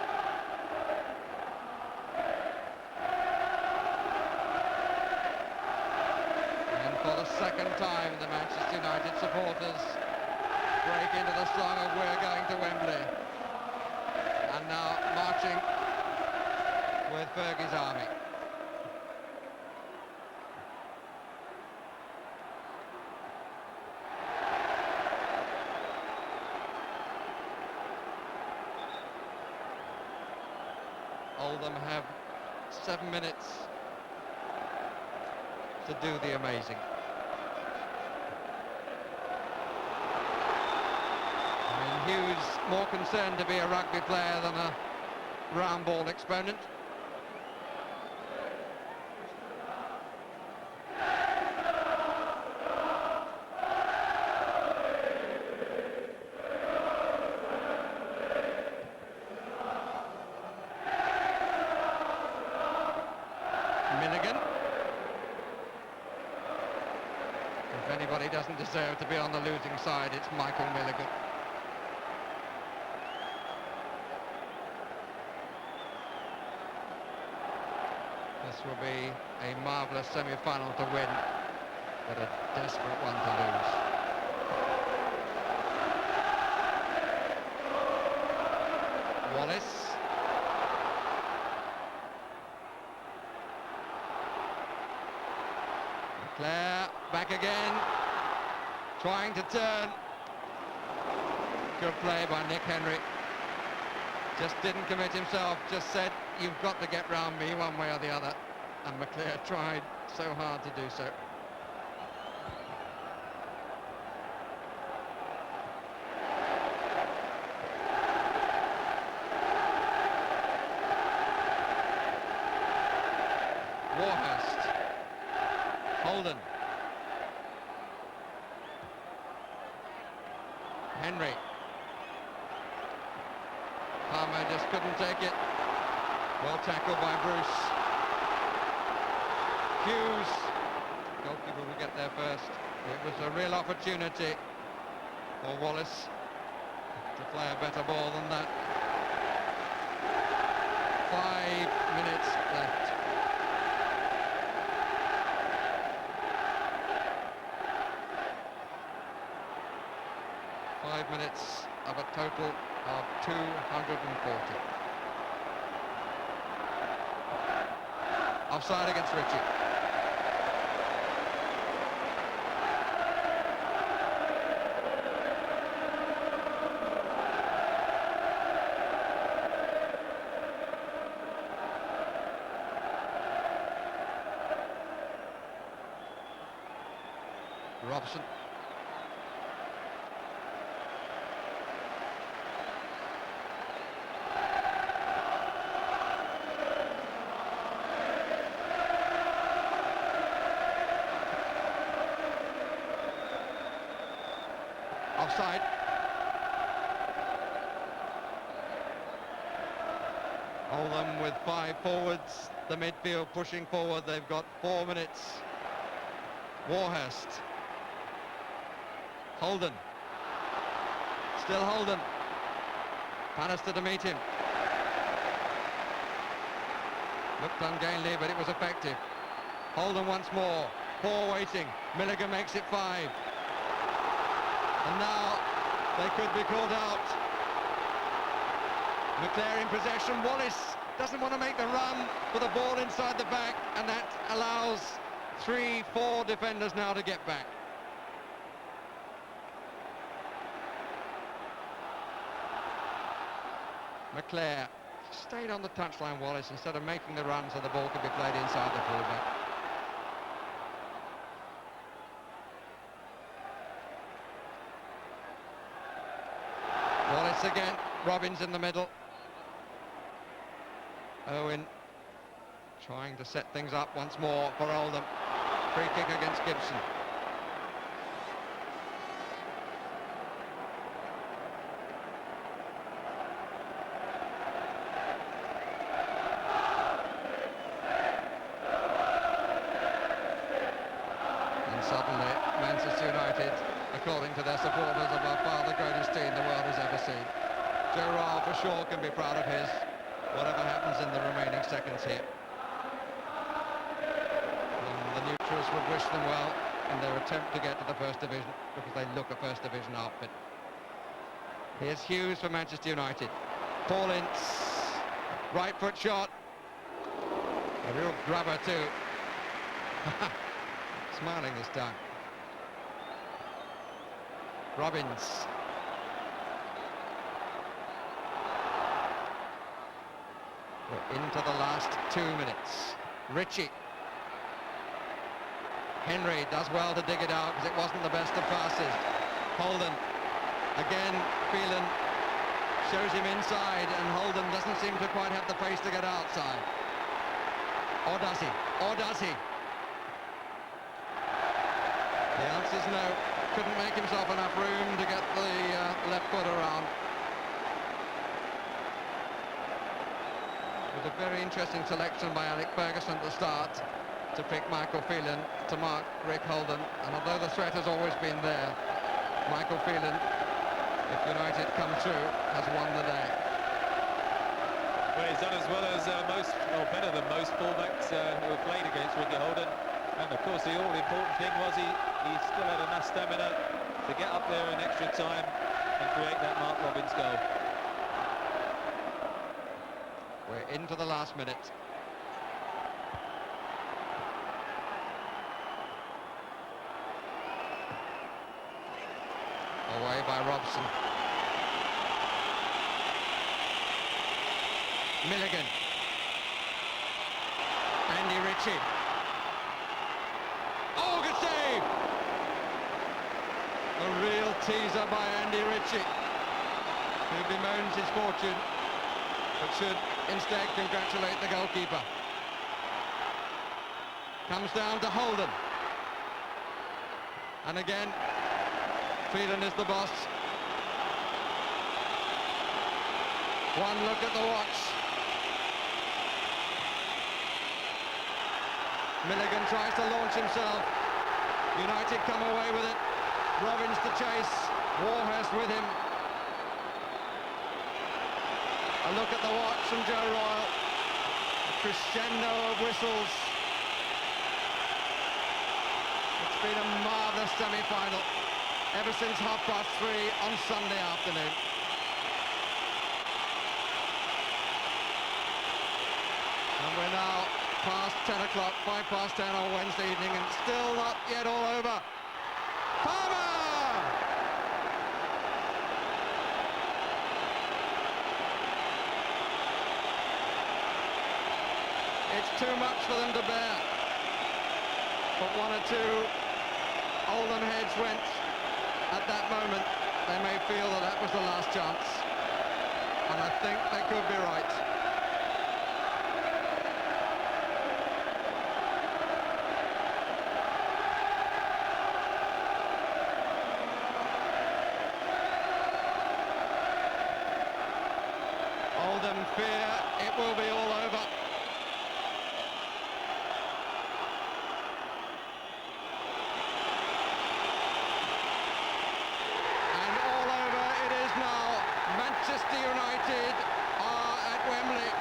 And for the second time, the Manchester United supporters break into the song of "We're Going to Wembley." And now marching with Fergie's army. Oldham have 7 minutes to do the amazing. I mean, Hughes more concerned to be a rugby player than a round ball exponent. If anybody doesn't deserve to be on the losing side, it's Michael Milligan. This will be a marvellous semi-final to win, but a desperate one to lose. Wallace. Clare back again, trying to turn. Good play by Nick Henry. Just didn't commit himself, just said, you've got to get round me one way or the other. And McClare tried so hard to do so. Warhurst. Holden. Henry. Palmer just couldn't take it. Well tackled by Bruce. Hughes. Goalkeeper will get there first. It was a real opportunity for Wallace to play a better ball than that. 5 minutes left. Minutes of a total of 240. Offside against Ritchie. Robson. Offside. Oldham with 5 forwards, the midfield pushing forward. They've got 4 minutes. Warhurst. Holden. Still Holden. Bannister to meet him. Looked ungainly, but it was effective. Holden once more. Poor waiting. Milligan makes it 5. And now they could be called out. McClare in possession. Wallace doesn't want to make the run for the ball inside the back, and that allows 3-4 defenders now to get back. McClare stayed on the touchline, Wallace, instead of making the run so the ball could be played inside the fullback. Wallace again, Robbins in the middle. Owen trying to set things up once more for Oldham. Free kick against Gibson. And suddenly Manchester United, according to their supporters, are by far the greatest team the world has ever seen. Joe Ryle for sure can be proud of his, whatever happens in the remaining seconds here. And the neutrals would wish them well in their attempt to get to the First Division, because they look a First Division outfit. Here's Hughes for Manchester United. Paul Ince, right foot shot. A real grabber too. Smiling this time. Robbins. We're into the last 2 minutes. Ritchie. Henry does well to dig it out because it wasn't the best of passes. Holden. Again, Phelan shows him inside, and Holden doesn't seem to quite have the pace to get outside. Or does he? Or does he? The answer's no. Couldn't make himself enough room to get the left foot around. It was a very interesting selection by Alec Ferguson at the start to pick Michael Phelan to mark Rick Holden. And although the threat has always been there, Michael Phelan, if United come through, has won the day. Well, he's done as well as most, or better than most fullbacks who have played against Ricky Holden. And of course the all-important thing was he still had enough stamina to get up there in extra time and create that Mark Robbins goal. We're into the last minute. Away by Robson. Milligan. Andy Ritchie. Oh, good save! A real teaser by Andy Ritchie, who bemoans his fortune, but should instead congratulate the goalkeeper. Comes down to Holden. And again, Phelan is the boss. One look at the watch. Milligan tries to launch himself. United come away with it. Robbins to chase. Warhurst with him. A look at the watch from Joe Royle. A crescendo of whistles. It's been a marvellous semi-final ever since 3:30 on Sunday afternoon. And we're now past 10 o'clock, 10:05 on Wednesday evening, and still not yet all over. Palmer! It's too much for them to bear. But one or two Oldham heads went at that moment. They may feel that that was the last chance. And I think they could be right. Oldham fear it will be all over. And all over it is now. Manchester United are at Wembley.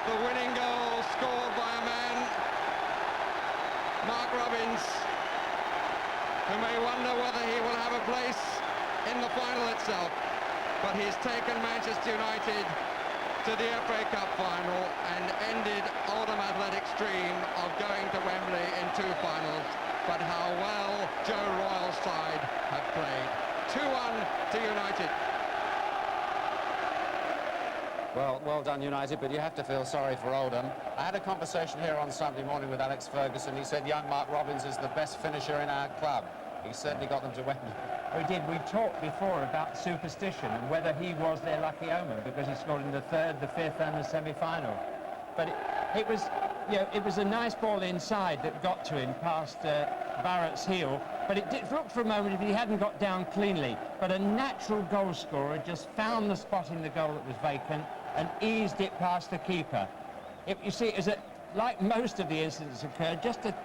The winning goal scored by a man, Mark know whether he will have a place in the final itself, but he's taken Manchester United to the FA Cup final and ended Oldham Athletic's dream of going to Wembley in 2 finals. But how well Joe Royle's side have played. 2-1 to United. Well done, United, but you have to feel sorry for Oldham. I had a conversation here on Sunday morning with Alex Ferguson. He said young Mark Robbins is the best finisher in our club. He certainly got them to Wembley. We did. We talked before about superstition and whether he was their lucky omen because he scored in the 3rd, the 5th and the semi-final. But it was, you know, it was a nice ball inside that got to him past Barrett's heel. But it did look for a moment if he hadn't got down cleanly. But a natural goal scorer just found the spot in the goal that was vacant and eased it past the keeper. You see, it was like most of the incidents occurred, just a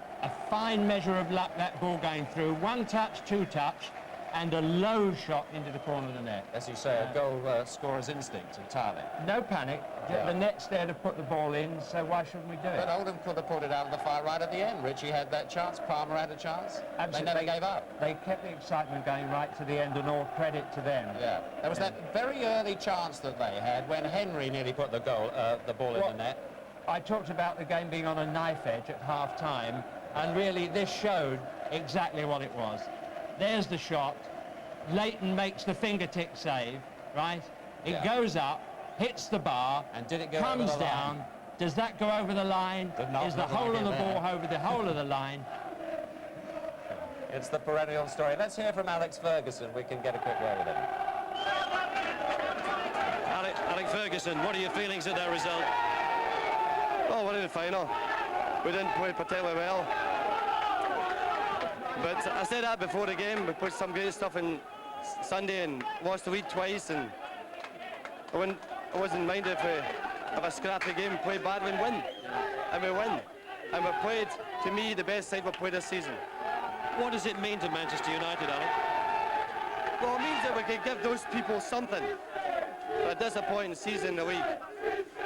fine measure of luck, that ball going through. 1 touch, 2 touch, and a low shot into the corner of the net. As you say, a goal scorer's instinct entirely. No panic. Yeah. The net's there to put the ball in, so why shouldn't we do it? But Oldham could have put it out of the fire right at the end. Richie had that chance, Palmer had a chance. Absolutely. They never gave up. They kept the excitement going right to the end, and all credit to them. Yeah, there was that very early chance that they had when Henry nearly put the ball in the net. I talked about the game being on a knife edge at half-time, and really this showed exactly what it was. There's the shot. Leighton makes the fingertip save, right? It goes up, hits the bar, and did it go comes over the down. line? Does that go over the line? Did not Is the look whole like of the it there. ball over the whole of the line? It's the perennial story. Let's hear from Alex Ferguson. We can get a quick word with him. Alex Ferguson, what are your feelings of that result? Oh, we're in the final. We didn't play particularly well. But I said that before the game. We put some great stuff in Sunday and lost the lead twice. And I wasn't minded if we have a scrappy game, play badly and win. And we win. And we played, to me, the best side we've played this season. What does it mean to Manchester United, Alex? Well, it means that we can give those people something. A disappointing season in the league.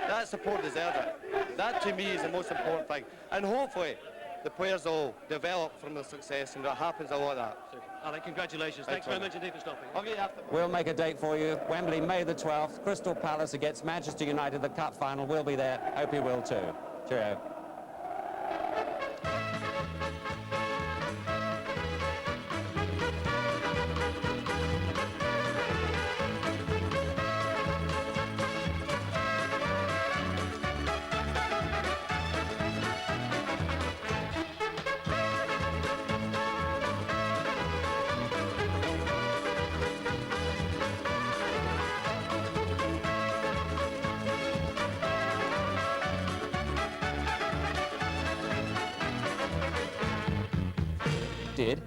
That support deserves it. That, to me, is the most important thing. And hopefully, the players will develop from the success, and that happens a lot of that. Alex, congratulations. Thanks very much indeed for stopping. Okay, We'll make a date for you. Wembley, May the 12th. Crystal Palace against Manchester United, the cup final. We'll be there. Hope you will too. Cheerio. Did